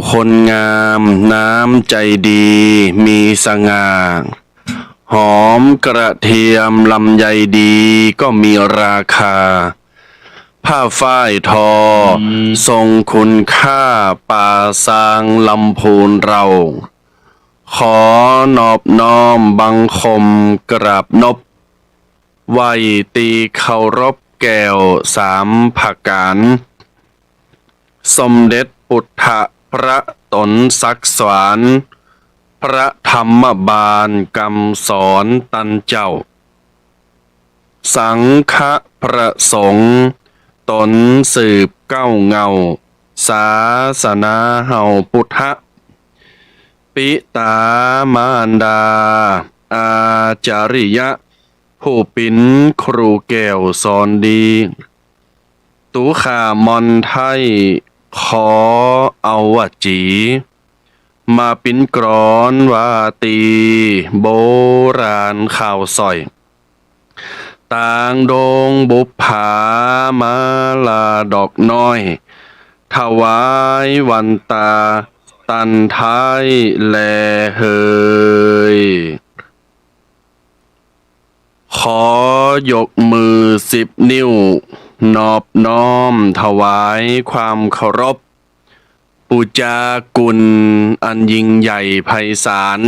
คนงามน้ำใจดีมีสง่าหอมกระเทียมลำไยดีก็มีราคาผ้าฝ้ายทอทรงคุณค่าป่าซางลำพูนเราขอนอบน้อมบังคมกราบนบไหวตีเคารพแก้วสามผักการ สมเด็จปุถฐะพระตนศักดิ์สวรพระธรรมบาลกำสอนตันเจ้า สังฆประสงค์ตนสืบเก้าเงาศาสนาเฮาพุทธะปิตามารดา อาจาริยะ ผู้ปินครูแก้วสอนดีตุขามอนไทยขอเอาวจี มาปิ้นกรอนว่าตีโบราณข่าวสอยต่างดงบุปผามาลาดอกน้อย ถวายวันตาตันท้ายแลเฮยขอยกมือ10 นิ้วนอบน้อมถวายความเคารพปูจากุลอันยิ่งใหญ่ไพศาล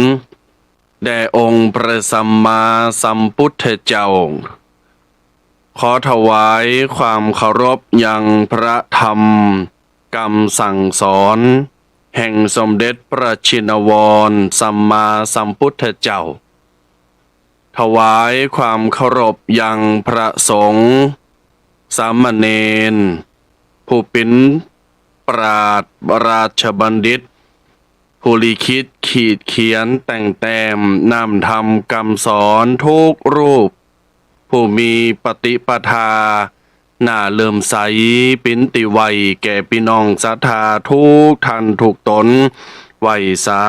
แด่องค์พระสัมมาสัมพุทธเจ้า ขอถวายความเคารพยังพระธรรมคำสั่งสอน แห่งสมเด็จพระชินวรสัมมาสัมพุทธเจ้า ถวายความเคารพยังพระสงฆ์สามเณรผู้เป็นปราชญ์ราชบัณฑิต ผู้ลิขิตขีดเขียนแต่งแต้มนำธรรมคำสอนทุกรูป ผู้มีปฏิปทาหน้าเลื่อมใสปินติไวแก่พี่น้องศรัทธาทุกท่านทุกตนไหวสา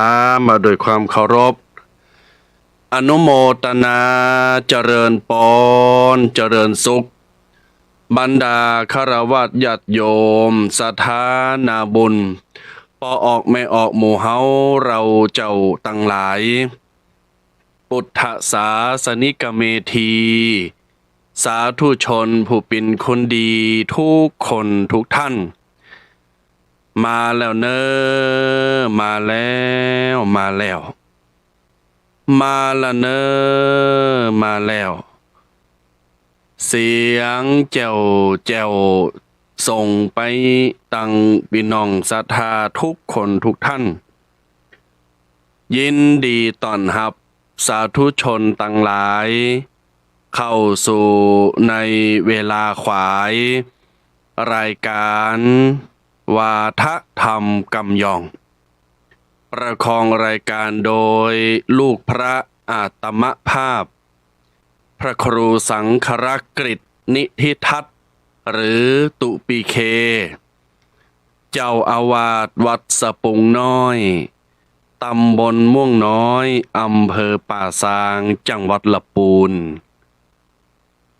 มาโดวยความเคารพ อนุโมทนาเจริญปอนเจริญสุข บรรดาคฤหัสถ์ญาติโยมศรัทธานาบุญพอออกไม่ออกหมู่เฮาเราเจ้าตั้งหลาย พุทธศาสนิกเมธี สาธุชนผู้เป็นคนดีทุกคนทุกท่าน มาแล้วเนอมาแล้วมาแล้ว มาละเนอมาแล้ว เสียงแจ้วแจ้วส่งไปตังพี่น้องศรัทธาทุกคนทุกท่าน ยินดีต้อนรับสาธุชนตั้งหลาย เข้าสู่ในเวลาขวาย รายการวาทธรรมกำยอง ประคองรายการโดยลูกพระอาตมภาพ พระครูสังฆรักฤตนิธิทัตหรือตุปีเค เจ้าอาวาสวัดสะปุงน้อย ตำบลม่วงน้อยอำเภอป่าซางจังหวัดลำพูน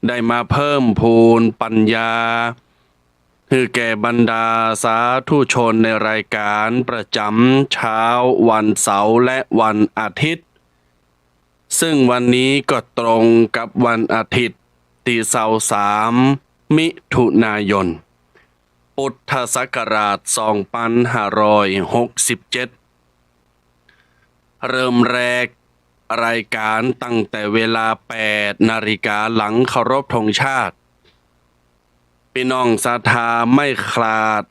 ได้มาเพิ่มพูนปัญญาคือแก่บรรดาสาธุชนในรายการประจำเช้าวันเสาร์และวันอาทิตย์ ซึ่งวันนี้ก็ตรงกับวันอาทิตย์ที่3 มิถุนายน พุทธศักราช 2567 เริ่มแรกรายการตั้งแต่เวลา 8 นาฬิกาหลังเคารพธงชาติ พี่น้องศรัทธาไม่คลาด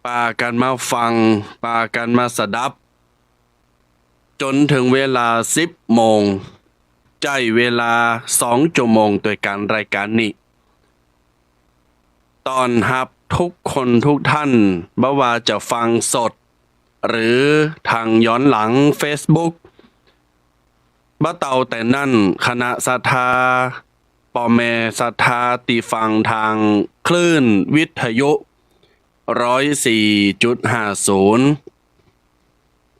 ปากันมาฟังปากันมาสดับ จนถึงเวลา 10 โมง ใจเวลา 2 ชั่วโมงโดยการรายการนี้ตอนรับทุกคนทุกท่านบ่ว่าจะฟังสด หรือทางย้อนหลัง Facebook บ่เต่าแต่นั่นคณะศรัทธาป่อแม่ศรัทธาติฟังทางคลื่นวิทยุ 104.50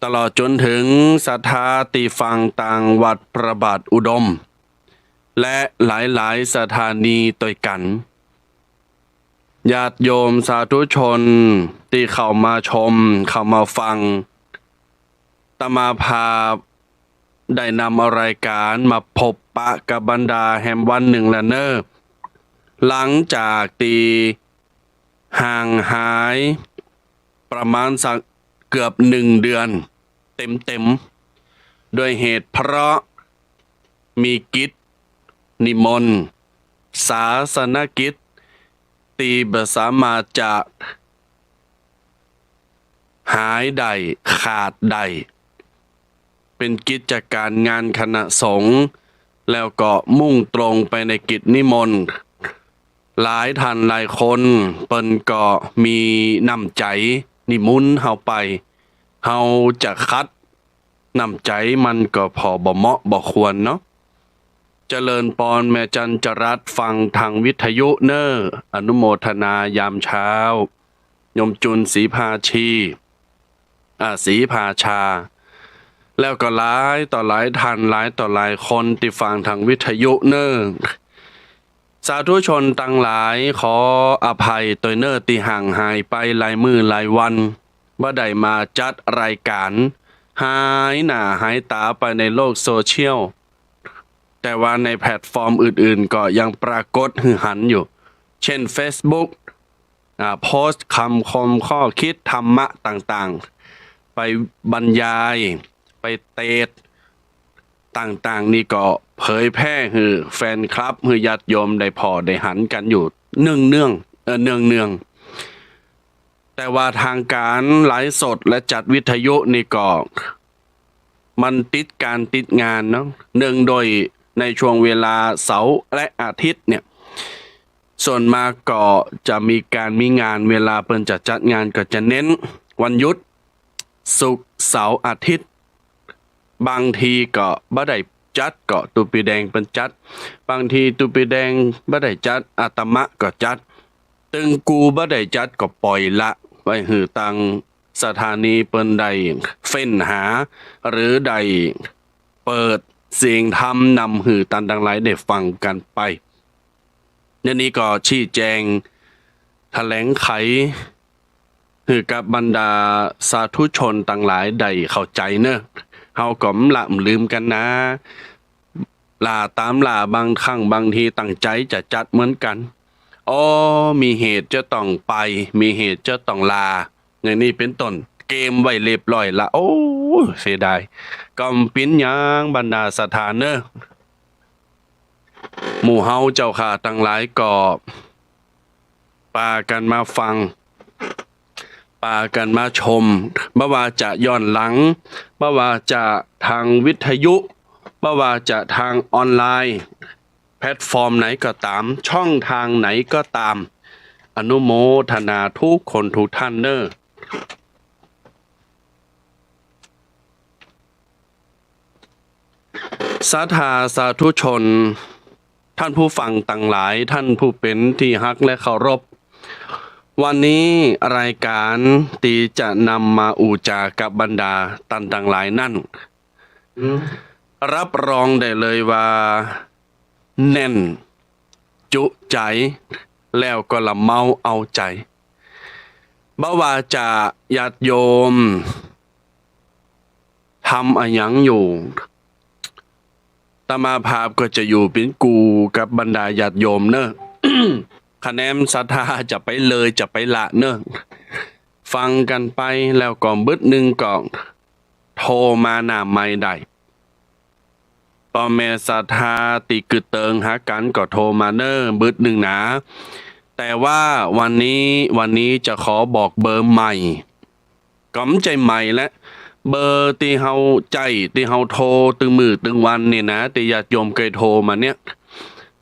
ตลอดจนถึงศรัทธาติฟังต่างวัดพระบาทอุดม และหลายๆสถานีต่อยกัน ญาติโยมสาธุชนที่เข้ามาชมเข้ามาฟังตมาภาพได้นำเอารายการมาพบปะกับบรรดาแห่มวันหนึ่งแล้วเนอหลังจากตีห่างหายประมาณสักเกือบ1 เดือนเต็มๆด้วยเหตุเพราะมีกิจนิมนต์ศาสนกิจตีบสามารถจะหายได้ขาดได้เป็นกิจการงานคณะสงฆ์แล้วก็มุ่งตรงไปในกิจนิมนต์หลายท่านหลายคนเปิ้นก็มีน้ำใจนิมนต์เฮาไปเฮาจะคัดน้ำใจมันก็พอบ่เหมาะบ่ควรเนาะเจริญปอนแม่จันจรัสฟังทางวิทยุเนออนุโมทนายามเช้ายมจุนศรีภาชีศรีภาชาแล้วก็หลายต่อหลายท่านหลายต่อหลายคนที่ฟังทางวิทยุเนอสาธุชนตั้งหลายขออภัยตัวเนอที่ห่างหายไปหลายมื้อหลายวันบ่ได้มาจัดรายการหายหน้าหายตาไปในโลกโซเชียลแต่ว่าในแพลตฟอร์มอื่นๆก็ยังปรากฏหือหันอยู่เช่น Facebook โพสต์คำคมข้อคิดธรรมะต่างๆไปบรรยายไปเตดต่างๆนี่ก็เผยแพร่ฮือแฟนคลับฮือญาติโยมได้พอได้หันกันอยู่เนืองแต่ว่าทางการไลฟ์สดและจัดวิทยุนี่ก็มันติดการติดงานเนาะโดยในช่วงเวลาเสาร์และอาทิตย์เนี่ยส่วนมากก็จะมีงานเวลาเปิ้นจะจัดงานก็จะเน้นวันหยุดศุกร์เสาร์อาทิตย์บางทีก็บ่ได้จัดก็ตุปีแดงเปิ้นจัดบางทีตุปีแดงบ่ได้จัดอาตมะก็จัดตึงกูบ่ได้จัดก็ปล่อยละไว้หือตังสถานีเปิ้นได้เฟ้นหาหรือได้เปิดเสียงธรรมนำหือตันดังหลายได้ฟังกันไปนี้ก็ชี้แจงแถลงไขหือกับบรรดาสาธุชนต่างหลายได้เข้าใจเนอะเฮาก็ละลืมกันนะตามบางครั้งบางทีตั้งใจจะจัดเหมือนกันมีเหตุจะต้องไปมีเหตุจะต้องลาอย่างนี้เป็นต้นเกมไว้เรียบร้อยละเสียดายก็ปิ้นยังบรรดาสถานเนอะหมู่เฮาเจ้าค่ะตั้งหลายก็ปากันมาฟังปากันมาชมบ่ว่าจะย้อนหลังบ่ว่าจะทางวิทยุบ่ว่าจะทางออนไลน์แพลตฟอร์มไหนก็ตามช่องทางไหนก็ตามอนุโมทนาทุกคนทุกท่านเนอะสาธาสาธุชนท่านผู้ฟังต่างหลายท่านผู้เป็นที่ฮักและเคารพวันนี้รายการที่จะนำมาอูจากับบรรดาท่านต่างหลายนั่นรับรองได้เลยว่าแน่นจุใจแล้วก็ละเมาเอาใจบ่ว่าจะญาติโยมทำอะหยังอยู่ตมาภาพก็จะอยู่เป็นกูกับบรรดาญาติโยมเนอะ คะแนนศรัทธาจะไปเลยจะไปละเนอะฟังกันไปแล้วก็บึดหนึ่งก็โทรมาหน้าไม่ได้พ่อแม่ศรัทธาติกึดเติงหากันก็โทรมาเนอะบึดหนึ่งนะแต่ว่าวันนี้จะขอบอกเบอร์ใหม่ก็ใจใหม่และเบอร์ที่เฮาใจที่เฮาโทรตึงมือตึงวันนี่นะที่ญาติโยมเคยโทรมาเนี่ย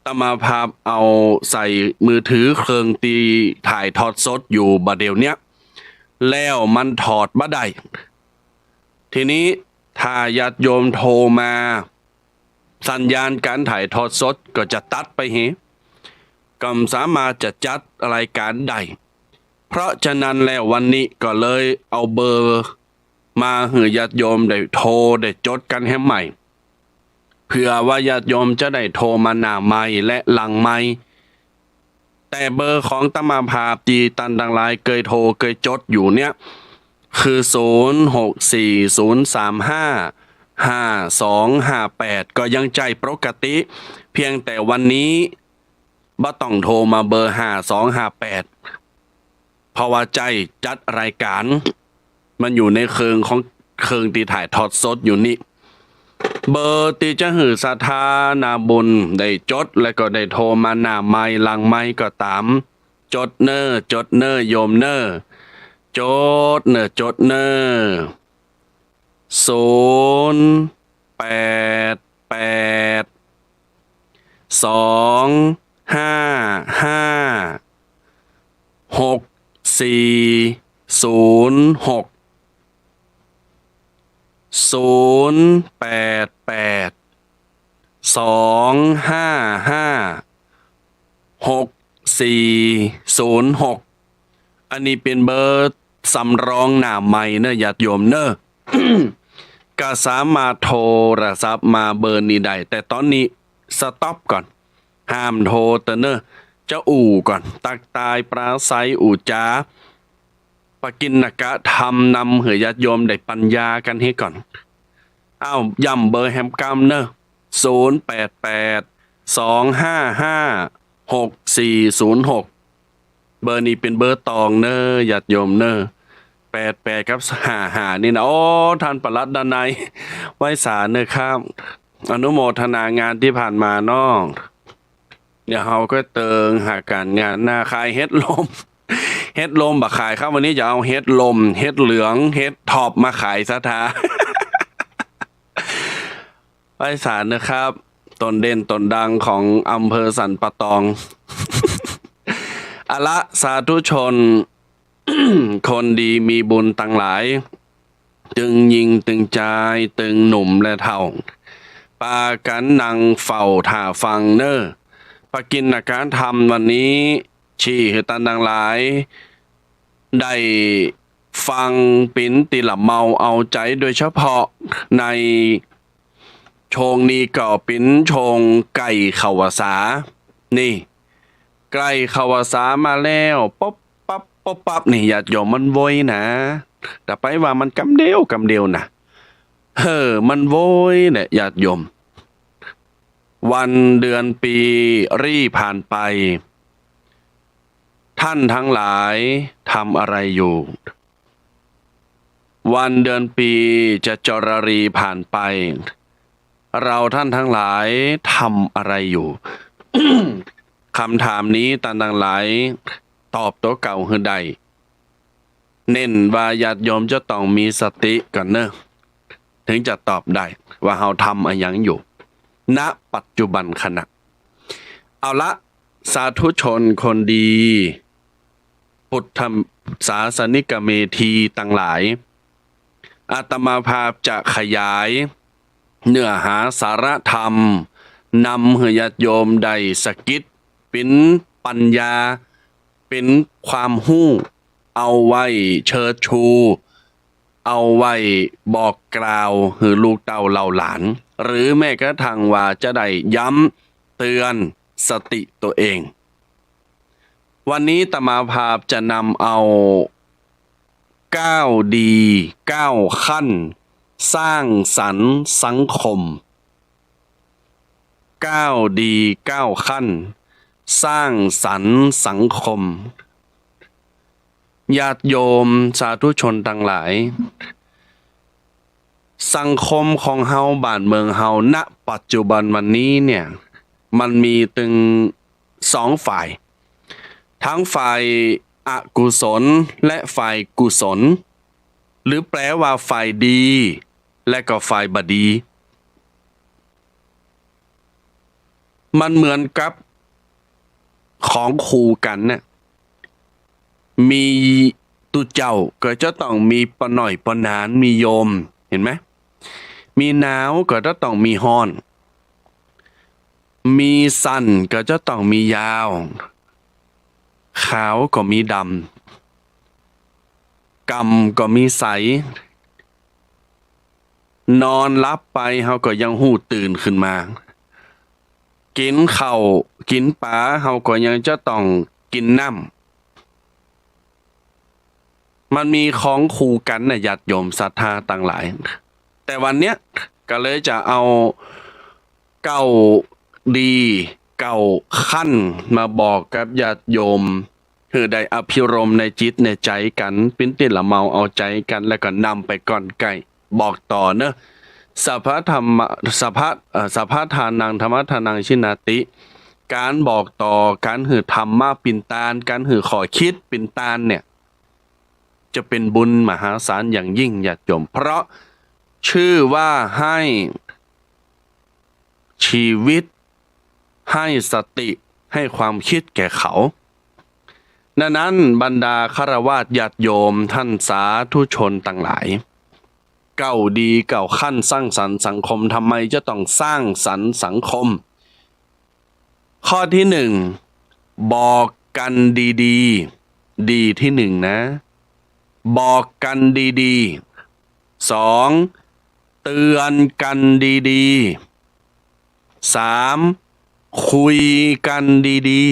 ตมาภาพเอาใส่มือถือเครื่องตีถ่ายทอดสดอยู่บัดเดี๋ยวเนี้ยแล้วมันถอดบ่ได้ทีนี้ถ้าญาติโยมโทรมาสัญญาณการถ่ายทอดสดก็จะตัดไปก็สามารถจะจัดรายการได้เพราะฉะนั้นแล้ววันนี้ก็เลยเอาเบอร์มาให้ญาติโยมได้โทรได้จดกันให้ใหม่เพื่อว่าญาติโยมจะได้โทรมาหน้าไมค์และหลังไมค์ แต่เบอร์ของตมาภาพตีตันดังหลายเคยโทรเคยจดอยู่เนี่ยคือ0640355258ก็ยังใจปกติเพียงแต่วันนี้บ่ต้องโทรมาเบอร์5258เพราะว่าใจจัดรายการมันอยู่ในเคิงตีถ่ายทอดสดอยู่นี่เบอร์ตีจะหือสถานาบุญได้จดและก็ได้โทรมาหน้าไม้หลังไม้ก็ตามจดเนอจดเนอโยมเนอจดเนอจดเนอ088 255 64060882556406อันนี้เป็นเบอร์สำรองหน้าใหม่เนอะญาติโยมเนอะ ก็สามารถโทรศัพท์มาเบอร์นี้ได้แต่ตอนนี้สต็อปก่อนห้ามโทรเตอเนอะจะอู่ก่อนตักตายปราศัยอู่จาปกินนกะทำนำเหยญาติโยมได้ปัญญากันให้ก่อนอ้าวย้ำเบอร์แฮมกำเนอะ0882556406เบอร์นี้เป็นเบอร์ตองเนอะญาติโยมเนอะ88ครับ55นี่นะโอ้ท่านปลัดดนัยไว้สารเนอะครับอนุโมทนางานที่ผ่านมาน้องเดี๋ยวเราก็เติงหาการงานหน้าขายเฮ็ดลม เฮ็ดลมบักขายครับวันนี้จะเอาเฮ็ดลมเฮ็ดเหลืองเฮ็ดท็อปมาขายซะทา ไว้สารนะครับต้นเด่นต้นดังของอำเภอสันปะตอง อะละสาธุชน คนดีมีบุญตั้งหลาย ตึงยิงตึงใจตึงหนุ่มและเท่าปากันนังเฝ้าท่าฟังเนอปากินอาการทำวันนี้ชี้ให้ตันดังหลาย ได้ฟังปิ้นติละเมาเอาใจโดยเฉพาะในโชงนี้ก็ปิ้นโชงไก่ขาวสานี่ไก่ขาวสามาแล้วป๊บปั๊บป๊บปั๊บนี่ญาติโยมมันโวยนะแต่ไปว่ามันกำเดียวนะมันโวยเนี่ยญาติโยมวันเดือนปีรี่ผ่านไปท่านทั้งหลายทำอะไรอยู่วันเดือนปีจะจรรีผ่านไปเราท่านทั้งหลายทำอะไรอยู่ คำถามนี้ตันทั้งหลายตอบตัวเก่าคือใดเน้นว่าญาติโยมจะต้องมีสติก่อนเนอะถึงจะตอบได้ว่าเราทำอะไรยังอยู่ณปัจจุบันขณะเอาละสาธุชนคนดีพุทธศาสนิกเมธีตั้งหลายอาตมาภาพจะขยายเนื้อหาสาระธรรมนำให้ญาติโยมได้สกิดเป็นปัญญาเป็นความหู้เอาไว้เชิดชู เอาไว้บอกกล่าวให้ลูกเต้าเหล่าหลานหรือแม้กระทั่งว่าจะได้ย้ำเตือนสติตัวเอง วันนี้ตมาภาพจะนำเอา9ดี9ขั้นสร้างสรรค์สังคม9ดี9ขั้นสร้างสรรค์สังคมญาติโยมสาธุชนทั้งหลายสังคมของเฮาบ้านเมืองเฮาณปัจจุบันวันนี้เนี่ยมันมีถึง2ฝ่ายทั้งฝ่ายอกุศลและฝ่ายกุศลหรือแปลว่าฝ่ายดีและก็ฝ่ายบดีมันเหมือนกับของคู่กันเนี่ยมีตุเจ้าก็จะต้องมีปะหน่อยปะนานมีโยมเห็นไหมมีหนาวก็จะต้องมีฮ้อนมีสั้นก็จะต้องมียาวขาวก็มีดำกำก็มีใสนอนลับไปเฮาก็ยังหูตื่นขึ้นมากินข้าวกินปลาเฮาก็ยังจะต้อง กินน้ำมันมีของคู่กันนะญาติโยมศรัทธาต่างหลายแต่วันเนี้ยก็เลยจะเอาเก้าดีเก้าขั้นมาบอกกับญาติโยมคือได้อภิรมย์ในจิตในใจกันปิ้นติละเมาเอาใจกันแล้วก็นำไปก่อนไก่บอกต่อเนอะสัพพธรรมสัพพทานังธรรมทานังชินาติการบอกต่อการหือธรรมมาปินตาลการหือขอคิดปินตาลเนี่ยจะเป็นบุญมหาศาลอย่างยิ่งญาติโยมเพราะชื่อว่าให้ชีวิตให้สติให้ความคิดแก่เขาดังนั้นบรรดาฆราวาสญาติโยมท่านสาธุชนต่างหลายเก้าดีเก้าขั้นสร้างสรรค์สังคมทำไมจะต้องสร้างสรรค์สังคมข้อที่หนึ่งบอกกันดีๆดีที่หนึ่งนะบอกกันดีๆสองเตือนกันดีๆสามคุยกันดี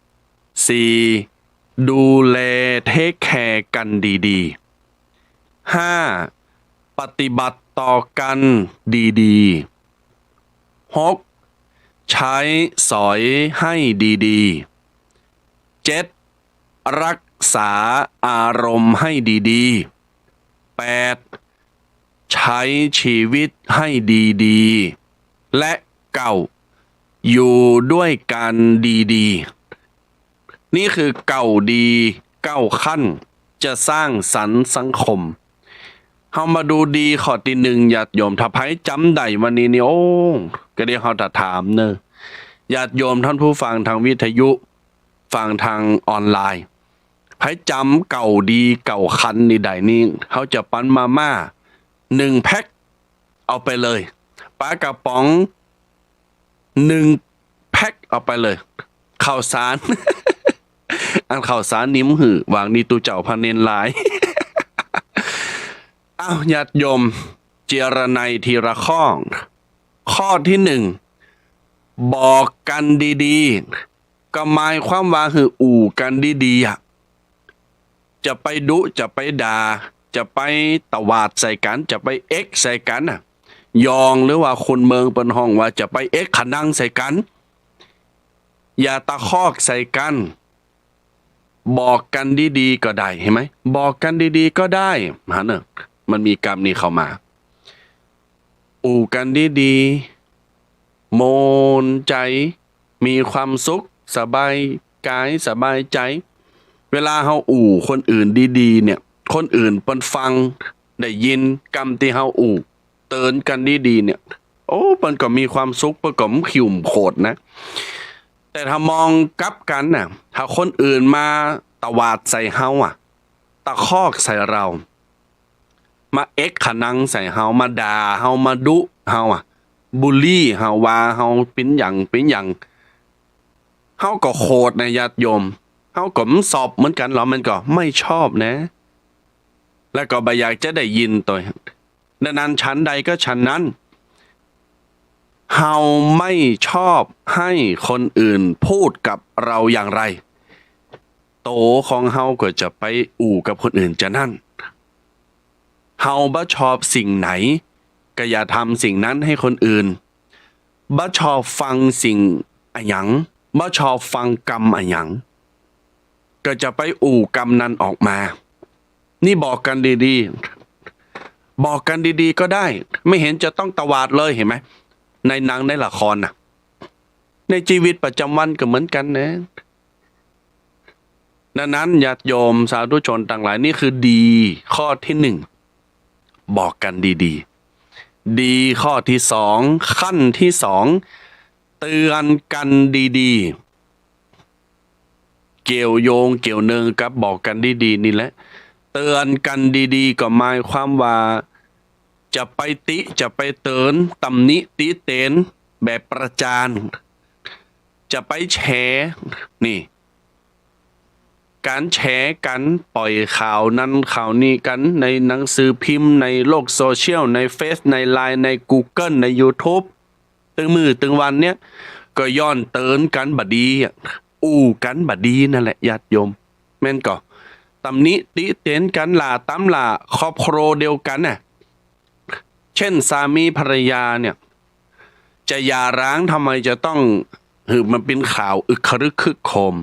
ๆสี่ดูแลเทคแคร์กันดีๆห้าปฏิบัติต่อกันดีๆหกใช้สอยให้ดีๆเจ็ดรักษาอารมณ์ให้ดีๆแปดใช้ชีวิตให้ดีๆและเก้าอยู่ด้วยกันดีๆนี่คือเก้าดีเก้าขั้นจะสร้างสรรค์สังคมเฮามาดูดีข้อที่หนึ่งญาติโยมถ้าไผจำได้วันนี้นี่โอ้ก็ได้เฮาจะถามเนอะญาติโยมท่านผู้ฟังทางวิทยุฟังทางออนไลน์ไผจำเก่าดีเก่าคันนี่ได้นี่เฮาจะปั้นมาม่า1 แพ็คเอาไปเลยปลากระป๋อง1 แพ็คเอาไปเลยข้าวสาร อันข้าวสารนิ่มหือวางนี่ตูเจ้าพะเนนหลาย อ้าวญาติโยมเจรไนทีละข้อที่หนึ่งบอกกันดีๆก็หมายความว่าคืออู่กันดีๆอ่ะจะไปดุจะไปด่าจะไปตวาดใส่กันจะไปเอ็กใส่กันน่ะยองหรือว่าคนเมืองเป็นห้องว่าจะไปเอ็กขนังใส่กันอย่าตะคอกใส่กันบอกกันดีๆก็ได้เห็นไหมบอกกันดีๆก็ได้ฮะเนอะมันมีกรรมนี้เข้ามาอู่กันดีๆโมนใจมีความสุขสบายกายสบายใจเวลาเฮาอู่คนอื่นดีๆเนี่ยคนอื่นเปิ้นฟังได้ยินกรรมที่เฮาอู่เตือนกันดีๆเนี่ยโอ้เปิ้นก็มีความสุขเปิ้นก็ขิวโคตรนะแต่ถ้ามองกลับกันน่ะถ้าคนอื่นมาตวาดใส่เฮาอ่ะตะคอกใส่เรามาเอ็กขนังใส่เฮามาด่าเฮามาดุเฮาอ่ะบูลลี่เฮาว่าเฮาเป็นอย่างเฮาก็โคตรนะญาติโยมเฮาก็สอบเหมือนกันหรอมันก็ไม่ชอบนะแล้วก็บ่อยากจะได้ยินตัวดังนั้นชั้นใดก็ชั้นนั้นเฮาไม่ชอบให้คนอื่นพูดกับเราอย่างไรโตของเฮาก็จะไปอู่กับคนอื่นจะนั่นเฮาบ่ชอบสิ่งไหนก็อย่าทำสิ่งนั้นให้คนอื่นบ่ชอบฟังสิ่งอะหยังบ่ชอบฟังกรรมอะหยังก็จะไปอู่กรรมนั้นออกมานี่บอกกันดีๆบอกกันดีๆก็ได้ไม่เห็นจะต้องตวาดเลยเห็นไหมในหนังในละครน่ะในชีวิตประจำวันก็เหมือนกันนะดังนั้นญาติโยมสาธุชนต่างหลายนี่คือดีข้อที่หนึ่งบอกกันดีๆดีข้อที่สองขั้นที่สองเตือนกันดีๆเกี่ยวโยงเกี่ยวเนืองกับบอกกันดีๆนี่แหละเตือนกันดีๆก็หมายความว่าจะไปติจะไปเตือนตำหนิติเตียนแบบประจานจะไปแฉนี่การแฉกันปล่อยข่าวนั้นข่าวนี้กันในหนังสือพิมพ์ในโลกโซเชียลในเฟซในไลน์ใน Google ใน YouTube ตึงมือตึงวันเนี้ยก็ย้อนเตือนกันบดี อู้กันบดีนั่นแหละญาติโยมแม่นก็ตำหนิติเตียนกันล่ะตำล่ะครอบครัวเดียวกันน่ะเช่นสามีภรรยาเนี่ยจะหย่าร้างทำไมจะต้องมันเป็นข่าวอึกครึกคึกโครม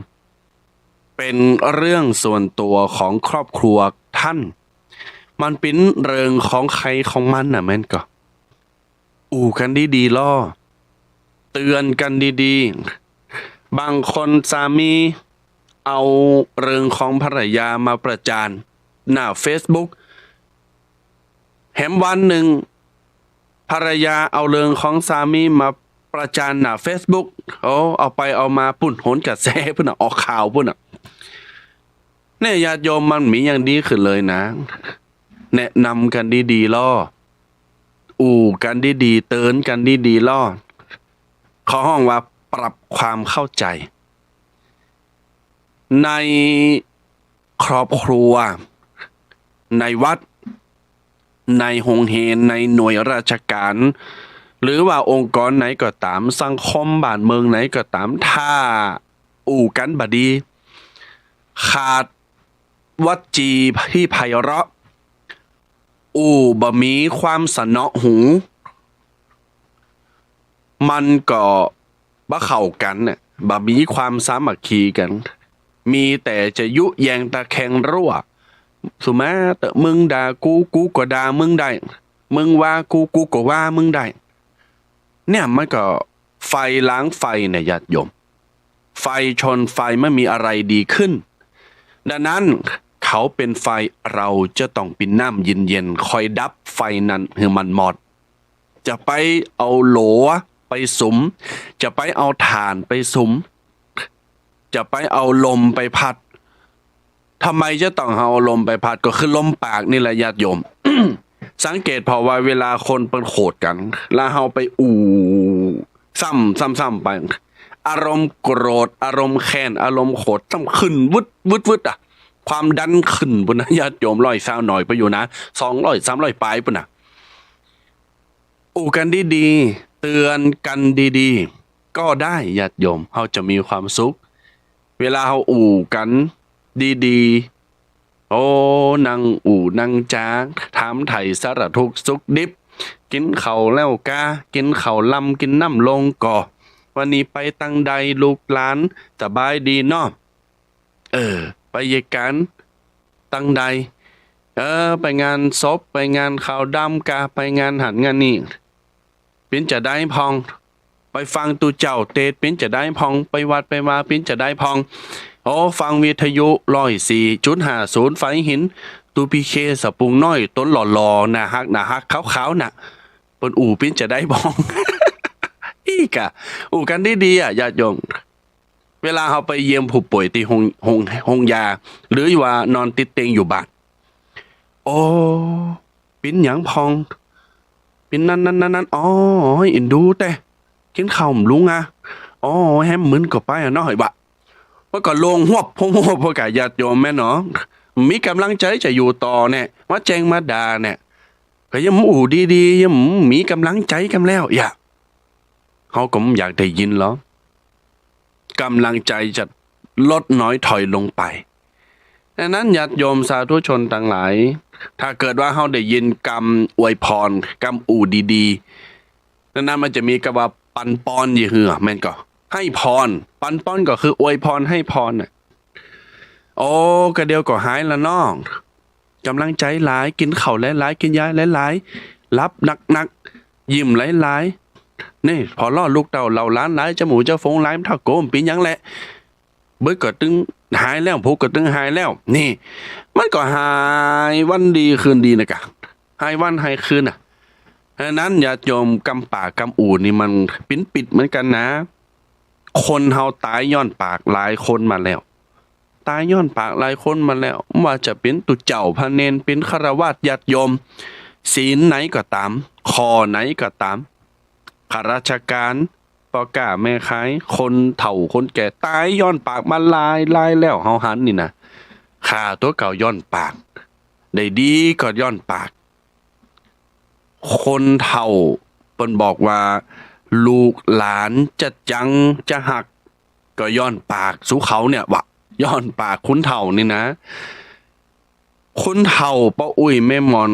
เป็นเรื่องส่วนตัวของครอบครัวท่านมันเป็นเรื่องของใครของมันน่ะแม่นก็อู้กันดีๆล่อเตือนกันดีๆบางคนสามีเอาเรื่องของภรรยามาประจานหน้า Facebook แถมวันหนึ่งภรรยาเอาเรื่องของสามีมาประจานหน้า Facebook เอาไปเอามาปุ่นโหนกระแสพุ่นน่ะออกข่าวพุ่นน่ะเนี่ยญาติโยมมันมีอย่างดีขึ้นเลยนะแนะนำกันดีๆล่ออู่กันดีๆเตือนกันดีๆล่อเขาห้องว่าปรับความเข้าใจในครอบครัวในวัดในโรงเรียนในหน่วยราชการหรือว่าองค์กรไหนก็ตามสังคมบ้านเมืองไหนก็ตามถ้าอู่กันบดีขาดวจีที่ไพเราะบ่มีความสนอหูมันก็บ่เข้ากันน่ะบ่มีความสามัคคีกันมีแต่จะยุแยงตะแคงรั่วสุมาแต่มึงด่ากูก็ด่ามึงได้มึงว่ากูก็ว่ามึงได้เนี่ยมันก็ไฟล้างไฟเนี่ยญาติโยมไฟชนไฟไม่มีอะไรดีขึ้นดังนั้นเขาเป็นไฟเราจะต้องเป็นน้ำเย็นๆคอยดับไฟนั้นให้มันหมดจะไปเอาโหลไปสุมจะไปเอาถ่านไปสุมจะไปเอาลมไปพัดทำไมจะต้องเอาลมไปพัดก็คือลมปากนี่แหละญาติโยม สังเกตพอว่าเวลาคนเป็นโขดกันแล้วเฮาไปซ้ำไปอารมณ์โกรธอารมณ์แค้นอารมณ์โขดต้องขึ้นวึดอ่ะความดันขึ้นปุ่นนะญาติโยม100หน่อยไปอยู่นะ200 300ปลายปุ่นน่ะอู้กันดีๆเตือนกันดีๆก็ได้ญาติโยมเฮาจะมีความสุขเวลาเฮาอู้กันดีๆนั่งอู่นั่งจ้าถามไถ่สารทุกข์สุขดิบกินข้าวแล้วกากินข้าวลำกินน้ำลงก่อวันนี้ไปตั้งใดลูกหลานสบายดีเนาะไปเยกันตั้งใดไปงานศพไปงานข่าวดำกาไปงานหันงานนี่เป็นจะได้พองไปฟังตูเจ้าเตดเป็นจะได้พองไปวัดไปมาเป็นจะได้พองฟังวิทยุ104.50ไฟหินตูพีเคสปุงน้อยต้นหล่อๆน่ะฮักขาวๆน่ะเปิ้นอู่ปิ้นจะได้บอง อีกะอู่กันดีๆอ่ะญาติโยมเวลาเฮาไปเยี่ยมผู้ป่วยที่โรงยาหรือว่านอนติดเตียงอยู่บ้านปิ้นหยังพองปิ้นนั่นให้อินดูแต่กินข้าวลุงอ่ะแฮมมึนก็ไปอ่ะเนาะไอ้บะว่าก็ลงหวบพงพวกกะญาติโยมแม่เนาะมีกำลังใจจะอยู่ต่อเนี่ยว่าแจงมาด่าเนี่ยก็ยังอู่ดีๆยังมีกำลังใจกันแล้วเขาก็อยากได้ยินเหรอกำลังใจจะลดน้อยถอยลงไปดังนั้นญาติโยมสาธุชนทั้งหลายถ้าเกิดว่าเขาได้ยินกำอวยพรกำอู่ดีๆนั้นมันจะมีกระว่าปันปอนยี่เหือแม่นก็ให้พรปันป้อนก็คืออวยพรให้พรน่ะกระเดียวก็หายละน้องกำลังใจหลายกินข้าวหลายๆกินยาหลายๆรับหนักๆยิ้มหลายๆนี่พอล่อลูกเต่าเหล่าล้านหลายจมูกเจ้าฟงหลายมันเท่าโกมปีนยังแหละเบิดก็ตึงหายแล้วผูกก็ตึงหายแล้วนี่มันก็หายวันดีคืนดีนะกะหายวันหายคืนน่ะฉะนั้นอย่าโยมกำปากกำอู่นี่มันปิ้นปิดเหมือนกันนะคนเฮาตายย้อนปากหลายคนมาแล้วตายย้อนปากหลายคนมาแล้วว่าจะเป็นตุเจ้าพระเนนเป็นฆราวาสญาติโยมศีลไหนก็ตามคอไหนก็ตามข้าราชการปอกาแม่ขายคนเฒ่าคนแก่ตายย้อนปากมาลายแล้วเฮาหันนี่นะข้าตัวเก่าย้อนปากได้ดีก็ย้อนปากคนเฒ่าเปิ้นบอกว่าลูกหลานจะจังจะหัก ก็ย้อนปากสู้เขาเนี่ยวะย้อนปากคุณเฒ่านี่นะคุณเฒ่าป้าอุ้ยแม่มอน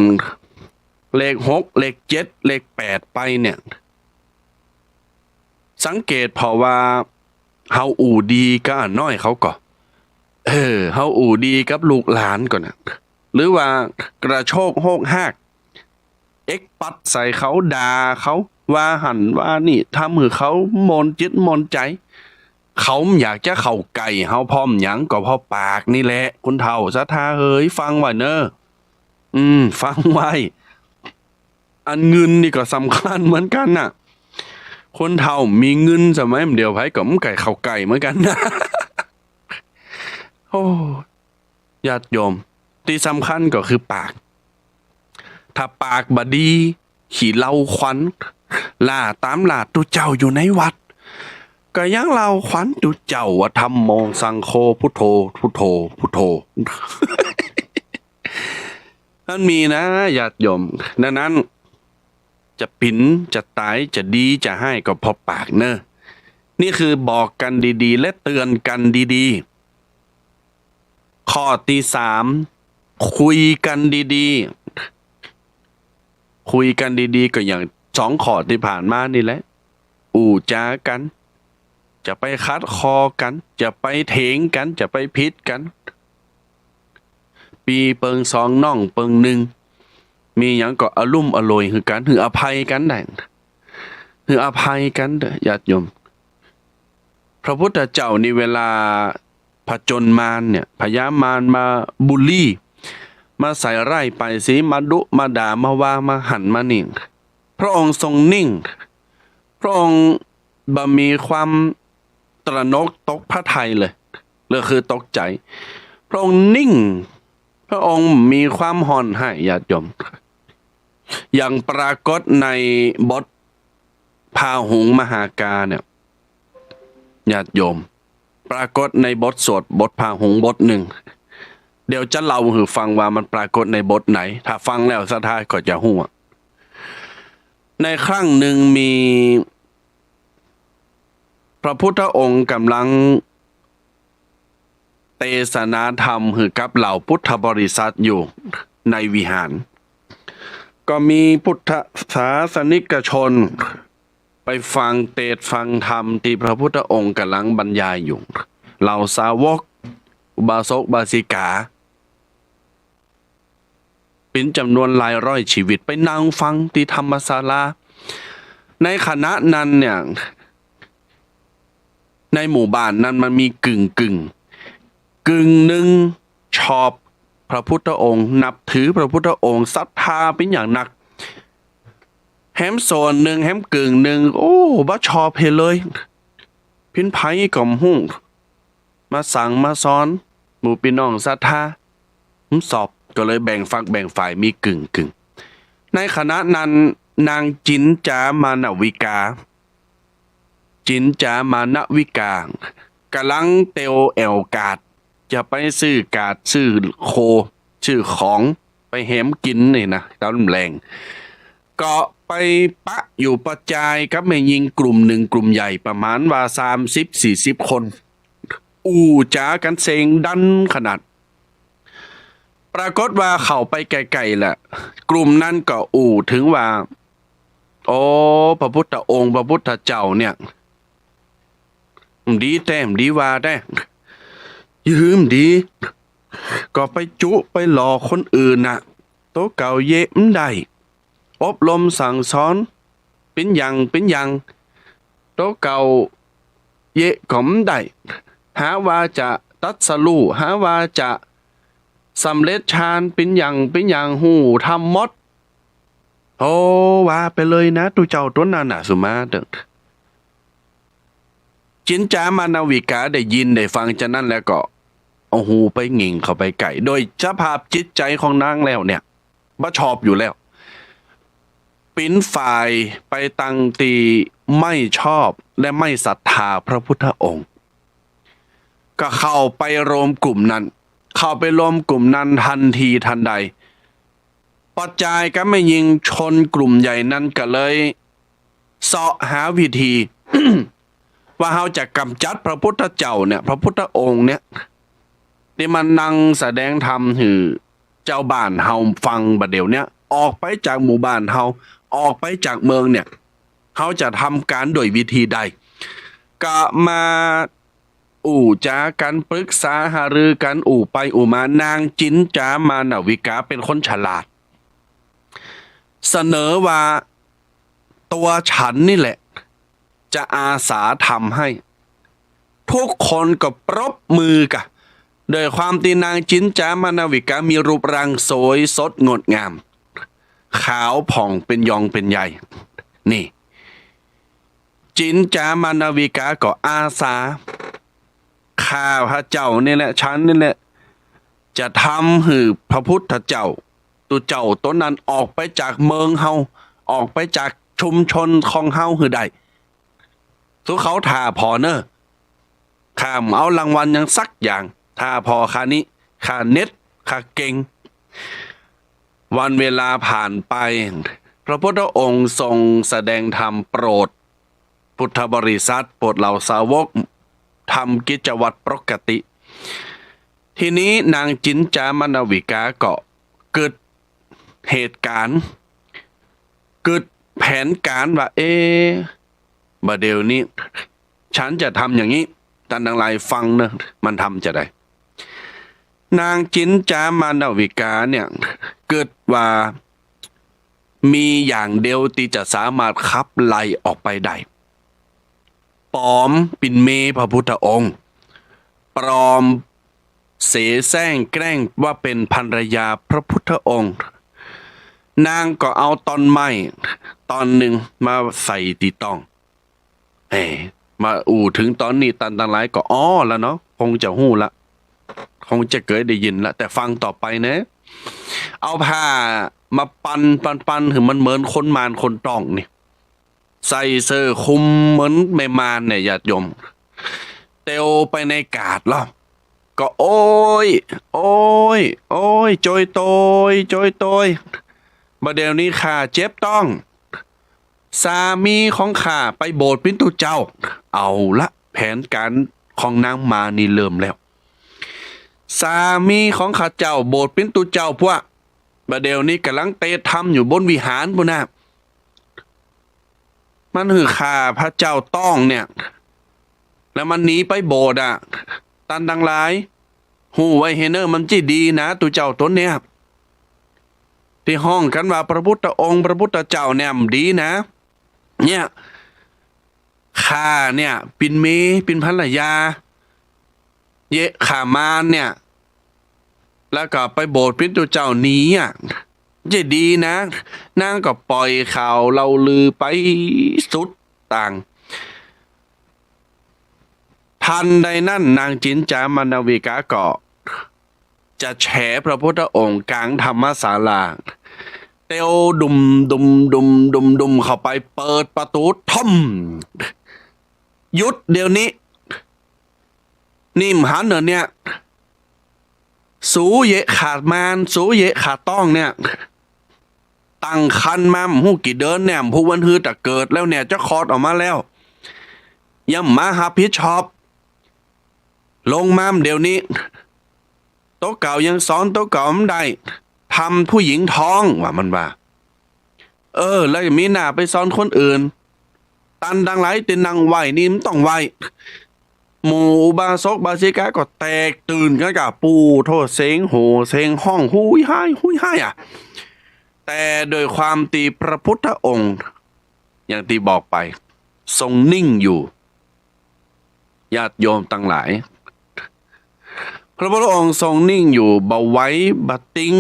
เลข6เลข7เลข8ไปเนี่ยสังเกตเพราะว่าเฮาอู่ดีก็น้อยเขาก็เฮาอู่ดีกับลูกหลานก่อนนะหรือว่ากระโชกโฮกฮากเอ็กปัดใส่เขาด่าเขาว่าหันว่านี่ทำให้เขามนจิตมนใจเขาอยากจะเข้าไก่เฮาพร้อมหยังก็เพราะปากนี่แหละคุณเฒ่าซะท่าเฮ้ยฟังไว้เนอะฟังไว้อันเงินนี่ก็สำคัญเหมือนกันน่ะคนเฒ่ามีเงินสมัยเดียวไผก็ไก่เข้าไก่เหมือนกันนะโอ้ญาติโยมที่สำคัญก็คือปากถ้าปากบดีขี่เหล้าขวัญล่าตามล่าตุเจ้าอยู่ในวัดก็ยังเล่าขวัญตุเจ้าว่าธัมโมสังโฆพุทโธพุทโธพุทโธนั่นมีนะญาติโยมดังนั้นจะปิ่นจะตายจะดีจะให้ก็พอปากเนอะนี่คือบอกกันดีๆและเตือนกันดีๆข้อที่3คุยกันดีๆคุยกันดีๆก็อย่าง2ข้อที่ผ่านมานี่แหละอู่จากันจะไปคัดคอกันจะไปเถงกันจะไปพิษกันปีเปิง2น้องเปิง1มีหยังก็อลุ่มอร่อยคือกันคืออภัยกันได้คืออภัยกันเด้อญาติโยมพระพุทธเจ้าในเวลาผจญมารเนี่ยพญามารมาบูลลี่มาใส่ไร่ไปสีมาดุมาด่ามาว่ามาหันมานิ่งพระองค์ทรงนิ่งพระองค์บ่มีความตระหนกตกพระทัยเลยคือตกใจพระองค์นิ่งพระองค์มีความห่อนให้ญาติโยมอย่างปรากฏในบทพาหุงมหากาเนี่ยญาติโยมปรากฏในบทสวดบทพาหุงบทหนึ่งเดี๋ยวจะเล่าให้ฟังว่ามันปรากฏในบทไหนถ้าฟังแล้วสะท้ายก็จะหัวในครั้งหนึ่งมีพระพุทธองค์กำลังเทศนาธรรมให้กับเหล่าพุทธบริษัทอยู่ในวิหารก็มีพุทธศาสนิกชนไปฟังเทศฟังธรรมที่พระพุทธองค์กำลังบรรยายอยู่เหล่าสาวกอุบาสกบาสิกาเป็นจำนวนหลายร้อยชีวิตไปนั่งฟังที่ธรรมศาลาในคณะนั้นเนี่ยในหมู่บ้านนั้นมันมีกึ่งหนึ่งชอบพระพุทธองค์นับถือพระพุทธองค์ศรัทธาเป็นอย่างหนักแฮมโซนหนึ่งแฮมกึ่งหนึ่งโอ้บ่ชอบเฮเลยพินไผก่อมหุ่งมาสั่งมาสอนหมู่พี่น้องศรัทธาสอบก็เลยแบ่งฝักแบ่งฝ่ายมีกึ่งในคณะนั้นนางจินจามานวิกาจินจามานวิกากำลังเตียวแอวกาดจะไปซื้อกาดซื้อโคชื่อของไปแหมกินนี่นะตอนแรงก็ไปปะอยู่ประจายกับแม่ยิงกลุ่มหนึ่งกลุ่มใหญ่ประมาณว่า30-40 คนอู้จ๋ากันเซงดันขนาดปรากฏว่าเข้าไปไกลๆแหละกลุ่มนั้นก็อู่ถึงว่าโอ้พระพุทธองค์พระพุทธเจ้าเนี่ยดีแต้มดีว่าได้ยืมดีก็ไปจุไปหลอกคนอื่นน่ะโตเก่าเย็มได้อบรมสั่งสอนเป็นอย่างโตเก่าเยะก็มได้หาว่าจะตัดสลูหาว่าจะสำเร็จฌานเป็นอย่างหูทำหมดโอ้ว่าไปเลยนะตุเจ้าตัวนั้นน่ะสุมาเด้อจินจามานาวิกาได้ยินได้ฟังจากนั้นแล้วก็เอาหูไปหงิ่งเข้าไปไก่โดยสภาพจิตใจของนางแล้วเนี่ยบ่ชอบอยู่แล้วปิ้นฝ่ายไปตั้งตีไม่ชอบและไม่ศรัทธาพระพุทธองค์ก็เข้าไปรวมกลุ่มนั้นทันทีทันใดปัจจัยก็ไม่ยิงชนกลุ่มใหญ่นั้นก็เลยเสาะหาวิธี ว่าเราจะกำจัดพระพุทธเจ้าเนี่ยพระพุทธองค์เนี่ยที่มันนั่งแสดงธรรมหือเจ้าบ้านเฮาฟังบัดเดี๋ยวเนี้ยออกไปจากหมู่บ้านเฮาออกไปจากเมืองเนี่ยเขาจะทำการโดยวิธีใดก็มาจากันปรึกษาหารือกันไปมานางจินจามานวิกาเป็นคนฉลาดเสนอว่าตัวฉันนี่แหละจะอาสาทำให้ทุกคนก็ปรบมือกะโดยความที่นางจินจามานวิกามีรูปร่างสวยสดงดงามขาวผ่องเป็นยองเป็นใหญ่นี่จินจามานวิกาก็อาสาข้าพระเจ้านี่แหละฉันนี่แหละจะทำให้พระพุทธเจ้าตัวเจ้าตัวนั้นออกไปจากเมืองเฮาออกไปจากชุมชนของเฮาให้ได้ทุกเขาท่าพอเนอะข้ามเอารางวัลยังสักอย่างท่าพอค่านี้ค่าเน็ตค่าเก่งวันเวลาผ่านไปพระพุทธองค์ทรงแสดงธรรมโปรดพุทธบริษัทโปรดเหล่าสาวกทำกิจวัตรปกติ ทีนี้นางจินจามานวิกาก็เกิดเหตุการณ์เกิดแผนการว่าบัดเดี๋ยวนี้ฉันจะทำอย่างนี้ท่านทั้งหลายฟังนะมันทำจะได้นางจินจามานวิกาเนี่ยเกิดว่ามีอย่างเดียวที่จะสามารถขับไล่ออกไปได้ปลอมปิ่นเมพระพุทธองค์ปลอมเสแสร้งแกล้งว่าเป็นภรรยาพระพุทธองค์นางก็เอาตอนไม้ตอนหนึ่งมาใส่ตีต้องมาถึงตอนนี้ตันหลายก็แล้วเนาะคงจะหู้ละคงจะเกิดได้ยินละแต่ฟังต่อไปนะเอาผ้ามาปันถึงมันเหมือนคนมารคนต้องนี่ใส่เสื้อคลุมเหมือนแม่มารเนี่ยญาติโยมเตียวไปในกาดแล้วก็โอ้ยโจยโตยบัดเดี๋ยวนี้ข้าเจ็บต้องสามีของข้าไปโบสถ์ปินตุเจ้าเอาละแผนการของนางมานี่เริ่มแล้วสามีของข้าเจ้าโบสถ์ปินตุเจ้าพวกบัดเดี๋ยวนี้กำลังเตะทำอยู่บนวิหารพุ่นน่ะมันคือข้าพระเจ้าต้องเนี่ยแล้วมันหนีไปโบสถ์ตันดังหลายหูไว้เฮเนอร์มันจีดีนะตุเจ้าตัวเนี่ยที่ห้องกันว่าพระพุทธองค์พระพุทธเจ้าเนี่ยดีนะเนี่ยข้าเนี่ยปินเมปินภรรยาข้ามานเนี่ยแล้วก็ไปโบสถ์ปินตุเจ้าหนีจะดีนะนางก็ปล่อยข่าวเราลือไปสุดต่างทันใดนั้นนางจินจามานวิกาก็จะแฉพระพุทธองค์กลางธรรมศาลาเตียวดุมเข้าไปเปิดประตูท่อมหยุดเดี๋ยวนี้นิ่มหันเนี่ยสูเยขาดมานสูเยขาดต้องเนี่ยตั้งคันมาหูกี่เดินเนี่ยผู้วันฮือแต่เกิดแล้วเนี่ยจะคลอดออกมาแล้วย่ำมาหาพิชอบ ลงมามเดี๋ยวนี้โต๊ะเก่ายังสอนโต๊ะเก่าไม่ได้ทำผู้หญิงท้องว่ามันว่าแล้วมีหน้าไปสอนคนอื่นตันดังไรตินางไหวนี่มันต้องไหวหมู่บาซกบาซิกาก็แตกตื่นกันกับปูโทษเสียงโหเสียงห้องหุยห้ายแต่โดยความตีพระพุทธองค์อย่างที่บอกไปทรงนิ่งอยู่ญาติโยมตั้งหลายพระพุทธองค์ทรงนิ่งอยู่บ่ไว้บ่ติ้ง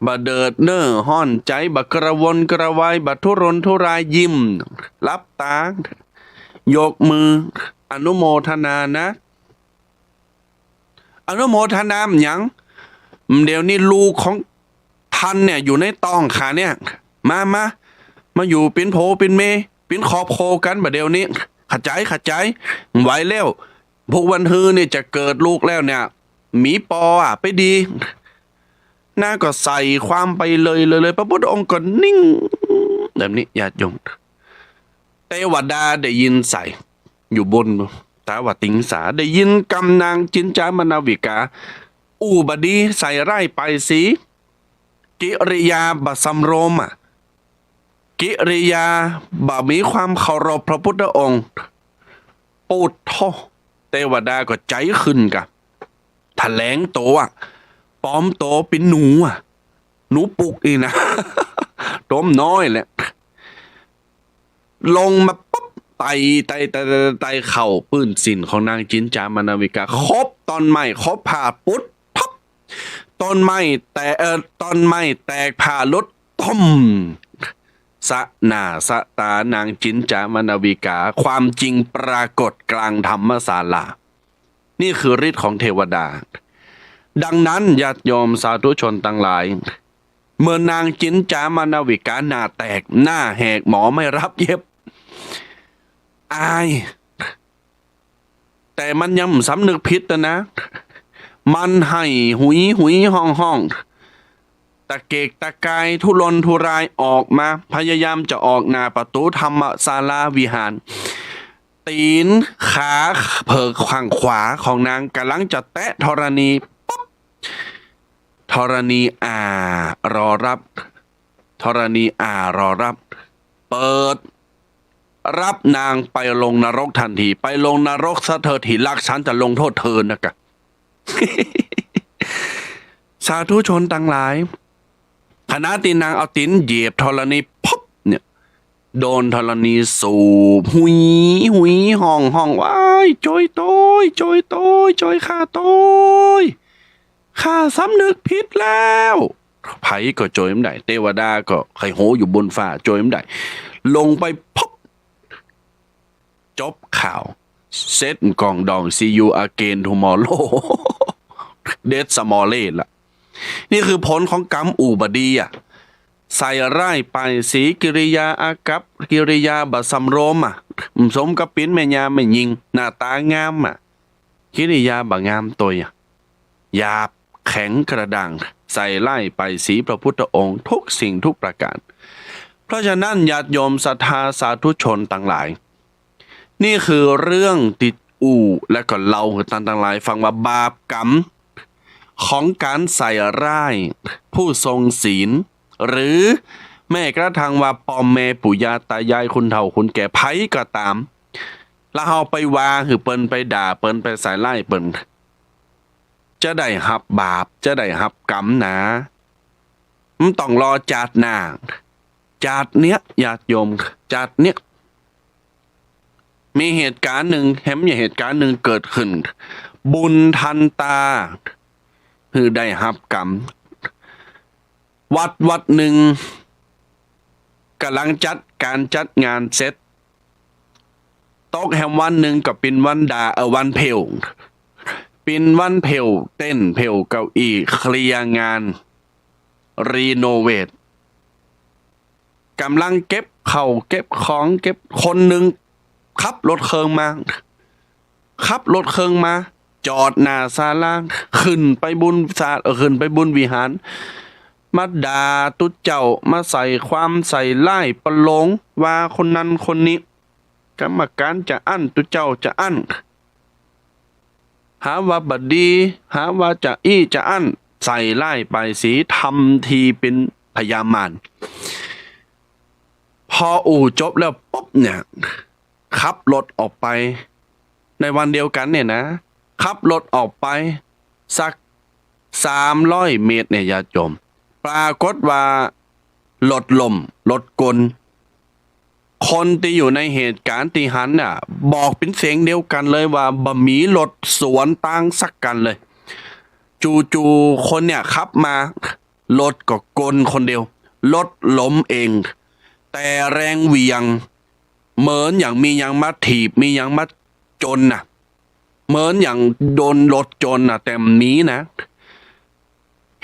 บ่เดิดเน้อห้อนใจบ่กระวนกระวายบ่ทุรนทุรายยิ้มรับตายกมืออนุโมทนานะอนุโมทนาหยังเดี๋ยวนี้ลูกของท่านเนี่ยอยู่ในตองขาเนี่ยมาอยู่เป็นโผเป็นเมเป็นขอบโคกันบ่เดี๋ยวนี้ขัดใจไหวแล้วพวกวันฮือเนี่ยจะเกิดลูกแล้วเนี่ยหมีปอไปดีหน้าก็ใส่ความไปเลยพระพุทธองค์ก็นิ่งแบบนี้ญาติโยมเทวดาได้ยินใส่ อยู่บนแต่ว่าติงสาได้ยินกำนางจินจามนาวิกาอูบดีใส่ไร่ไปสีกิริยาบสำรวมกิริยาบ่มีความเคารพพระพุทธองค์ปูดโทเทวดาก็ใจขึ้นกะแถลงตัวปลอมตัวเป็นหนูหนูปุกอีนะ ต้มน้อยแหละลงมาปุ๊บไต่เข่าปื้นสินของนางจินจามนาวิกาครบตอนใหม่ครบผ่าปุ๊บพับต้นไม้แต่ต้นไม้แตกผ่าลุดต้มสะหน้าสะตานางจินจามนาวิกาความจริงปรากฏกลางธรรมศาลานี่คือฤทธิ์ของเทวดาดังนั้นญาติโยมสาธุชนทั้งหลายเมื่อนางจินจามนาวิกาหน้าแตกหน้าแหกหมอไม่รับเย็บอายแต่มันยังสำนึกผิดนะมันให้หุยห้องตะเกกตะกายทุรนทุรายออกมาพยายามจะออกหน้าประตูธรรมศาลาวิหารตีนขาเพิกข้างขวาของนางกำลังจะแตะธรณีปั๊บธรณีรอรับธรณีรอรับเปิดรับนางไปลงนรกทันทีไปลงนรกซะเธอทีรักฉันจะลงโทษเธอนะกะ สาธุชนทั้งหลายขณะที่นางเอาตีนเหยียบธรณีพบเนี่ยโดนธรณีสูบหุยห้องว้ายจอยโต้ยจอยข้าโต้ยข้าสำนึกผิดแล้วไผก็จอยไม่ได้เทวดาก็ไขโหอยู่บนฟ้าจอยไม่ได้ลงไปพบจบข่าวเซตกองดอง see you again tomorrow เดดสมอลเล่ล่ะนี่คือผลของกรรมอูบดีใส่ไร่ไปสีกิริยาอากัปกิริยาบสำรวมสมกับปิ้นแม่ยาไม่ยิงหน้าตางามกิริยาบงามตัวหยาบแข็งกระดังใส่ไล่ไปสีพระพุทธองค์ทุกสิ่งทุกประการเพราะฉะนั้นญาติโยมศรัทธาสาธุชนต่างหลายนี่คือเรื่องติดอู่และก็เล่าให้ต่างหลายฟังว่าบาปกรรมของการใส่ร้ายผู้ทรงศีลหรือแม้กระทั่งว่าปอมแม่ปู่ย่าตายายคุณเฒ่าคุณแก่ไผก็ตามแล้วเอาไปวาคือเปิ้นไปด่าเปิ้นไปใส่ร้ายเปิ้นจะได้หับบาปจะได้หับกรรมนะมันต้องรอจาดหน้าจาดเนี้ยญาติโยมจาดเนี้ยมีเหตุการณ์หนึ่งเหตุการณ์หนึ่งเกิดขึ้นบุญทันตาคือได้หับกรรมวัดหนึ่งกำลังจัดงานเสร็จตกแฮมวันหนึ่งก็เป็นวันวันเพลเป็นวันเพลเต้นเพลเก้าอี้เคลียร์งานรีโนเวทกำลังเก็บเข้าเก็บของเก็บคนหนึ่งขับรถเครื่องมาจอดหน้าศาลาขึ้นไปบุญวิหารมาด่าตุเจ้ามาใส่ความใส่ไล่ประโลงว่าคนนั้นคนนี้กรรมการจะอั้นตุเจ้าจะอั้นหาว่าบดีหาว่าจะอั้นใส่ไล่ไปสีทำทีเป็นพยามารพอจบแล้วปุ๊บเนี่ยขับรถออกไปในวันเดียวกันเนี่ยนะขับรถออกไปสัก300 เมตรเนี่ยญาติโยมปรากฏว่ารถลมรถกลคนที่อยู่ในเหตุการณ์ที่หันน่ะบอกเป็นเสียงเดียวกันเลยว่าบะหมี่รถสวนต่างสักกันเลยจู่ๆคนเนี่ยขับมารถก็กลคนเดียวรถล้มเองแต่แรงเหวี่ยงเหมือนอย่างมีอย่างมาถีบมีอย่างมาจนน่ะเหมือนอย่างโดนรถจนน่ะแต่นี้นะ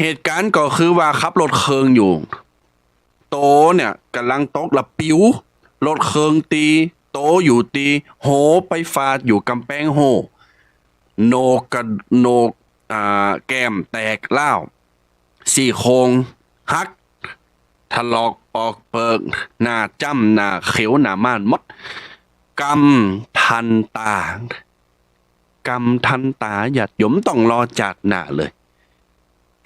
เหตุการณ์ก็คือว่าขับรถเครื่องอยู่โตเนี่ยกำลังตกละปิวรถเครื่องตีโตอยู่ตีโหไปฟาดอยู่กำแพงโหโหนกแก้มแตกเล่าซี่โครงหักถลอกปอกเปิกหน้าจ้ำหน้าเขียวหน้าม่านมดกำท ทันตากรรมทันตาญาติโยมต้องรอจัดหน้าเลย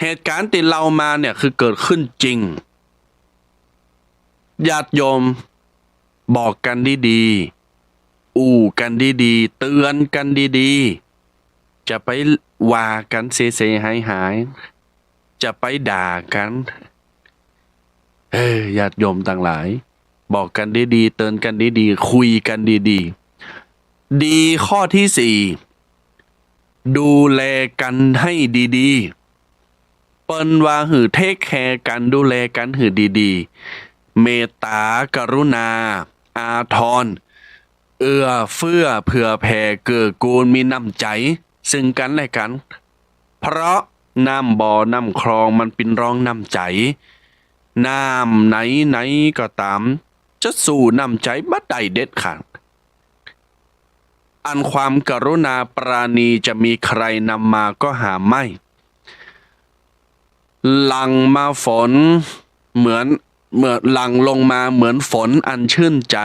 เหตุการณ์ที่เรามาเนี่ยคือเกิดขึ้นจริงญาติโยมบอกกันดีๆอู้กันดีๆเตือนกันดีๆจะไปว่ากันเซหายจะไปด่ากันญาติโยมต่างหลายบอกกันดีๆเตือนกันดีๆคุยกันดีๆดีข้อที่สี่ดูแลกันให้ดีๆเปิ้นว่าหือเทคแคร์กันดูแลกันหือดีๆเมตตากรุณาอาทรเอื้อเฟื้อเผื่อแผ่เกื้อกูลมีน้ำใจซึ่งกันและกันเพราะน้ำบ่อน้ำคลองมันเป็นรองน้ำใจน้ำไหนก็ตามจะสู่น้ำใจบัดใดเด็ดขาดอันความกรุณาปราณีจะมีใครนำมาก็หาไม่หลั่งมาฝนเหมือนหลั่งลงมาเหมือนฝนอันชื่นใจ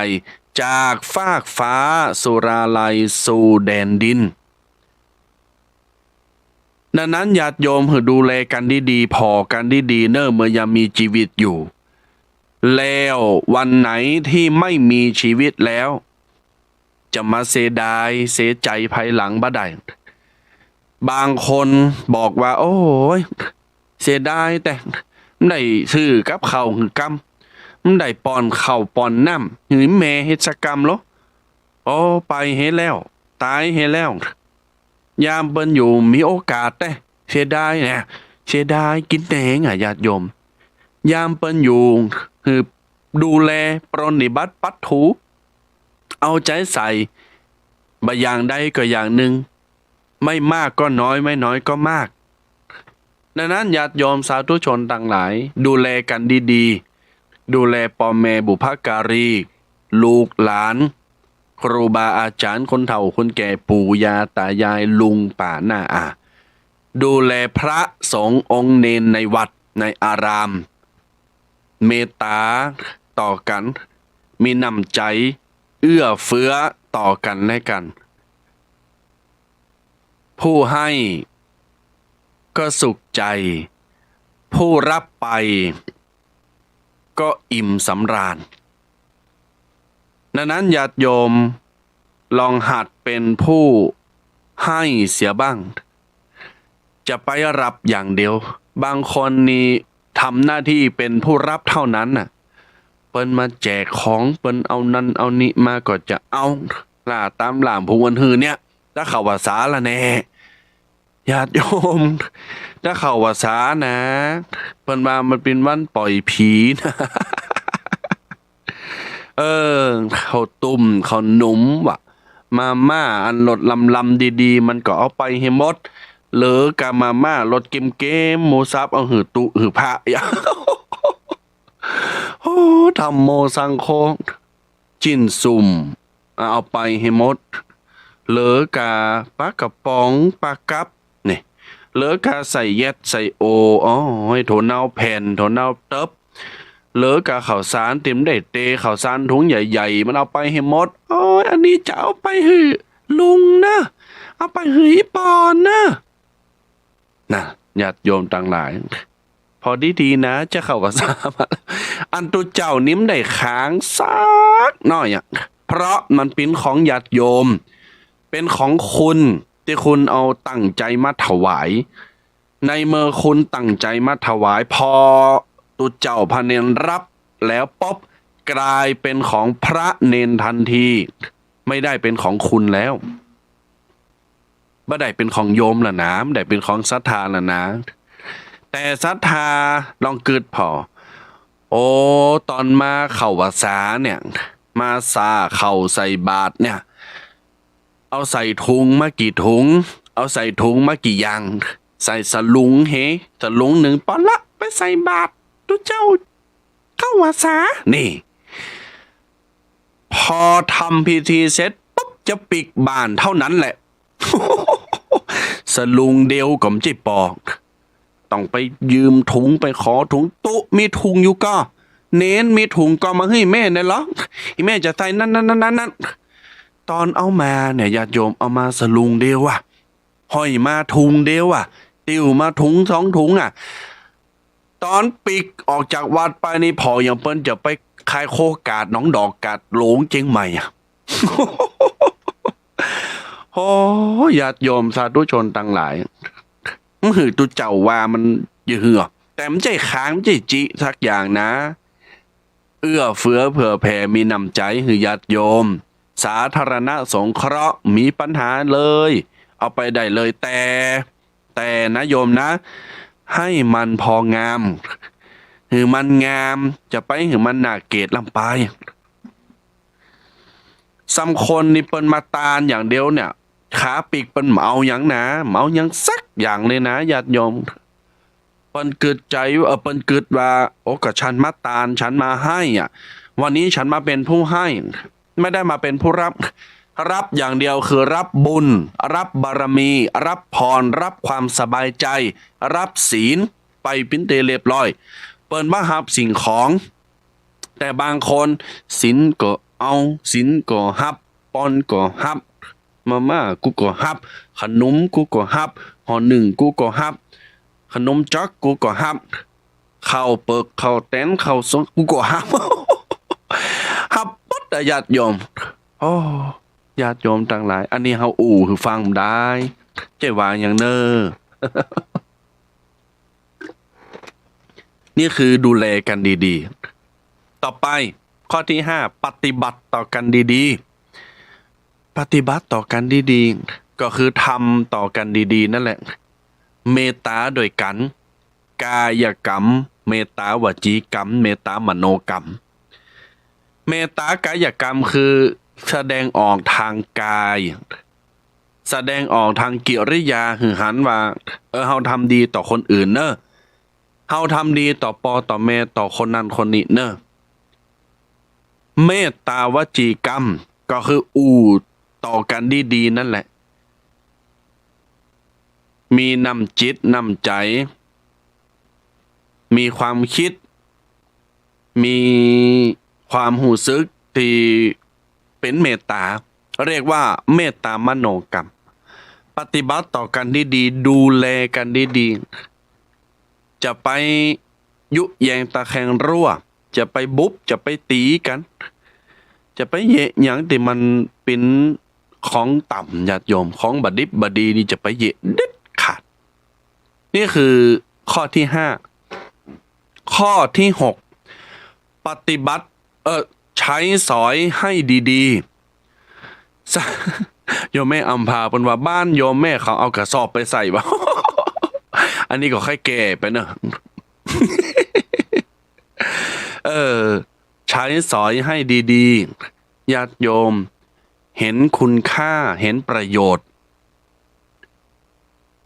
จากฟากฟ้าสุราลัยสู่แดนดินดังนั้นญาติโยมให้ดูแลกันดีๆพอกันดีๆเนิ่อเมื่อยังมีชีวิตอยู่แล้ววันไหนที่ไม่มีชีวิตแล้วจะมาเสียดายเสียใจภายหลังบ่ได้บางคนบอกว่าโอ้ยเสียดายแต่ไม่ได้ซื้อกับข้าวหือกำไม่ได้ป้อนข้าวป้อนน้ำหือแม่เฮ็ดสักกรรมเหรอโอ้ไปเฮ็ดแล้วตายเฮ็ดแล้วยามเปิ้นอยู่มีโอกาสแต่เสียดายเนี่ยเสียดายกินแตงญาติโยมยามเปิ้นอยู่คือดูแลปรนนิบัติปัดถูเอาใจใส่บางอย่างใดก็อย่างหนึ่งไม่มากก็น้อยไม่น้อยก็มากดังนั้นญาติโยมสาธุชนต่างหลายดูแลกันดีๆดูแลพ่อแม่บุพการีลูกหลานครูบาอาจารย์คนเฒ่าคนแก่ปู่ย่าตายายลุงป่าหน้าอาดูแลพระสงฆ์องค์เนนในวัดในอารามเมตตาต่อกันมีน้ำใจเอื้อเฟื้อต่อกันและกันผู้ให้ก็สุขใจผู้รับไปก็อิ่มสำราญดังนั้นญาติโยมลองหัดเป็นผู้ให้เสียบ้างจะไปรับอย่างเดียวบางคนนี่ทำหน้าที่เป็นผู้รับเท่านั้นน่ะเปิ้นมาแจกของเปิ้นเอานั่นเอานี่มาก็จะเอาล่าตามหลามผู้วันหือเนี่ยถ้าเข้าว่าสาละแน่ญาติโยมถ้าเข้าว่าสานะเปิ้นว่ามันเป็นวันปล่อยผีนะข้าวตุ้มข้าวหนุ่มว่ะมาม่าอันรสลำดีๆมันก็เอาไปให้หมดเหลือกะมาม่ารสเกมหมูสับเอาหือตุหือพระอย่าโอ้ทำโมสังโคจิ้นซุ่มเอาไปให้หมดเหลือกะปลากระป๋องปลากับนี่เหลือกะใส่แยดใส่โอให้โถเน่าแผ่นโถเน่าเติบเหลือกะข้าวสารเต็มได้เตข้าวสารถุงใหญ่ๆมันเอาไปให้หมดโอ้ยอันนี้จะเอาไปหือลุงนะเอาไปหืออีปอนนะญาติโยมต่างหลายพอดีนะจะเข้ากับสามาอันตัวเจ้านิ้มได้ค้างซักหน่อยเพราะมันเป็นของญาติโยมเป็นของคุณที่คุณเอาตั้งใจมาถวายในเมื่อคุณตั้งใจมาถวายพอตัวเจ้าพระเนรรับแล้วป๊อบกลายเป็นของพระเนรทันทีไม่ได้เป็นของคุณแล้วบ่ได้เป็นของโยมล่ะนะไม่ได้เป็นของศรัทธาล่ะนะแต่ศรัทธาลองเกิดพอโอ้ตอนมาเข้าพรรษาเนี่ยมาซาเข้าใส่บาตรเนี่ยเอาใส่ถุงมากี่ถุงเอาใส่ถุงมากี่อย่างใส่สลุงสลุงหนึ่งปอนละไปใส่บาตรทุเจ้าเข้าพรรษานี่พอทำพิธีเสร็จปุ๊บจะปิกบ้านเท่านั้นแหละสลุงเดียวก็ไม่ใช่ปอกต้องไปยืมถุงไปขอถุงตุมีถุงอยู่ก็เน้นมีถุงก็มาให้แม่เนี่ยเหรอแม่จะใส่นั่น ตอนเอามาเนี่ยญาติโยมเอามาสลุงเดียวอ่ะห้อยมาถุงเดียวอ่ะติวมาถุงสองถุงอ่ะตอนปิกออกจากวัดไปนี่พออย่างเปิ้นจะไปคายโคกาดหนองดอกกาดหลงเจียงใหม่อ่ะ โอ้ญาติโยมสาธุชนต่างหลายหือตุเจ้าว่ามันอย่าเหือแต่มันใจค้างมันใจจิสักอย่างนะเอื้อเฟื้อเผื่อแผ่มีน้ำใจหือญาติโยมสาธารณะสงเคราะห์มีปัญหาเลยเอาไปได้เลยแต่นะโยมนะให้มันพองามหือมันงามจะไปหือมันน่าเกลียดลำไปซ้ำคนนี่เปิ้นมาตานอย่างเดียวเนี่ยขาปีกเปิ้นเหมาอย่างนะเหมาอย่างสักอย่างเลยนะญาติโยมเปิ้นเกิดใจว่าเปิ้นเกิดว่าโอ้ก็ฉันมาตานฉันมาให้อ่ะวันนี้ฉันมาเป็นผู้ให้ไม่ได้มาเป็นผู้รับอย่างเดียวคือรับบุญรับบารมี รับพรรับความสบายใจ รับศีลไปปิ้นเตเรียบร้อยเปิ้นมารับสิ่งของแต่บางคนศีลก็เอาศีลก็รับปอนก็รับมาม่ากูก็รับขนมกูก็รับห่อหนึ่งกูก็รับขนมจ๊อกกูก็รับข้าวเปิกข้าวแตนข้าวซองกูก็รับรับปุ๊ดญาติโยมโอ้ญาติโยมต่างหลายอันนี้เฮาอู่คือฟังได้ใจวางอย่างเนอ นี่คือดูแลกันดีๆต่อไปข้อที่5ปฏิบัติต่อกันดีๆปฏิบัติต่อกันดีๆก็คือทำต่อกันดีๆนั่นแหละเมตตาโดยกันกายกรรมเมตตาวจีกรรมเมตตามโนกรรมเมตตากายกรรมคือแสดงออกทางกายแสดงออกทางกิริยาหือหันว่าเฮาทำดีต่อคนอื่นเนอะเฮาทำดีต่อปอต่อแม่ต่อคนนั้นคนนี้เนอะเมตตาวจีกรรมก็คือต่อกันดีๆนั่นแหละมีน้ำจิตน้ำใจมีความคิดมีความหูซึกที่เป็นเมตตาเรียกว่าเมตตามโนกรรมปฏิบัติต่อกันดีๆดูแลกันดีๆจะไปยุแยงตะแคงรั่วจะไปบุบจะไปตีกันจะไปเยะอย่างที่มันเป็นของต่ำญาติโยมของบดิบบดีนี่จะไปเยะเด็ดขาดนี่คือข้อที่5ข้อที่6ปฏิบัติใช้สอยให้ดีๆโยมแม่อัมพาเป็นว่าบ้านโยมแม่เขาเอากระสอบไปใส่บ่ อันนี้ก็ค่อยแก่ไปเนอะ ใช้สอยให้ดีๆญาติโยมเห็นคุณค่าเห็นประโยชน์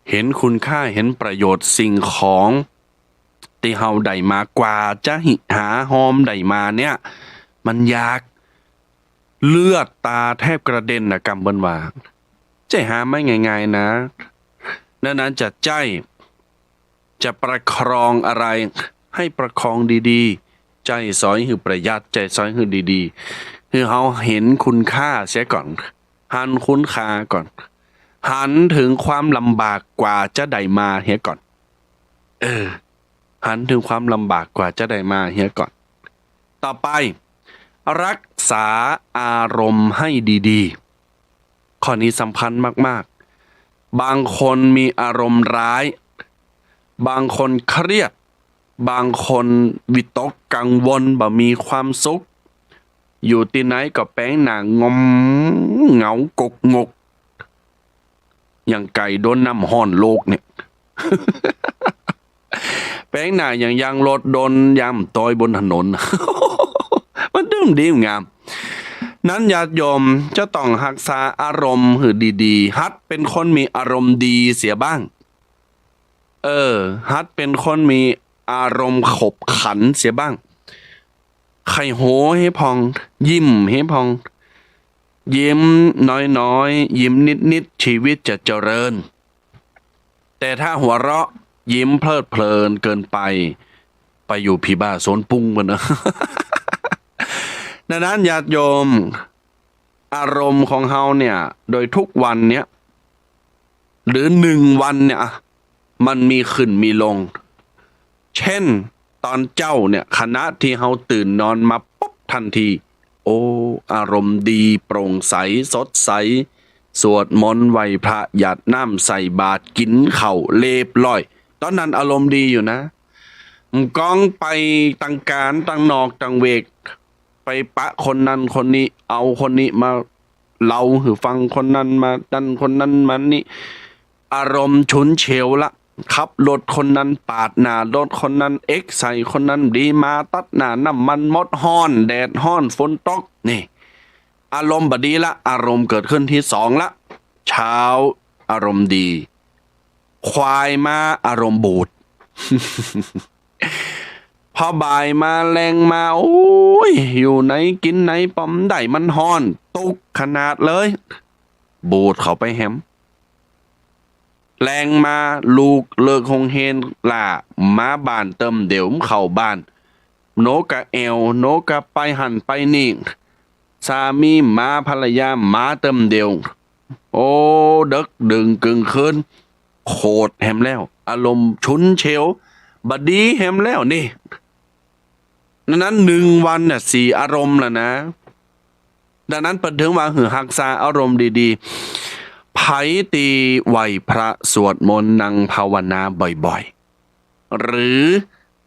เห็นคุณค่าเห็นประโยชน์สิ่งของที่เฮาได้มากว่าจะหาหอมได้มาเนี่ยมันยากเลือดตาแทบกระเด็นนะกำเบิ้นว่าใจหาไม่ง่ายๆนะนั้นจะใจจะประคองอะไรให้ประคองดีๆใจซอยคือประหยัดใจซอยคือดีๆคือเฮาเห็นคุณค่าเสียก่อนหันคุณค่าก่อนหันถึงความลำบากกว่าจะได้มาเฮียก่อนหันถึงความลำบากกว่าจะได้มาเฮียก่อนต่อไปรักษาอารมณ์ให้ดีๆข้อนี้สำคัญมากๆบางคนมีอารมณ์ร้ายบางคนเครียดบางคนวิตกกังวลบ่มีความสุขอยู่ที่ไหนก็แป้งหน้างมเหงากกงกอย่างไก่โดนน้ำห้อนโลกเนี่ย แป้งหน้าอย่างยางรถโดนยามตอยบนถนน มันดื้มดีงามนั้นญาติโยมจะต้องรักษาอารมณ์ให้ดีๆฮัดเป็นคนมีอารมณ์ดีเสียบ้างฮัดเป็นคนมีอารมณ์ขบขันเสียบ้างไข่โหให้พองยิ้มให้พองยิ้มน้อยๆยิ้มนิดๆชีวิตจะเจริญแต่ถ้าหัวเราะยิ้มเพลิดเพลินเกินไปอยู่พี่บ้าโซนปุ้งมันนะ ดังนั้นญาติโยม อารมณ์ของเฮาเนี่ยโดยทุกวันเนี้ยหรือ1 วันเนี่ยมันมีขึ้นมีลงเช่นตอนเจ้าเนี่ยขณะที่เฮาตื่นนอนมาปุ๊บทันทีโอ้อารมณ์ดีโปร่งใสสดใสสวดมนต์ไหว้พระหยาดน้ำใส่บาตรกินข้าวเรียบร้อยตอนนั้นอารมณ์ดีอยู่นะก้องไปตังการตังนอกตังเวกไปปะคนนั้นคนนี้เอาคนนี้มาเล่าหือฟังคนนั้นมาดันคนนั้นมันนี่อารมณ์ฉุนเฉียวละขับรถคนนั้นปาดหน้ารถคนนั้นเอ็กใส่คนนั้นดีมาตัดหน้าน้ำมันมดฮ้อนแดดฮ้อนฝนตกนี่อารมณ์บดีละอารมณ์เกิดขึ้นที่2ละเช้าอารมณ์ดีควายมาอารมณ์บูด พอบ่ายมาแรงมาโอ้ยอยู่ไหนกินไหนปอมได้มันฮ้อนตุกขนาดเลยบูดเขาไปแฮมแรงมาลูกเลิกคงเฮนล่ามาบ้านเติมเดี๋ยวเข้าบ้านโนกะแอวโนกะไปหันไปนี่สามีมาภรรยามาเติมเดียวโอ้ดึกดึงกึ่งคืนโคตรแฮมแล้วอารมณ์ชุนเฉียวบดีแฮมแล้วนี่นั้น1 วันน่ะ4 อารมณ์แล้วนะดังนั้นประถึงว่าหือหักษาอารมณ์ดีๆไผตีไหวพระสวดมนต์นั่งภาวนาบ่อยๆหรือ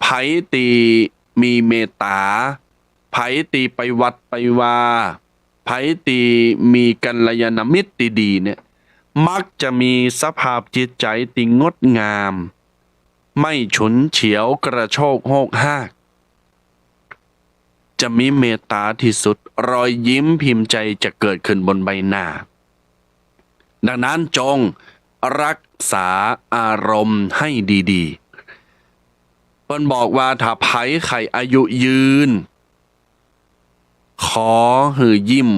ไผตีมีเมตตาไผตีไปวัดไปว่าไผตีมีกัลยาณมิตรดีๆเนี่ยมักจะมีสภาพจิตใจที่งดงามไม่ฉุนเฉียวกระโชกโหกห้ากจะมีเมตตาที่สุดรอยยิ้มพิมพ์ใจจะเกิดขึ้นบนใบหน้าดังนั้นจงรักษาอารมณ์ให้ดีๆเพิ่นบอกว่าถ้าไผไข่อายุยืนขอหือยิ้ม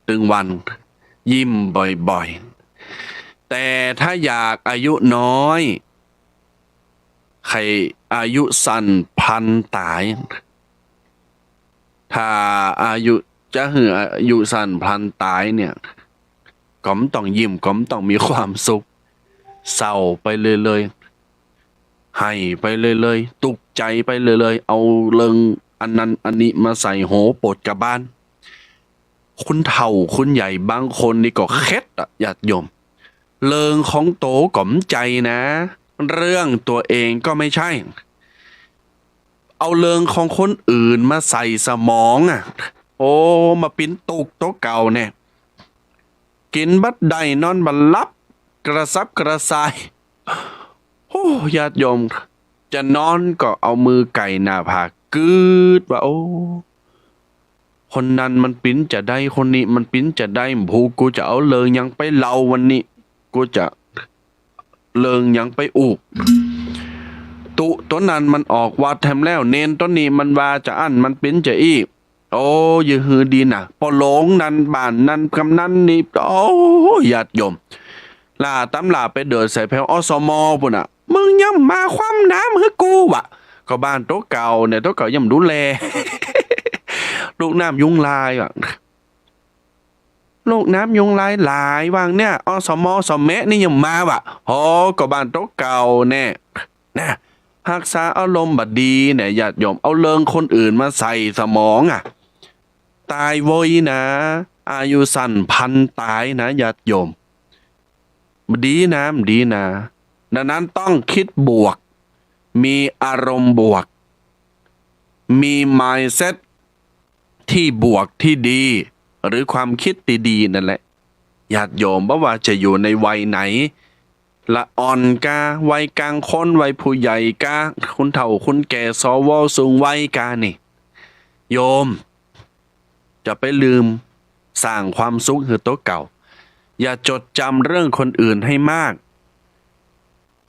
ตึงวันยิ้มบ่อยๆแต่ถ้าอยากอายุน้อยใครอายุสั้นพันตายถ้าอายุจะหืออายุสั้นพันตายเนี่ยก็มต้องยิ้มก็มต้องมีความสุขเศร้าไปเลยๆให้ไปเลยๆตุกใจไปเลยๆเอาเรื่องอันนั้นอันนี้มาใส่โหปดกับบ้านคุณเฒ่าคุณใหญ่บางคนนี่ก็เคล็ดอะญาติโยมเรื่องของโตก่อมใจนะเรื่องตัวเองก็ไม่ใช่เอาเรื่องของคนอื่นมาใส่สมองอ่ะโอ้มาปิ้นตุกโตะเก่าเนี่ยกินบัดใดนอนบัดลับกระซับกระซายโอ้ญาติโยมจะนอนก็เอามือไก่หน้าผากกืดว่าโอ้คนนั้นมันปิ้นจะได้คนนี้มันปิ้นจะได้ผูกูจะเอาเลิงยังไปเล่าวันนี้กูจะเลิงยังไปอุกตุตัวนั้นมันออกวัดแถมแล้วเนนตัวนี้มันว่าจะอั้นมันปิ้นจะอีกโอ้ยฮือดีน่ะปอหลงนั้นบ้านนั้นกำนันนี่โอ้ญาติโยมล่าตำลาไปเดินใส่แผ่วอสมปุ่นอ่ะมึงย่ำมาคว่ำน้ำให้กูวะก็บ้านโต๊ะเก่าเนี่ยโต๊ะเก่าย่ำดูแล ลูกน้ำยุงลายว่ะลูกน้ำยุงลายหลายวางเนี่ยอสมสมแมะนี่ยังมาวะโอ้ก็บ้านโต๊ะเก่าแน่นะรักษาอารมณ์บัดดีเนี่ยญาติโยมเอาเรื่องคนอื่นมาใส่สมองอ่ะตายโวยนะอายุสั้นพันตายนะญาติโยมดีนะดีนะดังนั้นต้องคิดบวกมีอารมณ์บวกมี mindset ที่บวกที่ดีหรือความคิดดีๆนั่นแหละญาติโยมบ่ว่าจะอยู่ในวัยไหนละอ่อนกาวัยกลางคนวัยผู้ใหญ่กาคุณเฒ่าคุณแก่สวสูงวัยกานี่โยมจะไปลืมสร้างความสุขให้ตัวเก่าอย่าจดจำเรื่องคนอื่นให้มาก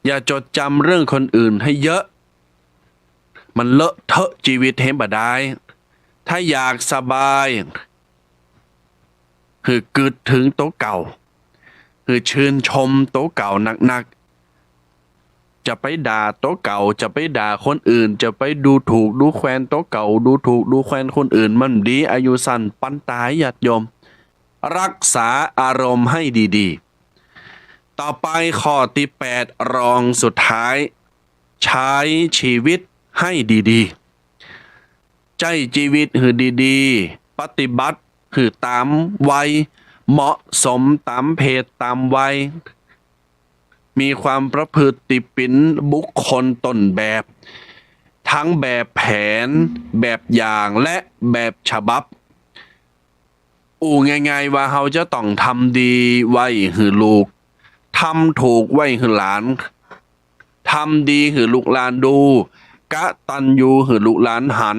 อย่าจดจำเรื่องคนอื่นให้เยอะมันเลอะเทอะชีวิตเฮบ่ได้ถ้าอยากสบายคือกึดถึงโต๊ะเก่าคือชื่นชมโต๊ะเก่าหนักๆจะไปด่าโต๊ะเก่าจะไปด่าคนอื่นจะไปดูถูกดูแคลนโต๊ะเก่าดูถูกดูแคลนคนอื่นมันดีอายุสั้นปันตายญาติโยม รักษาอารมณ์ให้ดีๆต่อไปข้อที่8รองสุดท้าย ใช้ชีวิตให้ดีๆใจชีวิตคือดีๆปฏิบัติคือตามวัยเหมาะสมตามเพศตามวัยมีความประพฤติเป็นบุคคลต้นแบบ ทั้งแบบแผนแบบอย่างและแบบฉบับง่ายๆว่าเราจะต้องทำดีไว้ให้ลูกทำถูกไว้ให้หลานทำดีให้ลูกหลานดูกะตัญญูให้ลูกหลานหัน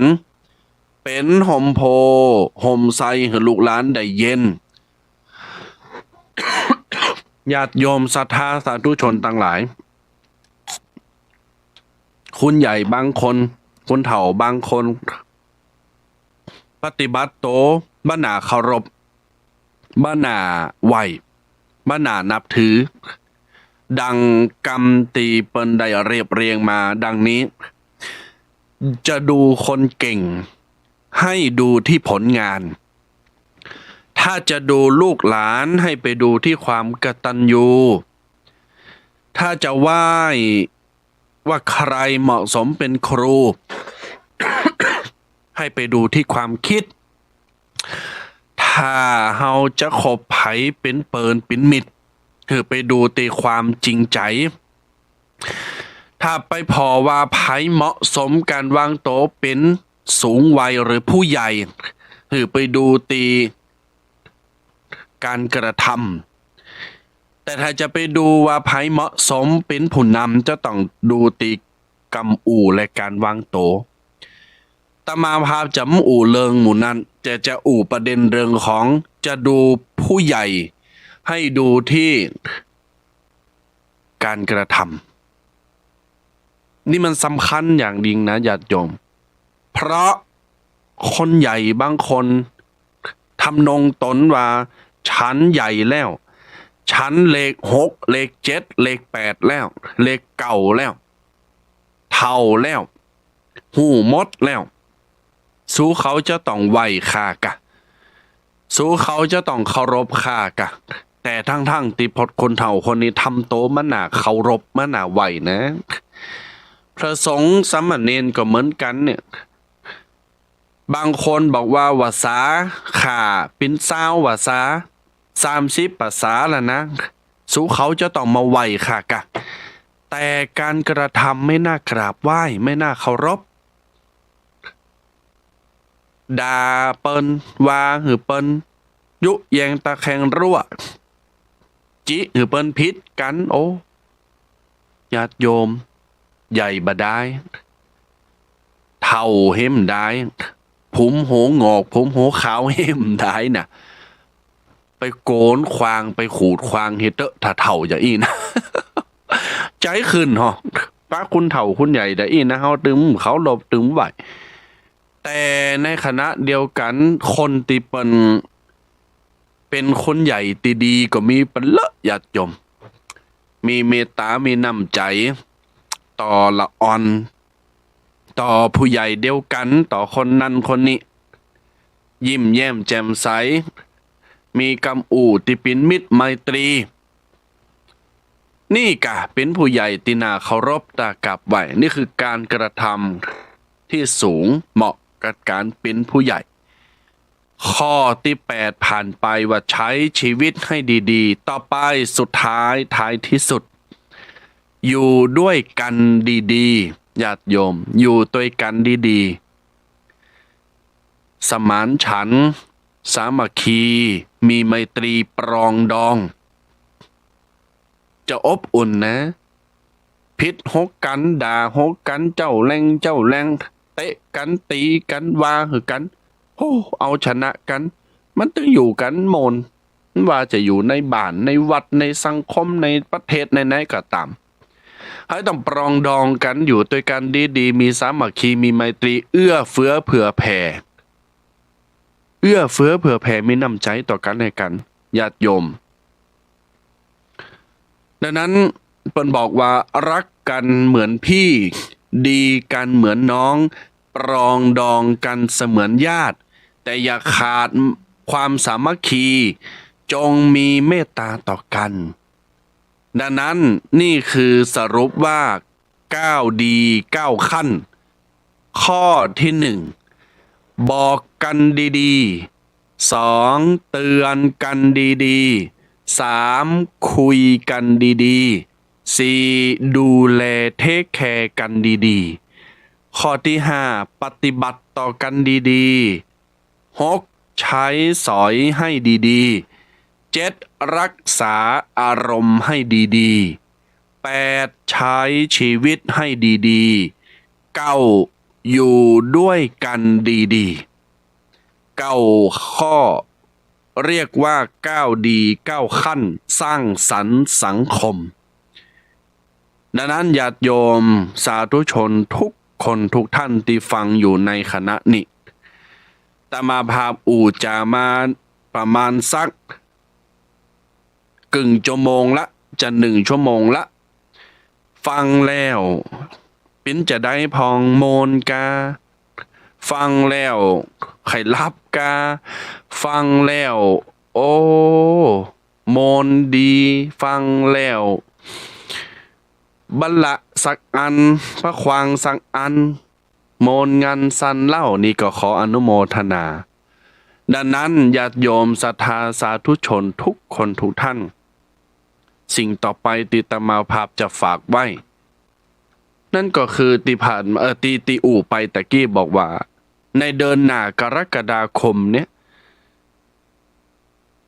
เป็นห่มโพห่มไทรให้ลูกหลานได้เย็น ญาติโยมศรัทธาสาธุชนทั้งหลายคุณใหญ่บางคนคนเฒ่าบางคน ปฏิบัติโตบ้านาเคารพบ้านาไหวบ้านานับถือ ดังกำตีเปิ้นได้เรียบเรียงมาดังนี้ จะดูคนเก่งให้ดูที่ผลงาน ถ้าจะดูลูกหลานให้ไปดูที่ความกตัญญูถ้าจะไหว้ว่าใครเหมาะสมเป็นครู ให้ไปดูที่ความคิด ถ้าเฮาจะคบไผเป็นเปินเป็นมิตรคือไปดูตีความจริงใจ ถ้าไปพอว่าไผเหมาะสมการวางโตะเป็นสูงวัยหรือผู้ใหญ่คือไปดูตีการกระทำแต่ถ้าจะไปดูว่าไผเหมาะสมเป็นผู้นำจะต้องดูตีกำอู่และการวางโตะตมาภาพจำอู่เริงหมู่นั้นจะอู่ประเด็นเรื่องของจะดูผู้ใหญ่ให้ดูที่การกระทำนี่มันสำคัญอย่างยิ่งนะญาติโยมเพราะคนใหญ่บางคนทำนงตนว่าฉันใหญ่แล้วฉันเลข6เลข7เลข8แล้วเลขเก่าแล้วเท่าแล้วหูหมดแล้วสู้เขาจะต้องไหวค่ากะสู้เขาจะต้องเคารพค่ากะแต่ทั้งติพดคนเฒ่าคนนี้ทำโตมันน่าเคารพมันน่าไหวนะพระสงฆ์สามเณรก็เหมือนกันเนี่ยบางคนบอกว่าภาษาข่าเป็น20ภาษา30ภาษาแล้วนะสู้เขาจะต้องมาไหวค่ากะแต่การกระทำไม่น่ากราบไหว้ไม่น่าเคารพด่าเปิ้นว่าหือเปิ้นยุแยงตะแคงรั่วจิหือเปิ้นพิษกันโอ้ญาติโยมใหญ่บ่ได้เท่าเห็มได้ผมโหงอกผมโหขาวเห็มได้น่ะไปโกนควางไปขูดควางเฮ็ดเตอะถ้าเท่าจะอีนะ ใจขึ้นฮะป้าคุณเฒ่าคุณใหญ่ได้อีนะเฮาตึมเขาหลบตึมไหวแต่ในขณะเดียวกันคนที่เป็นคนใหญ่ตีดีก็มีเป็นเลอะญาติโยมมีเมตตามีน้ำใจต่อละอ่อนต่อผู้ใหญ่เดียวกันต่อคนนั้นคนนี้ยิ้มแย้มแจ่มใสมีกำอู่ที่เป็นมิตรไมตรีนี่กะเป็นผู้ใหญ่ที่น่าเคารพตากราบไหว้นี่คือการกระทำที่สูงเหมาะกับการเป็นผู้ใหญ่ข้อที่8ผ่านไปว่าใช้ชีวิตให้ดีๆต่อไปสุดท้ายที่สุดอยู่ด้วยกันดีๆญาติโยมอยู่ด้วยกันดีๆสมานฉันท์สามัคคีมีไมตรีปรองดองจะอบอุ่นนะพิษหกกันด่าหกกันเจ้าแรงเตะกันตีกันว่าหือกันโอ้เอาชนะกันมันต้องอยู่กันโมนว่าจะอยู่ในบ้านในวัดในสังคมในประเทศไหนๆก็ตามให้ต้องปรองดองกันอยู่ด้วยกันดีๆมีสามัคคีมีไมตรีเอื้อเฟื้อเผื่อแผ่มีน้ำใจต่อกันและกันญาติโยมดังนั้นเปิ้นบอกว่ารักกันเหมือนพี่ดีกันเหมือนน้องปรองดองกันเสมือนญาติแต่อย่าขาด ความสามัคคีจงมีเมตตาต่อกันดังนั้นนี่คือสรุปว่า9ดี9ขั้นข้อที่1บอกกันดีๆ2เตือนกันดีๆ3คุยกันดีๆ4ดูแลเทคแคร์กันดีๆข้อที่5ปฏิบัติต่อกันดีๆ6ใช้สอยให้ดีๆ7รักษาอารมณ์ให้ดีๆ8ใช้ชีวิตให้ดีๆ9อยู่ด้วยกันดีๆ9ข้อเรียกว่า9ดี9ขั้นสร้างสรรค์สังคมดังนั้นญาติโยมสาธุชนทุกคนทุกท่านที่ฟังอยู่ในคณะนี้ตมาภาพอูจามาประมาณสักกึ่งชั่วโมงละจะ1 ชั่วโมงละฟังแล้วปิ้นจะได้พองโมนกาฟังแล้วไข่ลับกาฟังแล้วโอ้โมนดีฟังแล้วบัลละสักอันพระควางสักอันโมนงานสันเล่านี่ก็ขออนุโมทนาดังนั้นญาติโยมศรัทธาสาธุชนทุกคนทุกท่านสิ่งต่อไปติตมาภาพจะฝากไว้นั่นก็คือติผ่านตีอู่ไปตะกี้บอกว่าในเดือนหน้ากรกฎาคมเนี่ย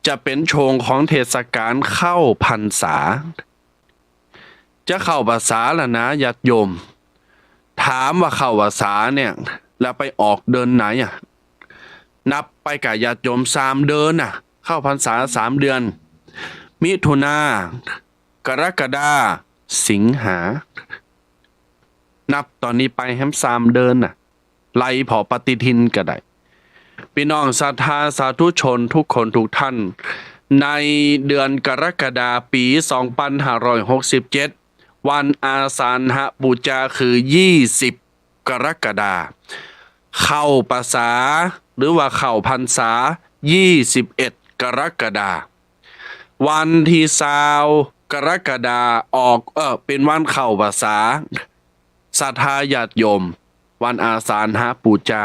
จะเป็นช่วงของเทศกาลเข้าพรรษาจะเข้าพรรษาแล้วนะญาติโยมถามว่าเข้าพรรษาเนี่ยแล้วไปออกเดือนไหนอ่ะนับไปกับญาติโยม3 เดือนน่ะเข้าพรรษา3 เดือนมิถุนากรกฎาสิงหานับตอนนี้ไปแฮม3 เดือนน่ะไล่พอปฏิทินก็ได้พี่น้องศรัทธาสาธุชนทุกคนทุกท่านในเดือนกรกฎาปี2567วันอาสาฬหบูชาคือ20 กรกฎาเข้าพรรษาหรือว่าเข้าพรรษา21 กรกฎาวันที่20 กรกฎาออกเป็นวันเข้าพรรษาศรัทธาญาติโยมวันอาสาฬหบูชา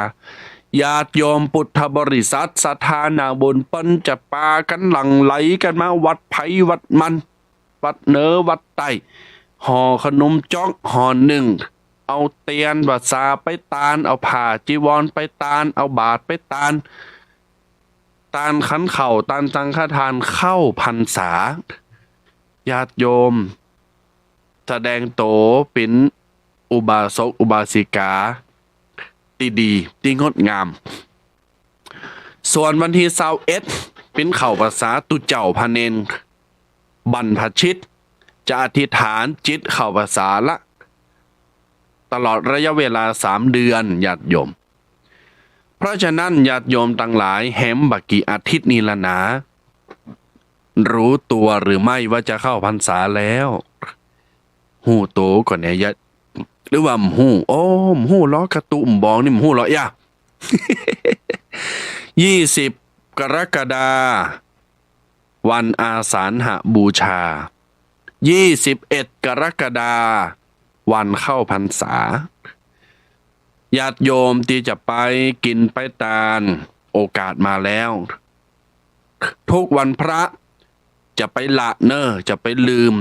ญาติโยมพุทธบริษัทศรัทธานาบุญเปิ้นจะปากันหลั่งไหลกันมาวัดไผ่วัดมันวัดเหนือวัดใต้ห่อขนมจ๊อกห่อ1เอาเตียนบัดซาไปตานเอาผ้าจีวรไปตานเอาบาตรไปตานขันเข่าตานสังฆทานเข้าพรรษาญาติโยมแสดงโตเป็นอุบาสกอุบาสิกาดีที่งดงามส่วนวันที่21เป็นเข้าพรรษาตุเจ้าพระเนนบรรพชิตจะอธิษฐานจิตเข้าพรรษาละตลอดระยะเวลา3 เดือนญาติโยมเพราะฉะนั้นญาติโยมทั้งหลายแหมบักกี่อาทิตย์นี้ละนะรู้ตัวหรือไม่ว่าจะเข้าพรรษาแล้วหูโตก่อนเนี่ยญาติหรือว่าหูโอ้หูล้อกระตุ่มบองนี่หูล้อย่า20 กรกฎาวันอาสาฬหบูชา21 กรกฎาวันเข้าพรรษาญาติโยมที่จะไปกินไปตาลโอกาสมาแล้วทุกวันพระจะไปละเนอจะไปลืม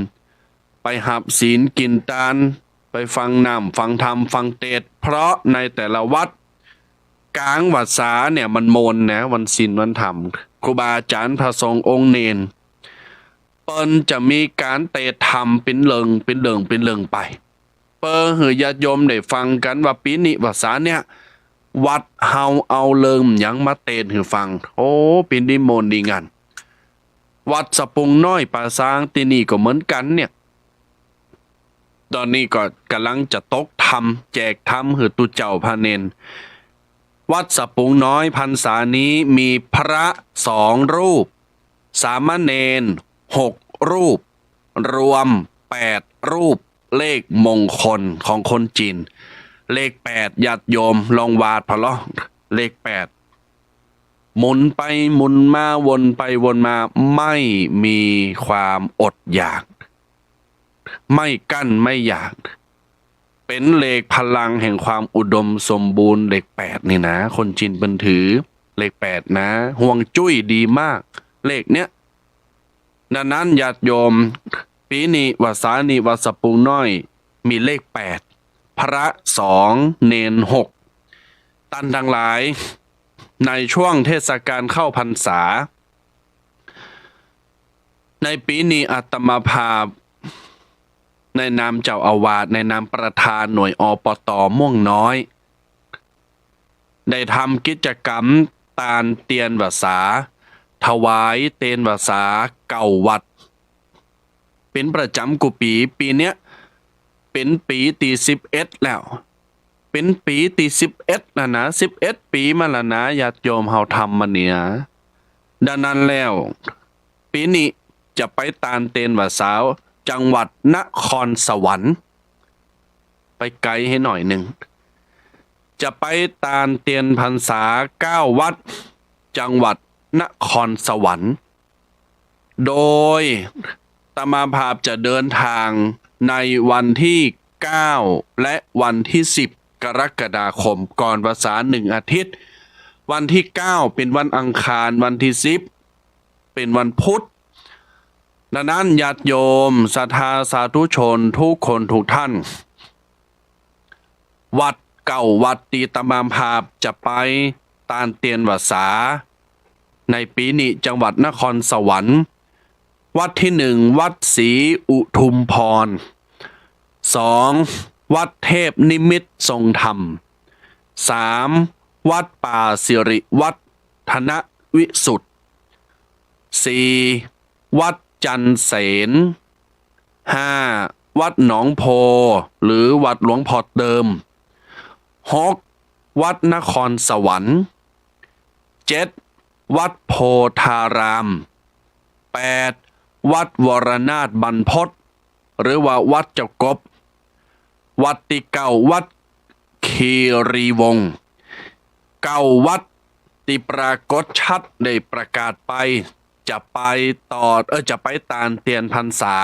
ไปหับศีลกินตาลไปฟังน้ำฟังธรรมฟังเทศน์เพราะในแต่ละวัดกลางวัดสาเนี่ยมันโมนนะวันศีลวันธรรมครูบาอาจารย์พระสงฆ์องค์เนนเปิ้นจะมีการเทศธรรมเป็นเริงไปเปิ้นให้ญาติโยมได้ฟังกันว่าปีนี้วัดสาเนี่ยวัดเฮาเอาเลิงหยังมาเทศให้ฟังโอ้เป็นดีโมนดีงานวัดสะปุงน้อยป่าซางที่นี่ก็เหมือนกันเนี่ยตอนนี้ก็กำลังจะตกธรรมแจกธรรมให้ตุเจ้าพระเนนวัดสะปุงน้อยพรรษานี้มีพระ2 รูปสามเณร6 รูปรวม8 รูปเลขมงคลของคนจีนเลข8ญาติโยมลองวาดพะเลาะเลข8 หมุนไปหมุนมาวนไปวนมาไม่มีความอดอยากไม่กั้นไม่อยากเป็นเลขพลังแห่งความอุดมสมบูรณ์เลข8นี่นะคนจีนเป็นถือเลข8นะห่วงจุ้ยดีมากเลขเนี้ยดังนั้นญาติโยมปีนี้วัดสานีวัดสะปุงน้อยมีเลข8พระ2เนน6ตันทั้งหลายในช่วงเทศกาลเข้าพรรษาในปีนี้อาตมาภาพในนามเจ้าอาวาสในนามประธานหน่วยอปต.ม่วงน้อยได้ทำกิจกรรมตาลเตียนวสาถวายเตียนวสาเก่าวัดเป็นประจำกุปีเนี้ยเป็นปีที่11แล้วเป็นปีที่11แล้วนะ11ปีมาแล้วนะญาติโยมเฮาทำมาเนี่ยดังนั้นแล้วปีนี้จะไปตาลเตียนวสาจังหวัดนครสวรรค์ไปไกลให้หน่อยหนึ่งจะไปตาลเตียนพรรษา9วัดจังหวัดนครสวรรค์โดยอาตมาภาพจะเดินทางในวันที่9และวันที่10กรกฎาคมก่อนภาษา1อาทิตย์วันที่9เป็นวันอังคารวันที่10เป็นวันพุธดังนั้นญาติโยมศรัทธาสาธุชนทุกคนทุกท่านวัดเก่าวัดตีตามามภาพจะไปตาลเตียนวสาในปีนี้จังหวัดนครสวรรค์วัดที่1วัดศรีอุทุมพร2วัดเทพนิมิตทรงธรรม3วัดป่าสิริวัฒนวิสุทธิ์4วัดจันเสน5วัดหนองโพหรือวัดหลวงพ่อเดิม6วัดนครสวรรค์7วัดโพธาราม8วัดวรนาถบรรพตหรือว่าวัดเจ้ากบวัดที่9วัดคีรีวงศ์9วัดที่ปรากฏชัดได้ประกาศไปจะไปจะไปตาลเตียนพรรษา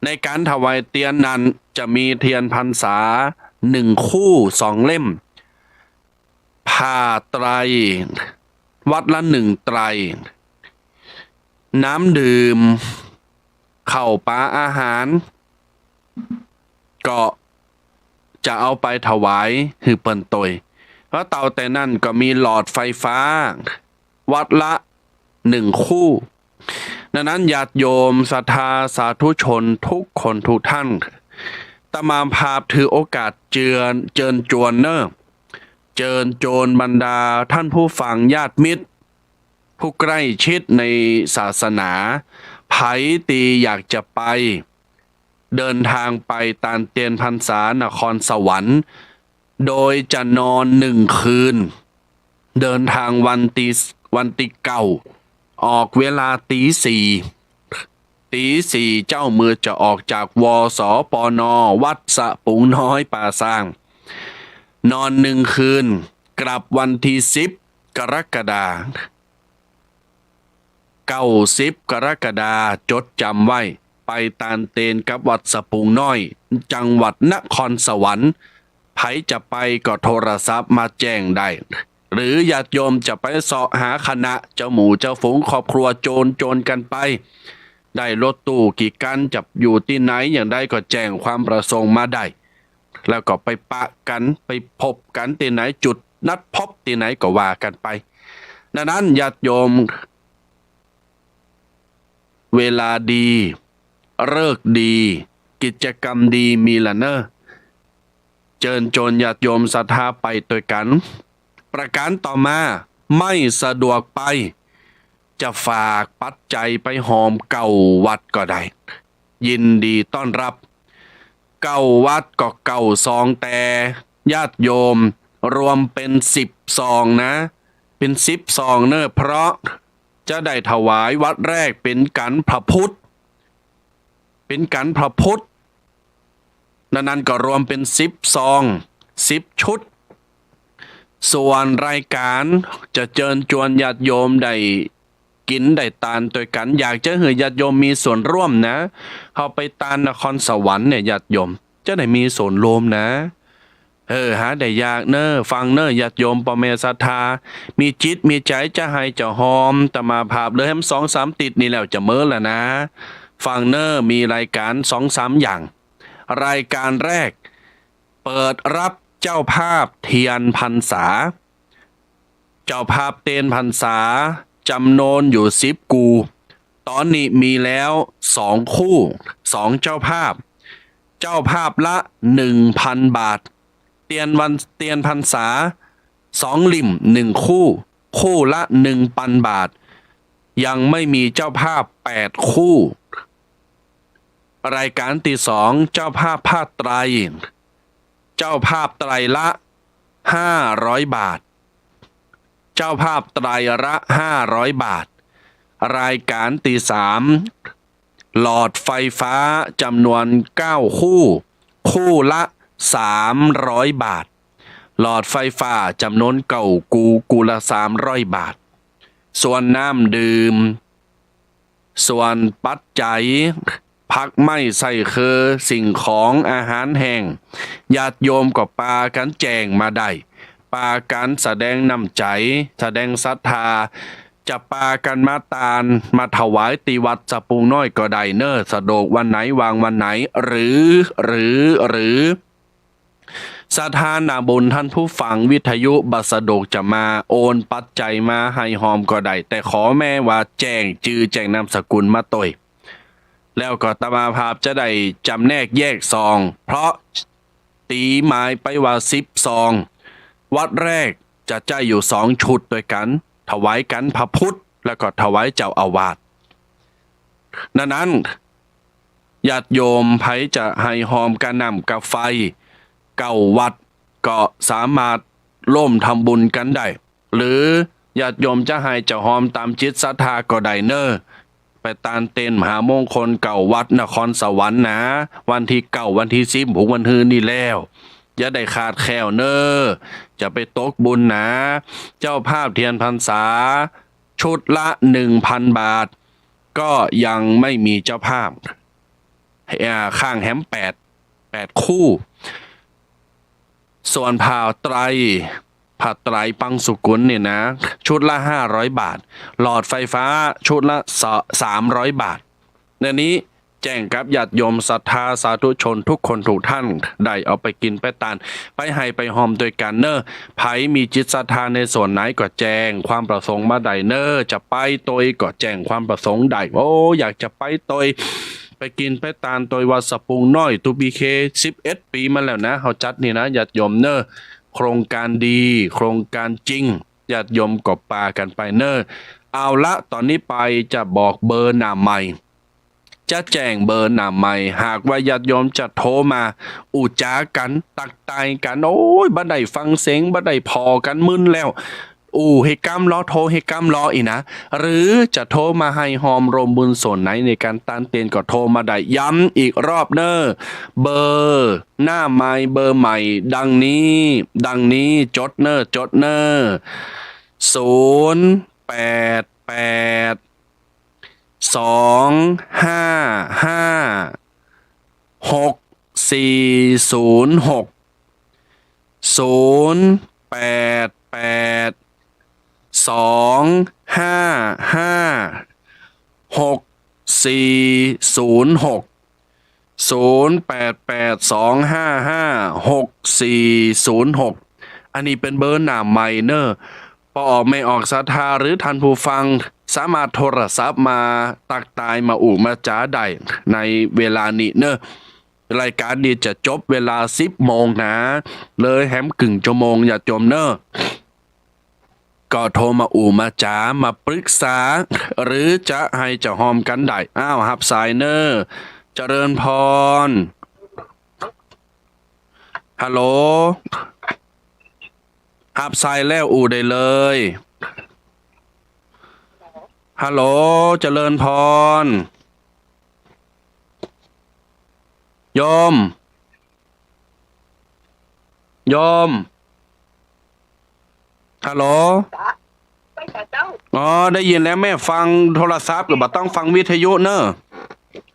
ในการถวายเตียนนั้นจะมีเทียนพรรษา1คู่2เล่มผ้าไตรวัดละ1ไตรน้ำดื่มข้าวปลาอาหารก็จะเอาไปถวายหือเปิ่นตยเพราะเตาแต่นั่นก็มีหลอดไฟฟ้าวัดละ1คู่ดังนั้นญาติโยมศรัทธาสาธุชนทุกคนทุกท่านตามามภาพถือโอกาสเจิญจวนเจิญโจรบรรดาท่านผู้ฟังญาติมิตรผู้ใกล้ชิดในศาสนาไผตีอยากจะไปเดินทางไปตาลเตียนพรรษานครสวรรค์โดยจะนอน1คืนเดินทางวันที่เก้าออกเวลาตีสี่เจ้ามือจะออกจากวสปนวัดสะปุงน้อยป่าสร้างนอน1คืนกลับวันที่10กรกฎาคม90กรกฎาคมจดจำไว้ไปตาลเตนกับวัดสะปุงน้อยจังหวัดนครสวรรค์ไผจะไปก็โทรศัพท์มาแจ้งได้หรือญาติโยมจะไปเสาะหาคณะเจ้าหมู่เจ้าฝูงครอบครัวโจรกันไปได้รถตู้กี่คันจะอยู่ที่ไหนอย่างใดก็แจ้งความประสงค์มาได้แล้วก็ไปปะกันไปพบกันที่ไหนจุดนัดพบที่ไหนก็ว่ากันไปดังนั้นญาติโยมเวลาดีฤกษ์ดีกิจกรรมดีมีละเนอะเจิญโจรญาติโยมศรัทธาไปด้วยกันประการต่อมาไม่สะดวกไปจะฝากปัจจัยไปหอมเก่าวัดก็ได้ยินดีต้อนรับเก่าวัดก็เก่าซองแต่ญาติโยมรวมเป็น10ซองนะเป็น10ซองเนอะเพราะจะได้ถวายวัดแรกเป็นกันพระพุทธนั้นก็รวมเป็น10ซอง10ชุด ส่วนรายการจะเชิญชวนญาติโยมได้กินได้ตานตัวกันอยากจะให้ญาติโยมมีส่วนร่วมนะเขาไปตานนครสวรรค์เนี่ยญาติโยมจะได้มีส่วนร่วมนะหาได้ยากเนอะฟังเนอะญาติโยมปอเมศรัทธามีจิตมีใจจะให้จะหอมแต่มาภาพเลยให้สองสามติดนี่แล้วจะเมื่อแล้วนะฟังเนอะมีรายการสองสามอย่างรายการแรกเปิดรับเจ้าภาพเทียนพรรษาเจ้าภาพเตียนพรรษาจำนวนอยู่10กูตอนนี้มีแล้ว2 คู่2เจ้าภาพเจ้าภาพละ 1,000 บาทเตียนพรรษา2ลิ่ม1 คู่คู่ละ 1,000 บาทยังไม่มีเจ้าภาพ8 คู่รายการที่2เจ้าภาพผ้าไตรเจ้าภาพไตรละ500 บาทเจ้าภาพไตรละ500 บาทรายการที่3หลอดไฟฟ้าจำนวน9 คู่คู่ละ300 บาทหลอดไฟฟ้าจำนวนเก่ากูละ300 บาทส่วนน้ำดื่มส่วนปัจจัยพักไม่ใส่คือสิ่งของอาหารแห้งญาติโยมก็ปากันแจงมาได้ปากันแสดงน้ำใจแสดงศรัทธาจะปากันมาตานมาถวายตีวัดสะปุงน้อยก็ได้เนอสะดวกวันไหนวางวันไหนหรือสถานาบุญท่านผู้ฟังวิทยุบัสดกจะมาโอนปัจจัยมาให้หอมก็ได้แต่ขอแม่ว่าแจ้งจื่อแจ้งนามสกุลมาตยแล้วก็ตมาภาพจะได้จำแนกแยกซอง เพราะตีหมายไปว่า10 ซองวัดแรกจะใจอยู่2 ชุดด้วยกันถวายกันพระพุทธแล้วก็ถวายเจ้าอาวาสนั้นญาติโยมไผจะให้หอมกระหน่ำกระไฟ9 วัดก็สามารถร่วมทำบุญกันได้หรือญาติโยมจะให้เจ้าหอมตามจิตศรัทธาก็ได้เนอไปตานเต้นมหามงคล9 วัดนครสวรรค์นะวันที่9วันที่10ผูกวันฮืนนี่แล้วอย่าได้ขาดแคลวเนอจะไปตกบุญนะเจ้าภาพเทียนพรรษาชุดละ 1,000 บาทก็ยังไม่มีเจ้าภาพข้างแฮม8 คู่ส่วนผ้าไตรปังสุกุลเนี่ยนะชุดละ500 บาทหลอดไฟฟ้าชุดละ300 บาทในนี้แจ้งกับญาติโยมศรัทธาสาธุชนทุกคนทุกท่านได้เอาไปกินไปตานไปให้ไปหอมโดยกันเนอไผมีจิตศรัทธาในส่วนไหนก็แจ้งความประสงค์มาได้เนอจะไปตยก็แจ้งความประสงค์ได้โอ้อยากจะไปตยไปกินไปตานตยวัดสะปุงน้อยตูบีเค11 ปีมาแล้วนะเขาจัดนี่นะญาติโยมเนอโครงการดีโครงการจริงญาติโยมก็ปากันไปเนอเอาละตอนนี้ไปจะบอกเบอร์หน้าใหม่จะแจ้งเบอร์หน้าใหม่หากว่าญาติโยมจะโทรมาอุจากันตักไตกันโอ้ยบ่ได้ฟังเสียงบ่ได้พอกันมึนแล้วให้กำล้อโทรให้กำล้ออีกนะหรือจะโทรมาให้หอมรวมบุญส่วนไหนในการต้านเตียนก็โทรมาได้ย้ำอีกรอบเนอเบอร์หน้าไม้เบอร์ใหม่ดังนี้จดเนอ088 255 6406อันนี้เป็นเบอร์หน้าใหม่เนอะพอออกไม่ออกศรัทธาหรือท่านผู้ฟังสามารถโทรศัพท์มาตักตายมามาจ้าได้ในเวลานี้เนอะรายการนี้จะจบเวลา10 โมงนะเลยแฮม1/2 ชั่วโมงอย่าจมเนอะก็โทรมามาจ้ามาปรึกษาหรือจะให้จะหอมกันได้หับสายเนอเจริญพรฮัลโหลหับสายแล้วได้เลยฮัลโหลเจริญพรโยม ฮัลโหลจ้าไปกับเจ้าอ๋อได้ยินแล้วแม่ฟังโทรศัพท์หรือบ่ต้องฟังวิทยุเนอะ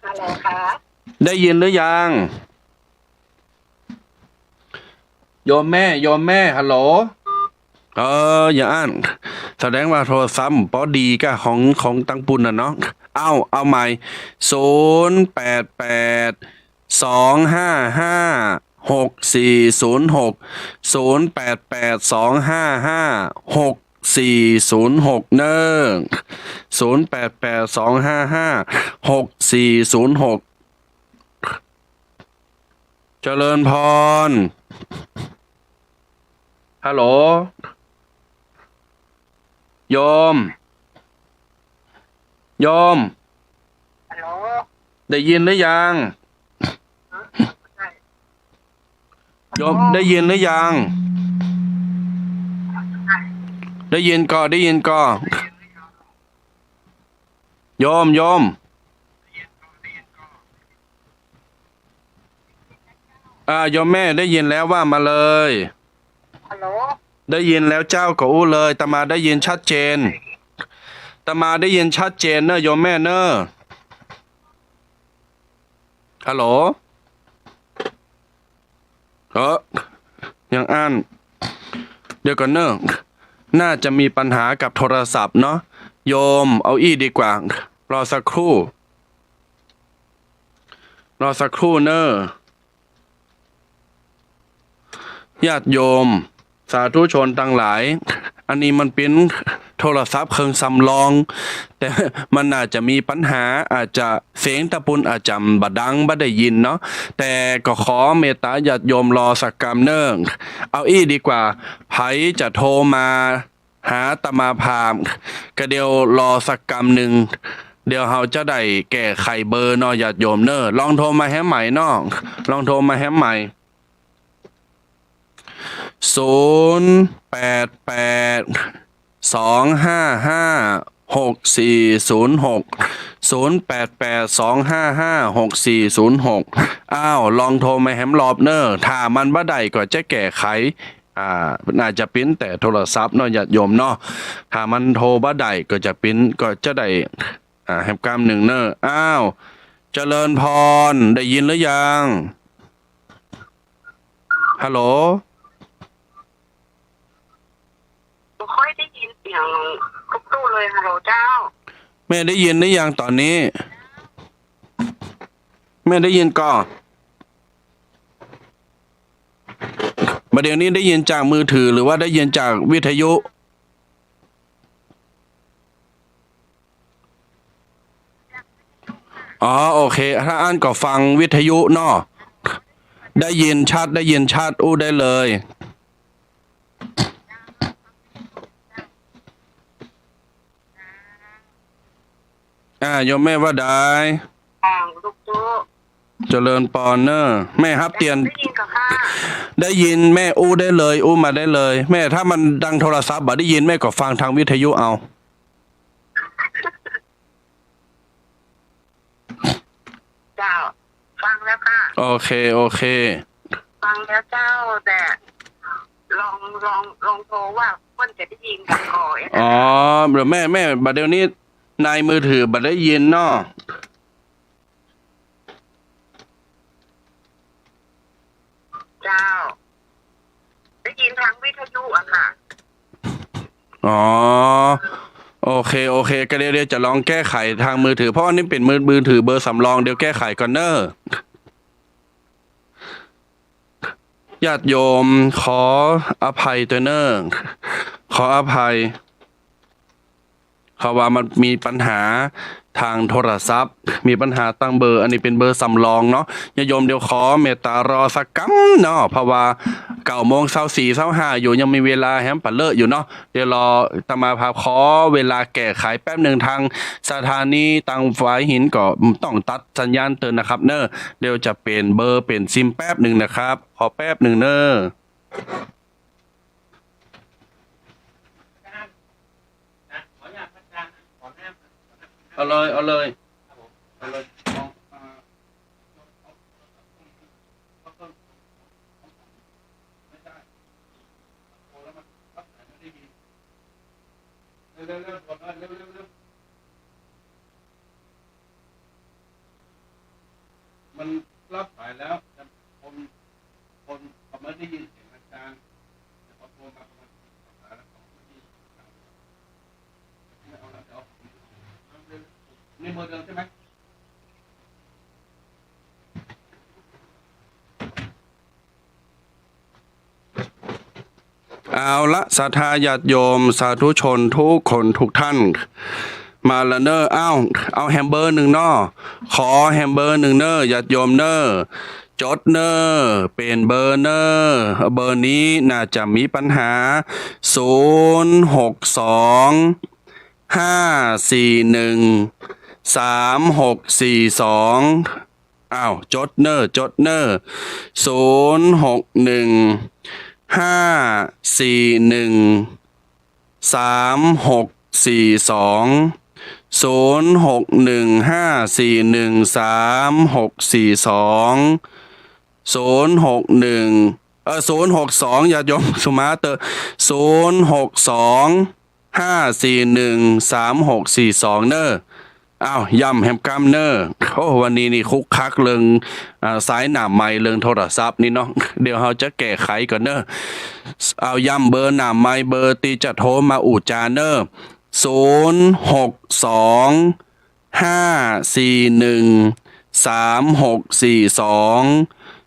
ฮัลโหลค่ะได้ยินหรือยังโยมแม่ฮัลโหลอย่าอ่านแสดงว่าโทรศัพท์ปอดีกะของตังปุ่นน่ะเนาะเอาใหม่08825564060882556406เน้อ0882556406เจริญพรฮัลโหลโยมฮัลโหลได้ยินหรือยังโยมได้ยินหรือยังได้ยินก็โยมโยมแม่ได้ยินแล้วว่ามาเลยฮัลโหลได้ยินแล้วเจ้าก็อู้เลยตามาได้ยินชัดเจนตามาได้ยินชัดเจนเนอะโยมแม่เนอะฮัลโหลยังอ่านเดี๋ยวก่อนเนอะน่าจะมีปัญหากับโทรศัพท์เนาะโยมเอาอี้ดีกว่ารอสักครู่เนอะญาติโยมสาธุชนทั้งหลายอันนี้มันเป็นโทรศัพท์เครื่องสำรอง แต่มันอาจจะมีปัญหาอาจจะเสียงตะปุนอาจจะบ่ดังบ่ได้ยินเนาะแต่ก็ขอเมตตาญาติโยมรอสักกำเนิ่งเอาอี้ดีกว่าไผจะโทรมาหาตมาพามก็เดี๋ยวรอสักกำหนึ่งเดี๋ยวเราจะได้แก้ไขเบอร์เนาะญาติโยมเนอะลองโทรมาแฮมใหม่เนาะลองโทรมาแฮมใหม่0882556406ลองโทรมาแฮมรอบเนอร์ถ้ามันบ่ได้ก็จะแก้ไขน่าจะปิ้นแต่โทรศัพท์เนาะญาติโยมเนาะถ้ามันโทรบ่ได้ก็จะปิ้นก็จะได้แฮมกรรมหนึ่งเนอร์เจริญพรได้ยินหรือยังฮัลโหลไม่ค่อยได้ยินเสียงทุกตู้เลยฮัลโหลเจ้าแม่ได้ยินหรือยังตอนนี้แม่ได้ยินก่อนบัดเดี๋ยวนี้ได้ยินจากมือถือหรือว่าได้ยินจากวิทยุโอเคถ้าอ่านก็ฟังวิทยุเนาะได้ยินชัดอู้ได้เลยโยมแม่ว่าได้ลูกตู้เจริญปอนเนอร์แม่ฮับเตียนได้ยินกับข้าได้ยินแม่อู้ได้เลยอู้มาได้เลยแม่ถ้ามันดังโทรศัพท์บ่ได้ยินแม่ก็ฟังทางวิทยุเอาเจ้าฟังแล้วค่ะโอเคฟังแล้วเจ้าแต่ลองโทรว่าเพิ่นจะได้ยินกับก่อยเดี๋ยวแม่บัดเดี๋ยวนี้ในมือถือบัดได้ยินเนาะเจ้าได้ยินทางวิทยุอะค่ะโอเคก็เดี๋ยวจะลองแก้ไขทางมือถือเพราะว่านี่เป็นมือถือเบอร์สำรองเดี๋ยวแก้ไขก่อนเนอะญาติโยมขออภัยตัวเนอะขออภัยเขาว่ามันมีปัญหาทางโทรศัพท์มีปัญหาตั้งเบอร์อันนี้เป็นเบอร์สำรองเนาะญาติโยมเดี๋ยวขอเมตตารอสักกั๊มเนาะเพราะว่า9:24 อยู่ยังมีเวลาแฮมปะเลอะอยู่เนาะเดี๋ยวรอตมาพาขอเวลาแก้ไขแป๊บหนึ่งทางสถานีตังฝายหินก็ต้องตัดสัญญาณเตือนนะครับเนอะเดี๋ยวจะเป็นเบอร์เป็นซิมแป๊บหนึ่งนะครับขอแป๊บหนึ่งเนอะเอาเลย มันรับสายแล้วแต่คนเขาไม่ได้ยินเสียงอาจารย์แต่พอโทรมาประมาณ2 สัปดาห์แล้วเขาไม่ได้ยินไม่เอาแล้วเดี๋ยวนี่เบอร์เดิมใช่ไหมเอาละศรัทธาญาติโยมสาธุชนทุกคนทุกท่านมาละเนอร์เอาแฮมเบอร์หนึ่งเนอขอแฮมเบอร์หนึ่งเนอญาติโยมเนอจดเนอเป็นเบอร์เนอเบอร์นี้น่าจะมีปัญหา062 541 3642จดเนอ061 541 3642 061 541 3642 062อย่าโยมสุมาเตอ062 541 3642เนอย่ำแฮมกัมเนอร์วันนี้นี่คุกคักเรื่องสายหนามไม้เรื่องโทรศัพท์นี่เนาะเดี๋ยวเราจะแก้ไขก่อนเนอะย่ำเบอร์หนามไม้เบอร์ตีจะโทรมาอู่จานเนอร์062 541 3642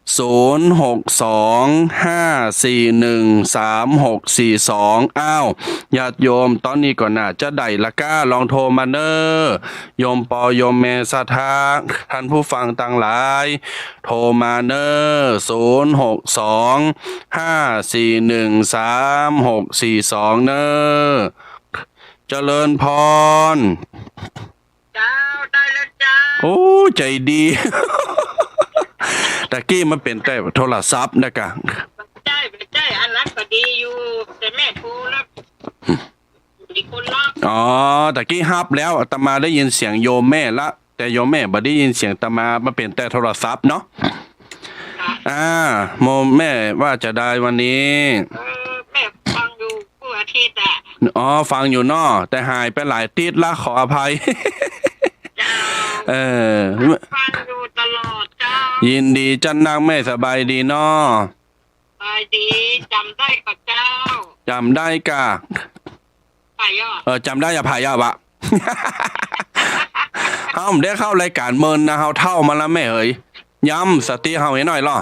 062 541 3642ญาติโยมตอนนี้ก่อนน่ะจะได้ละก้าลองโทรมาเนอโยมปอโยมแม่สะทาท่านผู้ฟังต่างหลายโทรมาเนอ062 541 3642เนอเจริญพรเจ้าได้แล้วเจ้าโอ้ใจดีตะกี้มันเป็นแต่โทรศัพท์นะกะใช่อันนั้นก็ดีอยู่แต่แม่โทรแล้วมีคนรับตะกี้ฮับแล้วอาตมาได้ยินเสียงโยมแม่ละแต่โยมแม่บ่ได้ยินเสียงอาตมามันเป็นแต่โทรศัพท์เนาะโมแม่ว่าจะได้วันนี้แม่ฟังอยู่ผู้อาทิตย์ฟังอยู่เนาะแต่หายไปหลายติดละขออภัยฟังอยู่ตลอดเจ้ายินดีจันนางแม่สบายดีเนาะสบายดีจำได้กับเจ้าจำได้กะพายอจำได้อย่าพายาวะเฮาได้เข้ารายการเมินนะเฮาเท่ามาแล้วแม่เอ๋ยย้ำสติเฮาให้หน่อยล่ะ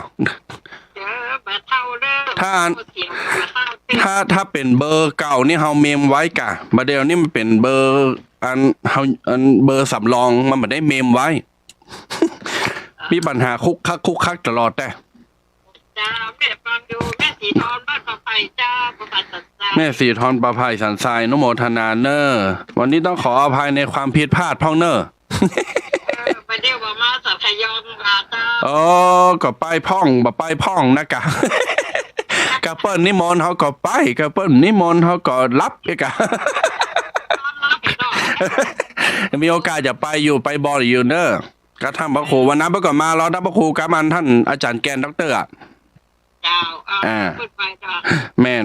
ถ้าเป็นเบอร์เก่านี่เฮาเมมไว้กะบัดเดี๋ยวนี้มันเป็นเบอร์อันเบอร์สำรองมันไม่ได้เมมไว้มีปัญหาคุกคักตลอดแต่จ้าแม่ฟังดูแม่สีทอนบ้านประไพจ้าประภัยสันทรายแม่สีทอนประภัยสันทรายนุโมทนาเนอร์วันนี้ต้องขออภัยในความผิดพลาดพ่องเนอร์ไปเดี๋ยวมาสัพยอมกาเจ้าก็ไปพ่องบ่ไปพ่องนะกะกะเปิ้นนิมนต์เขาก็ไปกะเปิ้นนิมนต์เขาก็รับอีกะมีโอกาสจะไปอยู่ไปบอลอยู่เนอะกระทำพระครูวันนั้นเมื่อก่อนมาเราได้พระครูกับมันท่านอาจารย์แกนดรเจ้าขึ้นไปจ้าแม่น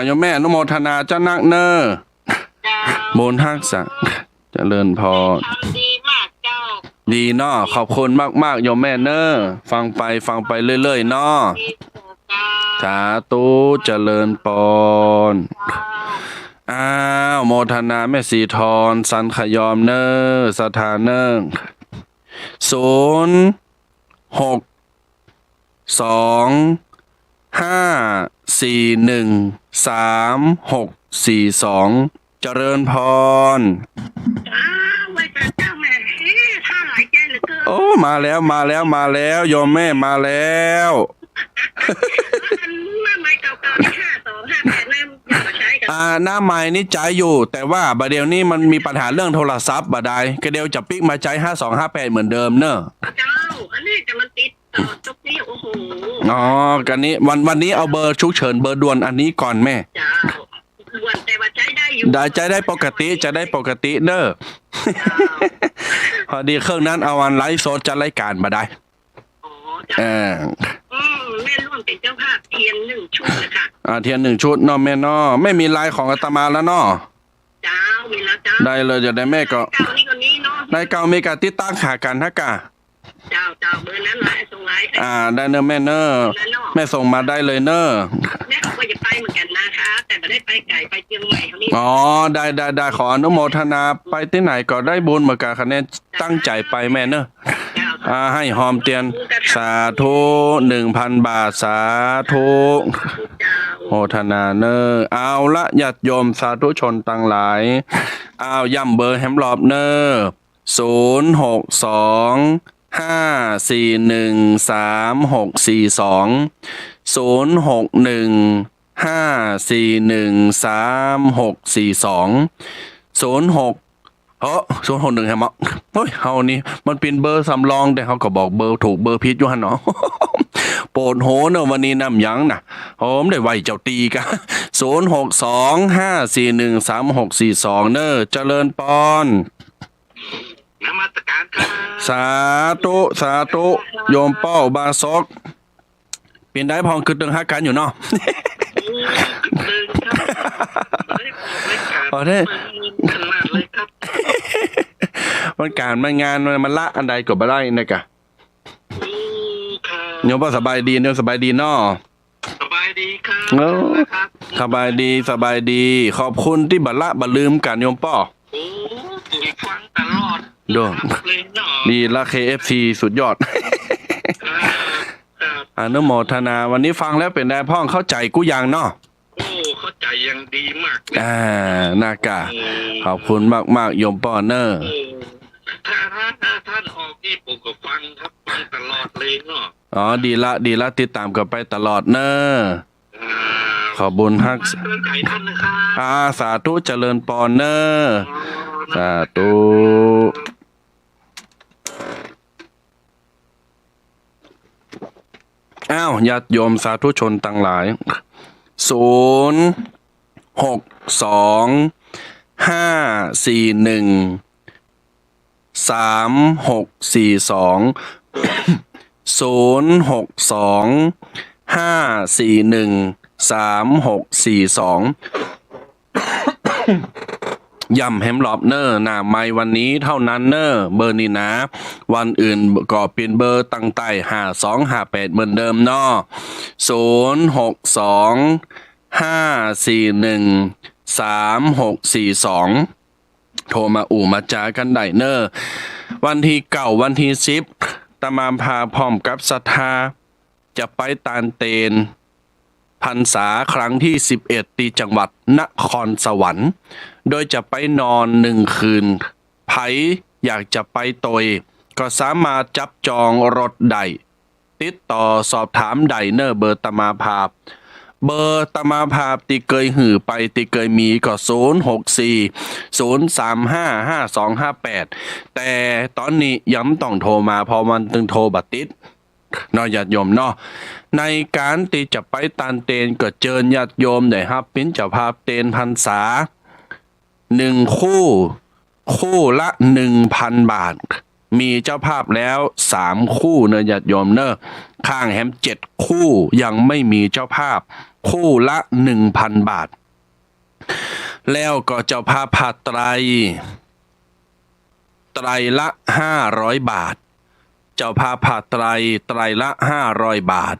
โยมแม่นุโมทนาเจ้านักเนอโมนฮักษะเจริญพรดีมากเจ้าดีเนาะขอบคุณมากๆโยมแม่เนอฟังไปเรื่อยๆเนาะสาธุเจริญพรโมทนาแม่สีทรสันขยอมเนอสถานเนอ062 541 3642เจริญพรโอ้มาแล้วโยมแม่มาแล้วหน้าไม้นี่ใจอยู่แต่ว่าบัดเดี๋ยวนี้มันมีปัญหาเรื่องโทรศัพท์บัดใดก็เดี๋ยวจะปิ๊กมาใจ5258เหมือนเดิมเนอะเจ้าอันนี้จะมันติดจุกนี้โอ้โหกันนี้วันนี้เอาเบอร์ฉุกเฉินเบอร์ด่วนอันนี้ก่อนแม่เจ้าด่วนแต่ว่าใจได้อยู่ใจได้ปกติจะได้ปกติเนอะพอดีเครื่องนั้นเอาวันไลฟ์สดจะรายการมาได้แม่ร่วมเป็นเจ้าภาพเทียน1 ชุดนะคะเทียน1 ชุดเนาะแม่เนาะไม่มีลายของอาตมาแล้วเนาะ เจ้ามีแล้วเจ้า ได้เลยจะได้แม่ก็ เจ้านี่คนนี้เนาะ ได้เก้าเมกาติดตั้งหากันฮะกะ เจ้าเบอร์นั้นไลน์ส่งไลน์ ได้เนอะแม่เนอะแม่ส่งมาได้เลยเนอะ แม่เขาก็จะไปเหมือนกันนะคะ แต่ไม่ได้ไปไกลไปเชียงใหม่เขานี่ อ๋อได้ขออนุโมทนาไปที่ไหนก็ได้บุญเหมือนกันคะแนนตั้งใจไปแม่เนอะ เจ้า ให้หอมเตียนสาธุ1,000 บาทสาธุ เจ้า โมทนาเนอร์เอาละญาติโยมสาธุชนตั้งหลายเอาย่ำเบอร์แฮมรอบเนอร์062541364206 061แฮมอ่ะเฮ้ยเฮานี่มันเป็นเบอร์สำรองแต่เขาก็บอกเบอร์ถูกเบอร์ผิดอยู่หั่นเนาะ โปรดโหเนอะวันนี้นำหยังน่ะผมได้ไหวเจ้าตีกะ0625413642เนอะเจริญปอน นมัสการครับ สาธุโยมเป้าบาซอกเป็นได้พองคือตึงฮักกันอยู่เนาะ ตึงครับไม่ออกเลยครับ อ๋อได้ ขนาดเลยครับ มันการมันงานมันละอันใดก็บ่ได้นะกะ ครับ โยมเป้าสบายดีเนอะสบายดีเนาะ สบายดีครับ เออ ครับ สบายดี ขอบคุณที่บัละบัลืมกันโยมป้อ โอ้ยฟังตลอด โด ครับเลยเนาะ ดีละ KFC สุดยอด ครับ อนุโมทนาวันนี้ฟังแล้วเป็นได้พ่องเข้าใจกูยังเนาะ โอ้เข้าใจยังดีมากเลย นากะขอบคุณมากโยมป้อเนอร์ โอ้ถ้าท่านออกนี่ผมก็ฟังครับฟังตลอดเลยเนาะ อ๋อดีละติดตามกันไปตลอดเนอร์ ขอบคุญฮัก เตือนใจท่านนะครับ สาธุเจริญปอนเนอร์สาธุอ้าวญาติโยมสาธุชนตั้งหลายย่ำแฮมลอบเนอร์หน้าไม่วันนี้เท่านั้นเนอร์เบอร์นี้นะ วันอื่นก็เป็นเบอร์ตั้งใต้5258เหมือนเดิมเนาะ0625413642โทรมามาจากันได้เนอร์วันที่9วันที่10ตะมามพาพร้อมกับศรัทธาจะไปตานเตนพรรษาครั้งที่11ที่จังหวัดนครสวรรค์โดยจะไปนอน1 คืนไผอยากจะไปตยก็สามารถจับจองรถได้ติดต่อสอบถามได้เนอร์เบอร์ตะมาภาพเบอร์ตะมาภาพที่เคยหือไปที่เคยมีก็0640355258แต่ตอนนี้ย้ำต้องโทรมาเพอมันตึงโทรบัดติดเนาะญาติโยมเนาะในการที่จะไปตานเตนก็เจิญญาติโยมได้รับเป็นเจ้าภาพเตนพรรษา1 คู่ละ 1,000 บาทมีเจ้าภาพแล้ว3 คู่เนอะญาติโยมเนอะข้างแฮม7 คู่ยังไม่มีเจ้าภาพคู่ละ 1,000 บาทแล้วก็เจ้าภาพผ้าไตรละ500 บาทเจ้าภาพผ้าไตรละ500 บาท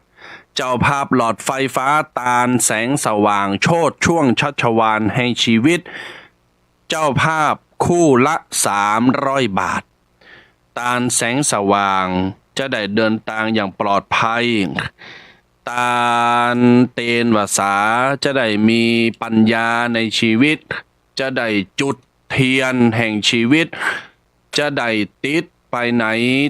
เจ้าภาพหลอดไฟฟ้าตาลแสงสว่างโชติช่วงชัชวาลให้ชีวิตเจ้าภาพคู่ละ300 บาทตาลแสงสว่างจะได้เดินทางอย่างปลอดภัยตาลเตนวาสาจะได้มีปัญญาในชีวิตจะได้จุดเทียนแห่งชีวิตจะได้ติดไปไหน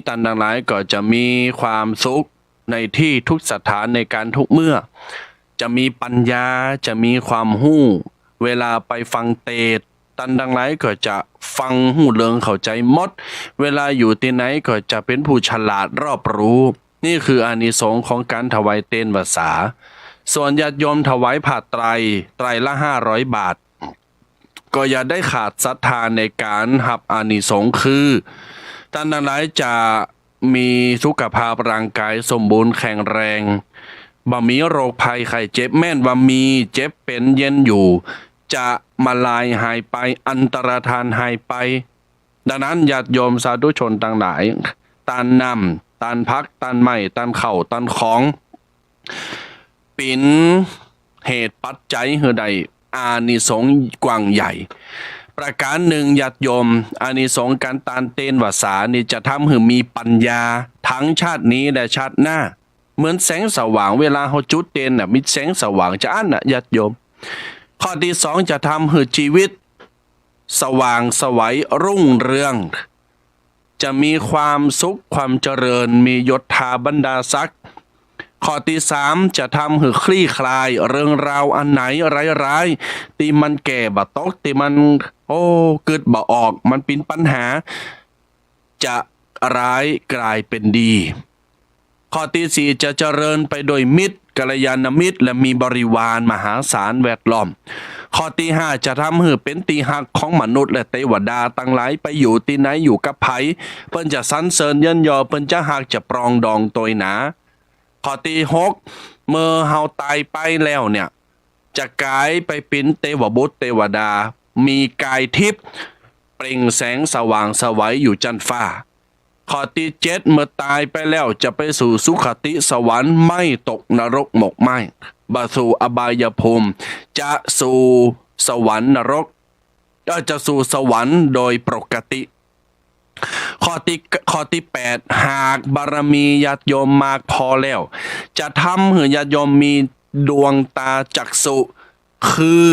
ตันทั้งหลายก็จะมีความสุขในที่ทุกสถานในการทุกเมื่อจะมีปัญญาจะมีความหู้เวลาไปฟังเทศน์ตันทั้งหลายก็จะฟังหูเริงเข้าใจหมดเวลาอยู่ที่ไหนก็จะเป็นผู้ฉลาดรอบรู้นี่คืออานิสงส์ของการถวายเตนภาษาส่วนญาติโยมถวายผ้าไตรละ500 บาทก็อย่าได้ขาดศรัทธาในการหับอานิสงส์คือท่านทั้งหลายจะมีสุขภาพร่างกายสมบูรณ์แข็งแรงบ่มีโรคภัยไข้เจ็บแม่นว่ามีเจ็บเป็นเย็นอยู่ จะมาลายหายไปอันตรธานหายไปดังนั้นญาติโยมสาธุชนต่างหลายตานนำตานพักตานไม้ตานเข่าตานของปิ่นเหตุปัจจัยเฮือใดอานิสงส์กว้างใหญ่ประการหนึ่งญาติโยมอานิสงส์การตานเต้นวาสานี่จะทำให้มีปัญญาทั้งชาตินี้และชาติหน้าเหมือนแสงสว่างเวลาเขาจุดเต้นน่ะมีแสงสว่างจะอันน่ะญาติโยมข้อที่สองจะทำให้ชีวิตสว่างไสวัยรุ่งเรืองจะมีความสุขความเจริญมียศถาบรรดาศักดิ์ข้อที่สามจะทำให้คลี่คลายเรื่องราวอันไหนร้ายๆที่มันแก่บ่ตกที่มันเกิดบ่ออกมันเป็นปัญหาจะร้ายกลายเป็นดีข้อที่สี่จะเจริญไปโดยมิตรกัลยาณมิตรและมีบริวารมหาศาลแวดล้อมข้อที่ห้าจะทำให้เป็นตีหักของมนุษย์และเทวดาตั้งหลายไปอยู่ที่ไหนอยู่กับไผเปิ้นจะสรรเสริญเยินยอเปิ้นจะหักจะปรองดองตัวหนาข้อที่หกเมื่อเฮาตายไปแล้วเนี่ยจะกลายไปเป็นเทวบุตรเทวดามีกายทิพย์เปล่งแสงสว่างไสวัยอยู่จันฟ้าข้อที่เจ็ดเมื่อตายไปแล้วจะไปสู่สุขติสวรรค์ไม่ตกนรกหมกไหม้บ่สู่อบายภูมิจะสู่สวรรค์นรกจะสู่สวรรค์โดยปกติข้อที่แปดหากบารมีญาติโยมมากพอแล้วจะทำให้ญาติโยมมีดวงตาจักษุคือ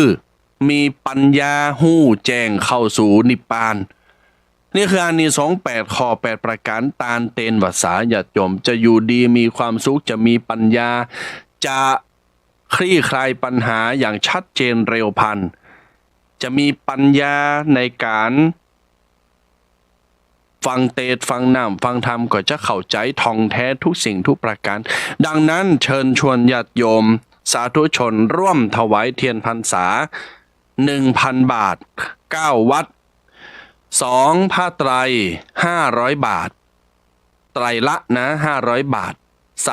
มีปัญญาหู้แจ้งเข้าสู่นิพพานนี่คืออานิสงส์8ข้อ8ประการตานเตนวาสาญาติโยมจะอยู่ดีมีความสุขจะมีปัญญาจะคลี่คลายปัญหาอย่างชัดเจนเร็วพลันจะมีปัญญาในการฟังเทศน์ฟังน้ำฟังธรรมก็จะเข้าใจท่องแท้ทุกสิ่งทุกประการดังนั้นเชิญชวนญาติโยมสาธุชนร่วมถวายเทียนพรรษา 1,000 บาท9วัด2ผ้าไตร500 บาทไตรละนะ500 บาท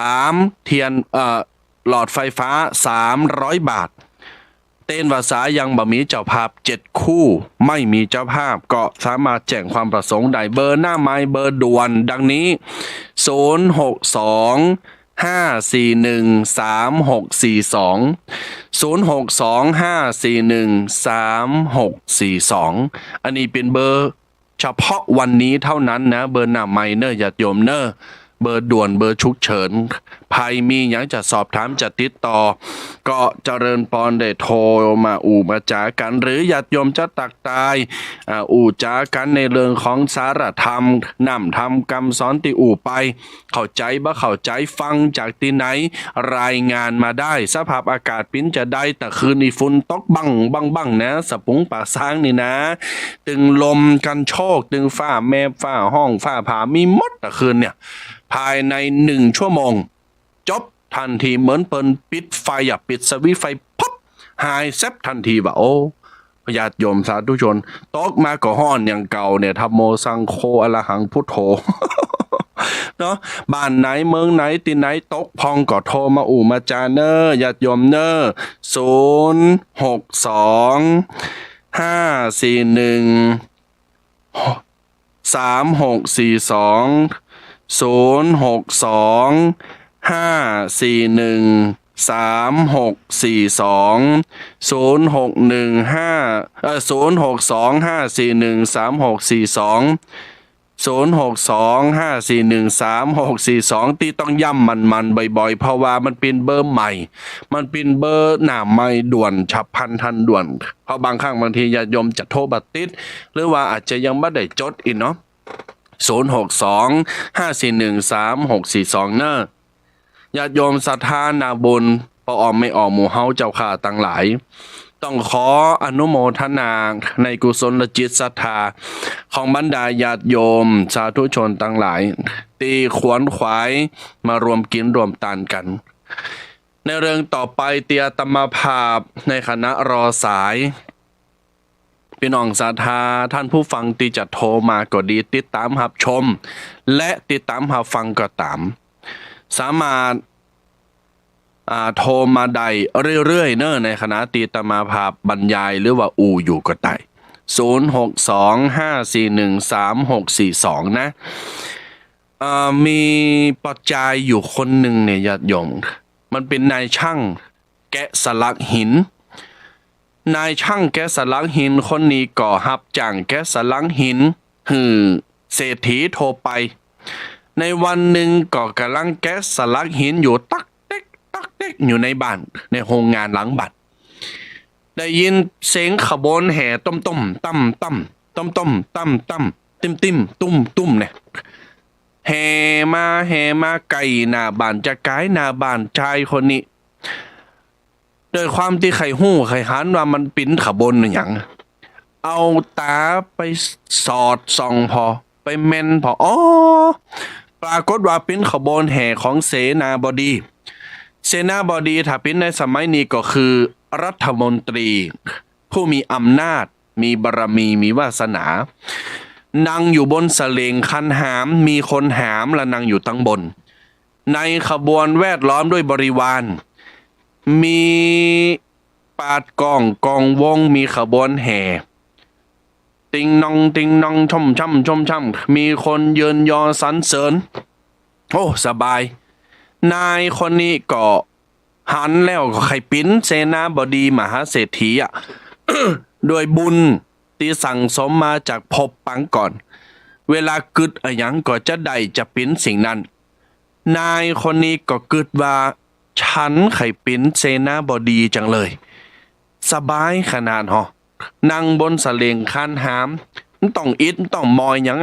3เทียนหลอดไฟฟ้า300 บาทเต้นภาษายังบ่มีเจ้าภาพ7คู่ไม่มีเจ้าภาพก็สามารถแจ้งความประสงค์ได้เบอร์หน้าไม้เบอร์ด่วนดังนี้062 541 3642 062 541 3642อันนี้เป็นเบอร์เฉพาะวันนี้เท่านั้นนะเบอร์หน้าไม้เนอะญาติโยมเนอะเบอร์ด่วนเบอร์ฉุกเฉินภัยมีอย่างจะสอบถามจะติดต่อก็เจริญพรได้โทรมามาจากันหรือญาติโยมจะตักตายจากันในเรื่องของสารธรรมนำธรรมคำสอนที่ไปเข้าใจบ่เข้าใจฟังจากที่ไหนรายงานมาได้สภาพอากาศปิ้นจะได้แต่คืนนี้ฝุ่นตกบังนะสะปุงป่าช้างนี่นะตึงลมกันโชกตึงฟ้าแม่ฟ้าห้องฟ้าผามีหมดแต่คืนเนี่ยภายใน1 ชั่วโมงจบทันทีเหมือนเปิ้นปิดไฟปิดสวิตช์ไฟปั๊บหายแซบทันทีว่าโอ้ญาติโยมสาธุชนตกมาก็ฮ้อนอย่างเก่าเนี่ยธัมโมสังโฆอรหังพุทโธ เนาะบ้านไหนเมืองไหนที่ไหนตกพองก็โทรมามาจาเนอญาติโยมเนอ062 541 3642 062 541 3642 ที่ต้องย้ำมันบ่อยๆเพราะว่ามันเป็นเบอร์ใหม่มันเป็นเบอร์หน้าใหม่ด่วนฉับพลันทันด่วนเพราะบางครั้งบางทีญาติโยมจะโทรบัดติดหรือว่าอาจจะยังไม่ได้จดอีกเนาะ062 541 3642เนอะญาติโยมศรัทธานาบุญปออมไม่ออกหมู่เฮาเจ้าข้าตั้งหลายต้องขออนุโมทนาในกุศลจิตศรัทธาของบรรดาญาติโยมสาธุชนตั้งหลายตีขวนขวายมารวมกินรวมตานกันในเรื่องต่อไปเตียตมภาพในคณะรอสายพี่น้องศรัทธาท่านผู้ฟังที่จะโทรมาก็ดีติดตามรับชมและติดตามรับฟังก็ตามสามารถ โทรมาได้เรื่อยๆเนอะในคณะตีตมาภาพบรรยายหรือว่าอูอยู่ก็ได้0625413642นะมีปัจจัยอยู่คนหนึ่งเนี่ยญาติโยมมันเป็นนายช่างแกะสลักหินนายช่างแกะสลักหินคนนี้ก่อฮับจ้างแกะสลักหินเศรษฐีโทรไปในวันหนึ่งก็กำลังแกะสลักหินอยู่ตักเต๊กตักเต๊กอยู่ในบ้านในโรงงานหลังบัดได้ยินเสียงขบวนแห่ต้มตั้มตั้มติ้มตุ้มเนี่ยแห่มาไก่หน้าบ้านจะกายหน้าบ้านชายคนนี้โดยความที่ไข่หู้ไข่หันว่ามันปิ้นขบวนอย่างเอาตาไปสอดส่องพอไปเมนพอปรากฏว่าปิ้นขบวนแห่ของเสนาบดีถ้าปิ้นในสมัยนี้ก็คือรัฐมนตรีผู้มีอำนาจมีบารมีมีวาสนานั่งอยู่บนสเลงคันหามมีคนหามและนั่งอยู่ตั้งบนในขบวนแวดล้อมด้วยบริวารมีปาดกองวงมีขบวนแห่ติงนองช่ำมีคนเยินยอสรรเสริญโอ้สบายนายคนนี้ก็หันแล้วก็ไข่ปิ้นเสนาบดีมหาเศรษฐีโดยบุญที่สั่งสมมาจากภพปังก่อนเวลากึดอะไรยังก็จะได้จะปิ้นสิ่งนั้นนายคนนี้ก็กึดว่าฉันไข่ปิ้นเสนาบดีจังเลยสบายขนาดหอนั่งบนสเลงคานหามต้องอิดต้องมอยยัง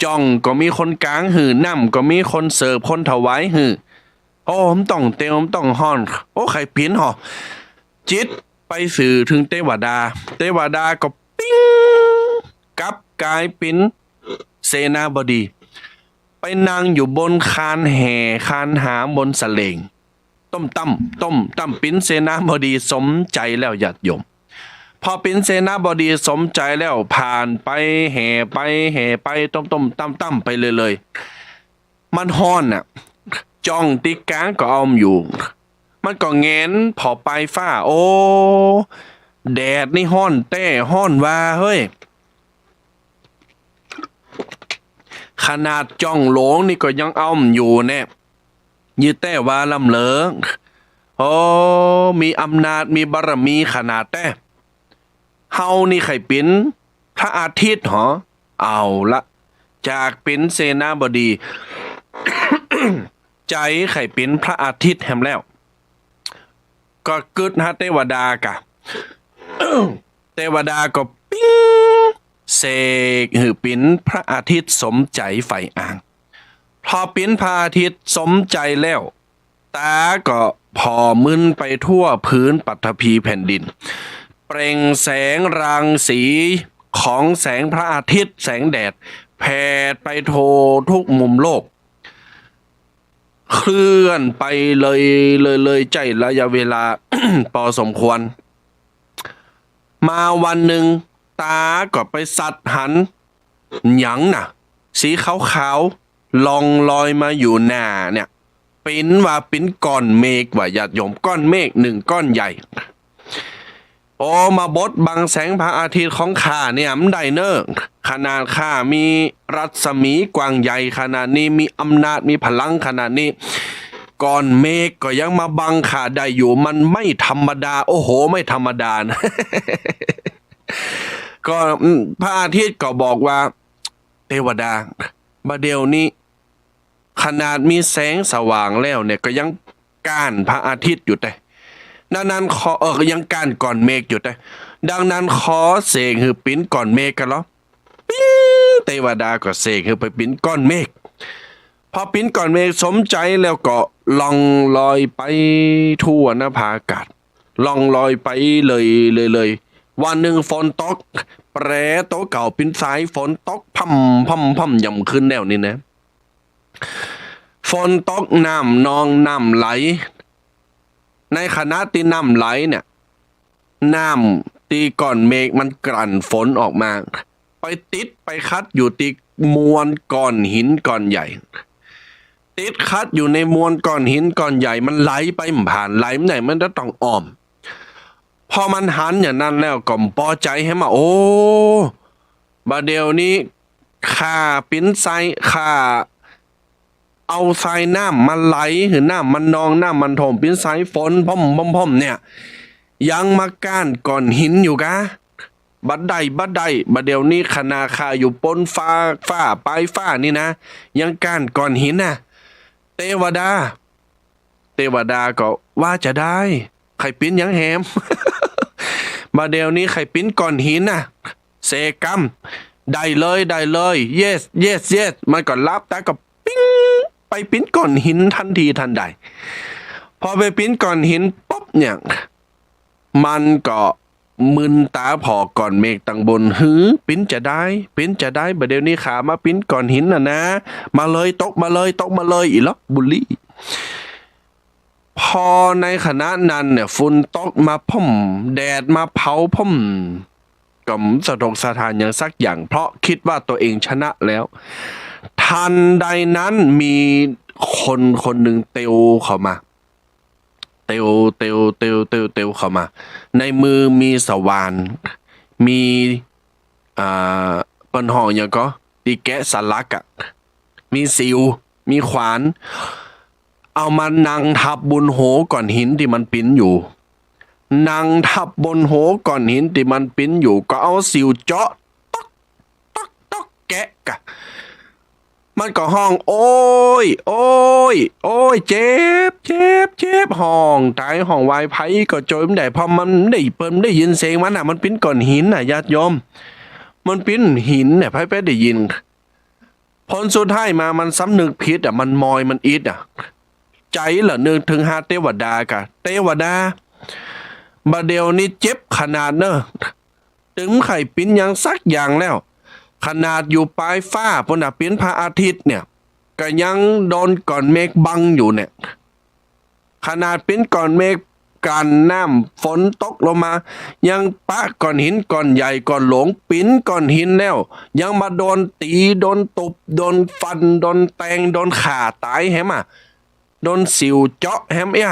จ้องก็มีคนกลางน้ำก็มีคนเสิร์ฟคนถวายโอ้ผมต้องเตมต้องฮ้อนโอ้ไข่ปิ้นหอจิตไปสื่อถึงเทวดาก็ปิ้งกลับกลายเป็นเสนาบดีไปนั่งอยู่บนคานแห่คานหามบนสเลงต้มตั้มปิ้นเสนาบดีสมใจแล้วญาติโยมพอปิ้นเสนาบดีสมใจแล้วผ่านไปแห่ไปต้มตั้มไปเลยมันฮ้อนจ้องติกางก็เอาอยู่มันก็แงนพอไปฟ้าโอ้แดดนี่ฮ้อนแต่ฮ้อนว่าเฮ้ยขนาดจ้องโหลงนี่ก็ยังเอาอยู่แน่ยืดแต่ว่าลำเลิงโอ้มีอำนาจมีบารมีขนาดแต่เฮานี่ไข่ปิ้นพระอาทิตย์หรอเอาละจากปิ้นเสนาบดี ใจไข่ปิ้นพระอาทิตย์แฮมแล้วก็กึดเทวดากะ เทวดาก็ปิ้งเสกหือปิ้นพระอาทิตย์สมใจไฟอ่างพอปิ้นพระอาทิตย์สมใจแล้วตาก็พอมึนไปทั่วพื้นปฐพีแผ่นดินเปล่งแสงรังสีของแสงพระอาทิตย์แสงแดดแผ่ไปโททุกมุมโลกเคลื่อนไปเลยใจระยะเวลา พอสมควรมาวันหนึ่งตาก็ไปสัตว์หันหยังน่ะสีขาวลองลอยมาอยู่หน้าเนี่ยปิ้นว่าปิ้นก้อนเมฆว่าญาติโยมก้อนเมฆหนึ่งก้อนใหญ่โอ้มาบดบังแสงพระอาทิตย์ของข้าเนี่ยมันได้เนอะขนาดข้ามีรัศมีกว้างใหญ่ขนาดนี้มีอำนาจมีพลังขนาดนี้ก้อนเมฆก็ยังมาบังข้าได้อยู่มันไม่ธรรมดาโอ้โหไม่ธรรมดานะ ก็พระอาทิตย์ก็บอกว่าเทวดาบัดเดี๋ยวนี้ขนาดมีแสงสว่างแล้วเนี่ยก็ยังก้านพระอาทิตย์อยู่แต่นั้นขอยังก้านก่อนเมฆอยู่แต่ดังนั้นขอเสกคือปิ้นก่อนเมฆกันเหรอปิ้งเทวดาก็เสกคือไปปิ้นก้อนเมฆพอปิ้นก่อนเมฆสมใจแล้วก็ล่องลอยไปทั่วนภาอากาศล่องลอยไปเลยวันหนึ่งฝนตกแปรโตะเก่าปิ้นสายฝนตกพั่มย่ำขึ้นแนวนี้นะฝนตกน้ำนองน้ำไหลในขณะที่น้ำไหลเนี่ยน้ำตีก้อนเมฆมันกลั่นฝนออกมาไปติดไปคัดอยู่ตีมวลก้อนหินก้อนใหญ่ ติดคัดอยู่ในมวลก้อนหินก้อนใหญ่มันไหลไปมันผ่านไหลไม่ไหนมันจะต้องอ้อมพอมันหันอย่างนั้นแล้วก็พอใจให้มาโอ้บาเดียวนี้ข้าปิ้นไซข้าเอาทรายน้ำมันไหลหรือน้ำมันนองน้ำมันถมปิ้นไซฝนพ่อมเนี่ยยังมาก้านก้อนหินอยู่กะบัดใดบัดเดียวนี้ขนาคาอยู่ปนฟ้าปลายฟ้านี่นะยังก้านก้อนหินน่ะเทวดาก็ว่าจะได้ไข่ปิ้นยังแฮม มาเดี๋ยวนี้ไข่ปิ้นก้อนหินน่ะเซกัมได้เลย yes มันก็รับแต่ก็ปิ้งไปปิ้นก้อนหินทันทีทันใดพอไปปิ้นก้อนหินปุ๊บเนี่ยมันก็มึนตาพอก่อนเมฆตั้งบนปิ้นจะได้บัดเดี๋ยวนี้ขามาปิ้นก้อนหินน่ะนะมาเลยตกมาเลยอีล็อกบุลลี่พอในขณะนั้นเนี่ยฝุ่นตกมาพ่มแดดมาเผาพ่มก็สะทกสะทานอย่างสักอย่างเพราะคิดว่าตัวเองชนะแล้วทันใดนั้นมีคนหนึ่งเตวเข้ามาเตวเข้ามาในมือมีสว่านมีเปิ้นห่ออย่างก็ตีแกะสลักอ่ะมีสิวมีขวานเอามันนั่งทับบนโหก้อนหินที่มันปิ้นอยู่นั่งทับบนโหก้อนหินที่มันปิ้นอยู่ก็เอาสิวเจาะต๊อกแกะกะมันก็ห้องโอ้ยเจ็บห้องตายห้องวายไผก็โจยมันได้พอมันได้เปิ้นได้ยินเสียงมันน่ะมันปิ้นก้อนหินน่ะญาติโยมมันปิ้นหินเนี่ยไผไปได้ยินผลสุดท้ายมามันสำนึกผิดอ่ะมันมอยมันอิดอ่ะใจเหรอนึกถึงหาเทวดากะเทวดาบาเดียวนี้เจ็บขนาดเนอะถึงไข่ปิ้นยังสักอย่างแล้วขนาดอยู่ปลายฟ้าปนปิ้นพระอาทิตย์เนี่ยก็ยังโดนก้อนเมฆบังอยู่เนี่ยขนาดปิ้นก้อนเมฆกันน้ำฝนตกลงมายังปะก้อนหินก้อนใหญ่ก้อนหลงปิ้นก้อนหินแล้วยังมาโดนตีโดนตบโดนฟันโดนแทงโดนข่าตายแฮมอ่ะโดนสิวเจาะแฮมเอ้ย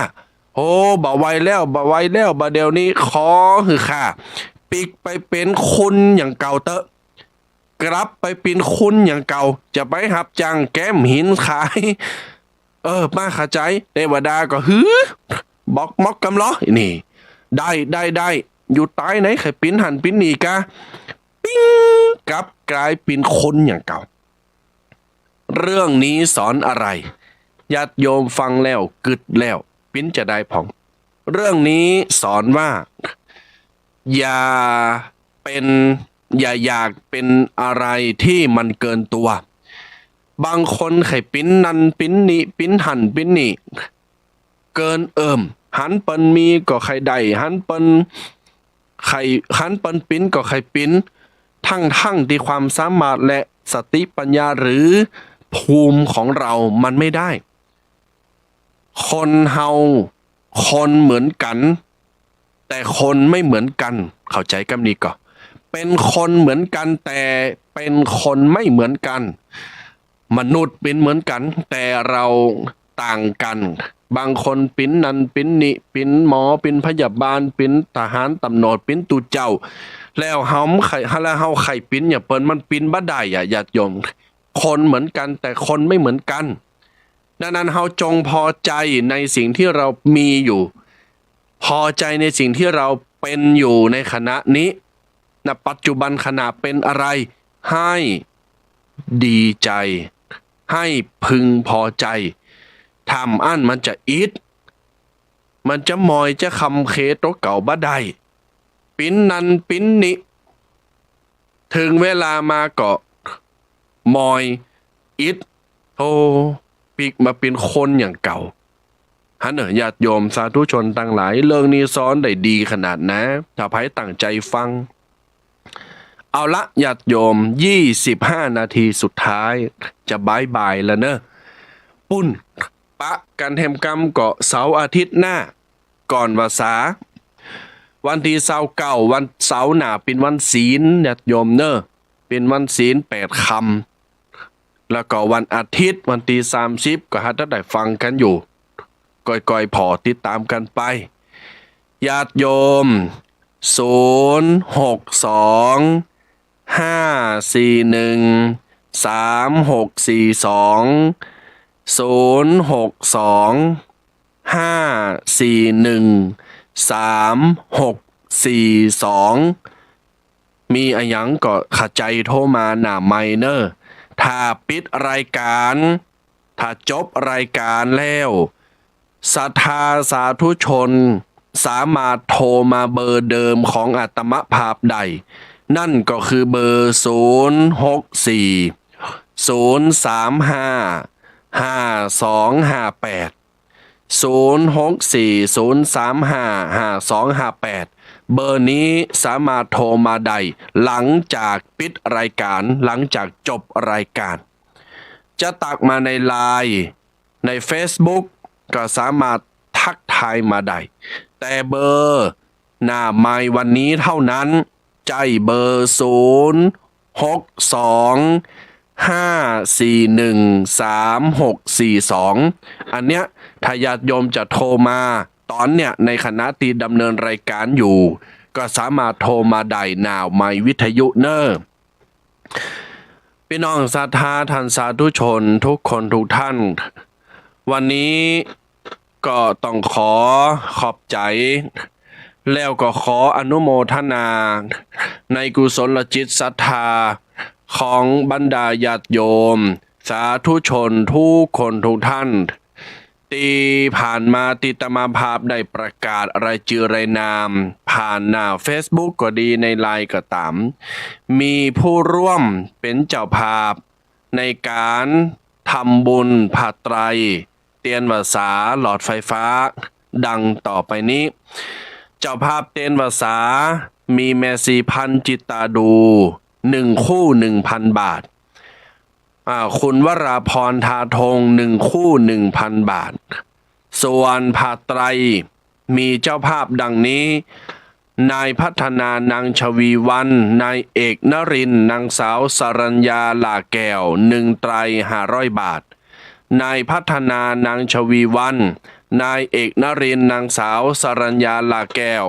โอ้บ่ไหวแล้วบ่เดี๋ยวนี้ขอหือค่ะปิกไปเป็นคุณอย่างเก่าเตอะกลับไปเป็นคุณอย่างเก่าจะไปหับจังแก้มหินขายมาขาใจเทวดาก็บอกมอกกำล้อนี่ได้อยู่ใต้ไหนใครปิ้นหันปิ้นหนีกะปิ้งกลับกลายเป็นคนอย่างเก่าเรื่องนี้สอนอะไรญาติโยมฟังแล้วกึดแล้วปิ้นจะได้ผ่องเรื่องนี้สอนว่าอย่าอยากเป็นอะไรที่มันเกินตัวบางคนไข่ปิ้นนันปิ้นนี่ปิ้นหันปิ้นนี่เกินหันเปิ้นมีก็ไข่ใดหันเปิ้นปิ้นก็ไข่ปิ้นทั้งที่ความสามารถและสติปัญญาหรือภูมิของเรามันไม่ได้คนเฮาคนเหมือนกันแต่คนไม่เหมือนกันเข้าใจกันนี้ก่อนเป็นคนเหมือนกันแต่เป็นคนไม่เหมือนกันมนุษย์เป็นเหมือนกันแต่เราต่างกันบางคนปิ้นนันปิ้นนี่ปิ้นหมอปิ้นพยาบาลปิ้นทหารตำรวจปิ้นตูเจ้าแล้วเฮาไข่ปิ้นอย่าเปิ้นมันปิ้นบ่ได้ญาติโยมคนเหมือนกันแต่คนไม่เหมือนกันดังนั้นเฮาจงพอใจในสิ่งที่เรามีอยู่พอใจในสิ่งที่เราเป็นอยู่ในขณะนี้ณปัจจุบันขณะเป็นอะไรให้ดีใจให้พึงพอใจทำอันมันจะอิดมันจะมอยจะคำเคโตเก่าบ่ได้ปิ้นนันปิ้นนิถึงเวลามาก็มอยอิดโอ้ปีกมาเป็นคนอย่างเก่าฮันญาติโยมสาธุชนตั้งหลายเรื่องนี้ซ้อนได้ดีขนาดนะถ้าใครตั้งใจฟังเอาละญาติโยม25 นาทีสุดท้ายจะบายแล้วเนอะปุ้นปะกันแฮมกรรมเกาะเสาร์อาทิตย์หน้าก่อนวาษาวันที่29วันเสาร์หน้าเป็นวันศีลญาติโยมเนอะเป็นวันศีล8 ค่ำ แล้วก็วันอาทิตย์วันที่30ก็ฮัดได้ฟังกันอยู่ก่อยๆพอติดตามกันไปญาติโยม062-541-3642มีอะหยังก็ขะใจโทรมาหน้าไมเนอร์ถ้าปิดรายการถ้าจบรายการแล้วศรัทธาสาธุชนสามารถโทรมาเบอร์เดิมของอาตมภาพใดนั่นก็คือเบอร์064-035-5258เบอร์นี้สามารถโทรมาได้หลังจากปิดรายการหลังจากจบรายการจะตักมาในไลน์ใน Facebook ก็สามารถทักทายมาได้แต่เบอร์หน้าไมค์วันนี้เท่านั้นใจเบอร์062-541-3642อันเนี้ยถ้าญาติโยมจะโทรมาตอนเนี้ยในขณะที่ดำเนินรายการอยู่ก็สามารถโทรมาได้หน้าไมค์วิทยุเนอร์พี่น้องศรัทธาท่านสาธุชนทุกคนทุกท่านวันนี้ก็ต้องขอขอบใจแล้วก็ขออนุโมทนาในกุศลจิตศรัทธาของบรรดาญาติโยมสาธุชนทุกคนทุกท่านที่ผ่านมาติตมาภาพได้ประกาศรายชื่อรายนามผ่านหน้า Facebook ก็ดีในไลน์ก็ตามมีผู้ร่วมเป็นเจ้าภาพในการทำบุญผ้าไตรเตียนวสาหลอดไฟฟ้าดังต่อไปนี้เจ้าภาพเตียนวสามีแม่สีพันจิตตาดู1 คู่ 1,000 บาทคุณวราพรทาทง1 คู่ 1,000 บาทส่วนผ้าไตรมีเจ้าภาพดังนี้นายพัฒนานางชวีวันนายเอกนรินทร์นางสาวสรัญญาลาแก้ว1 ไตร500 บาทนายพัฒนานางชวีวันนายเอกนรินทร์นางสาวสรัญญาลาแก้ว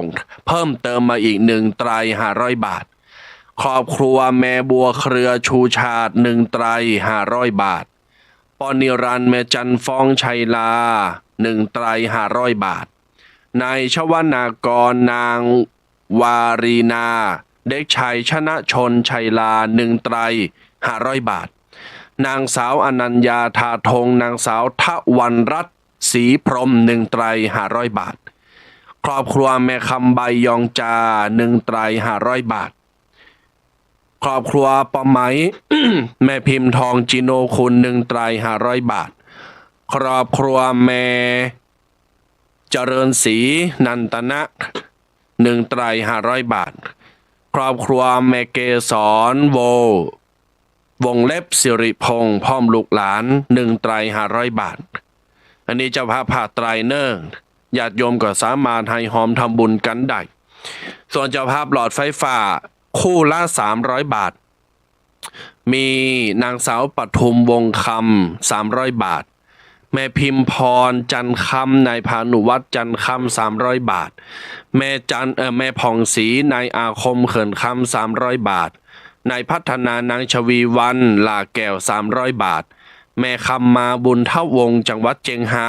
เพิ่มเติมมาอีก1 ไตร500 บาทครอบครัวแม่บัวเครือชูชาติ1 ไตร500 บาทปอนิรันต์แม่จันฟ้องชัยลา1 ไตร500 บาทนายชวนากรนางวารีนาเด็กชายชนะชนชัยลา1 ไตร500 บาทนางสาวอนัญญาทาทงนางสาวทวันรัตน์ศรีพรหม1 ไตร500 บาทครอบครัวแม่คำใบยองจา1 ไตร500 บาทครอบครัวปอไหม แม่พิมพ์ทองจิโนคุณ1 ไตร500 บาทครอบครัวแม่เจริญศรีนันตนะ1 ไตร500 บาทครอบครัวแม่เกศรวงเล็บสิริพงษ์พร้อมลูกหลาน1 ไตร500 บาทอันนี้เจ้าภาพผ้าไตรเนอร์ญาติโยมก็สามารถให้หอมทำบุญกันได้ส่วนเจ้าภาพหลอดไฟฟ้าคู่ละ300 บาทมีนางสาวปทุมวงคำ300 บาทแม่พิมพรจันคำนายพานุวัฒน์จันคำ300 บาทแม่ผ่องศรีนายอาคมเขินคำ300 บาทนายพัฒนานางชวีวันลาแก้ว300 บาทแม่คำมาบุญเท่าวงจังหวัดเจียงไฮ้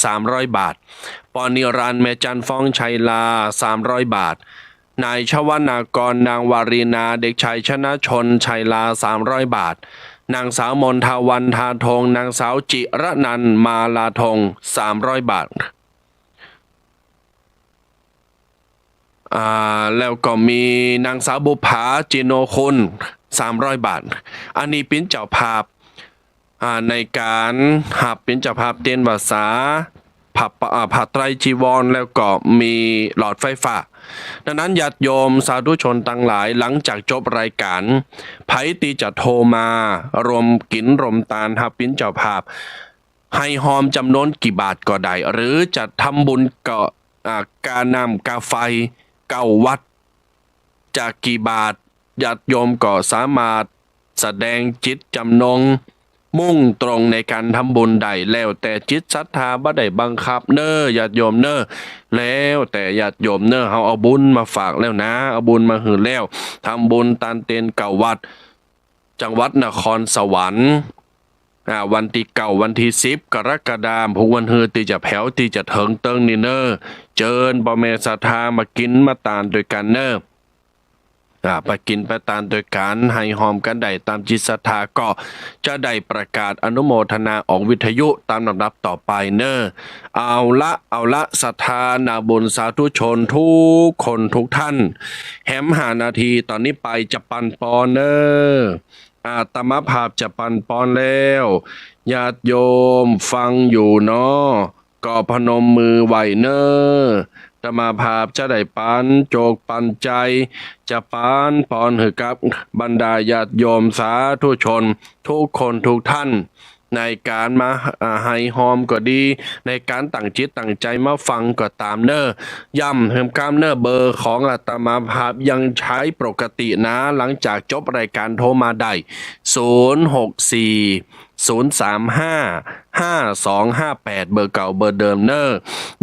300 บาทปอนิรันต์แม่จันฟ้องชัยลา300 บาทนายชวนากรนางวารีนาเด็กชายชนะชนชัยลา300 บาทนางสาวมนทาวันทาทงนางสาวจิระนันมาลาทง300 บาทแล้วก็มีนางสาวบุภาจิโนคุณ300 บาทอันนี้เป็นเจ้าภาพในการหับเป็นเจ้าภาพเตียนวสาผัดไตรจีวรแล้วก็มีหลอดไฟฟ้าดังนั้นญาติโยมสาธุชนทั้งหลายหลังจากจบรายการไผตีจะโทรมารวมกินรวมตาลหับเป็นเจ้าภาพให้หอมจำนวนกี่บาทก็ได้หรือจะทำบุญก็กานำกาไฟ9 วัดจากกี่บาทญาติโยมก็สามารถแสดงจิตจำนง มุ่งตรงในการทำบุญใดแล้วแต่จิตศรัทธาบ่ได้บังคับเน้อญาติโยมเน้อแล้วแต่ญาติโยมเน้อเฮาเอาบุญมาฝากแล้วนะเอาบุญมาหือแล้วทำบุญตานเตนเก่าวัดจังหวัดนครสวรรค์วันที่เก่าวันที่10กรกฎาคมพวกวันฮือที่จะแผ่วที่จะเถิงเติงนี่เน้อเจิญบ่แม่ศรัทธามากินมาตานด้วยกันเน้อไปกินไปตามโดยการให้หอมกันได้ตามจิตศรัทธาก็จะได้ประกาศอนุโมทนาออกวิทยุตามลำดับต่อไปเนอเอาละศรัทธานาบุญสาธุชนทุกคนทุกท่านแหม5 นาทีตอนนี้ไปจะปันปอนเนออาตมาภาพจะปันปอนแล้วญาติโยมฟังอยู่เนาะก็พนมมือไหวเนอธรรมาภาพจะได้ปันโจกปันใจจะปันปอนให้กับบรรดาญาติโยมสาธุชนทุกคนทุกท่านในการมาให้หอมก็ดีในการตั้งจิตตั้งใจมาฟังก็ตามเนอย้ำเพิ่มกล้ามเนอเบอร์ของอาตมาภาพยังใช้ปกตินะหลังจากจบรายการโทรมาได้064 035 5258เบอร์เก่าเบอร์เดิมเนอ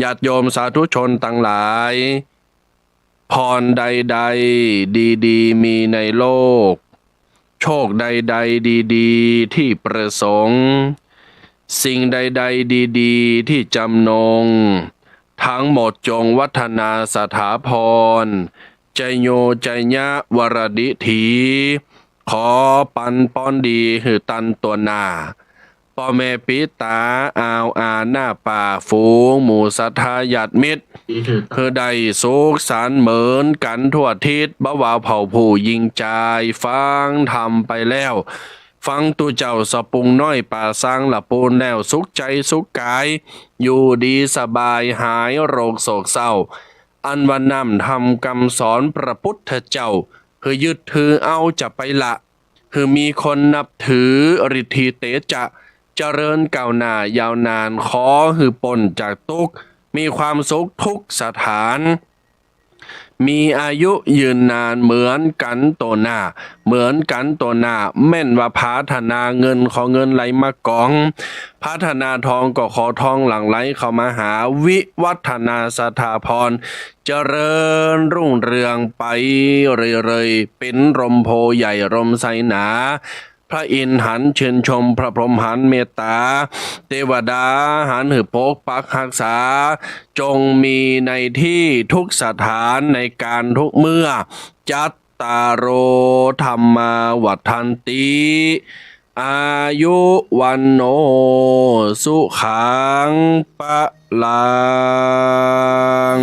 ญาติโยมสาธุชนทั้งหลายพรใดๆดีๆมีในโลกโชคใดๆดีๆที่ประสงค์สิ่งใดๆดีๆที่จำนงทั้งหมดจงวัฒนาสถาพรใจโยใจยะวรดิถีขอปันป้อนดีหือตันตัวหน้าพ่อแม่ปิตาอาวอาหน้าป่าฝูงหมู่สัทธาญาติมิตรคือได้สุขสันต์เหมือนกันทั่วทิศบ่าวเผ่าผู้ยิงใจฟังทำไปแล้วฟังตุเจ้าสปุงน้อยป่าสร้างละปูนแล้วสุขใจสุขกายอยู่ดีสบายหายโรคโศกเศร้าอันวันนำทำคำสอนพระพุทธเจ้าคือยึดถือเอาจะไปละคือมีคนนับถือฤทธิเตจะเจริญก้าวหน้ายาวนานขอหือปนจากทุกข์มีความสุขทุกสถานมีอายุยืนนานเหมือนกันตัวหน้าแม่นว่าพัฒนาเงินขอเงินไหลมากองพัฒนาทองก็ขอทองหลั่งไหลเข้ามาหาวิวัฒนาสถาพรเจริญรุ่งเรืองไปเรื่อยๆเป็นร่มโพใหญ่ร่มไทรหนาพระอินทร์หันเชิญชมพระพรหมหันเมตตาเทวดาหันหือปกปักรักษาจงมีในที่ทุกสถานในการทุกเมื่อจัตตารโอธรรมาวัฏันติอายุวันโนสุขังปะลัง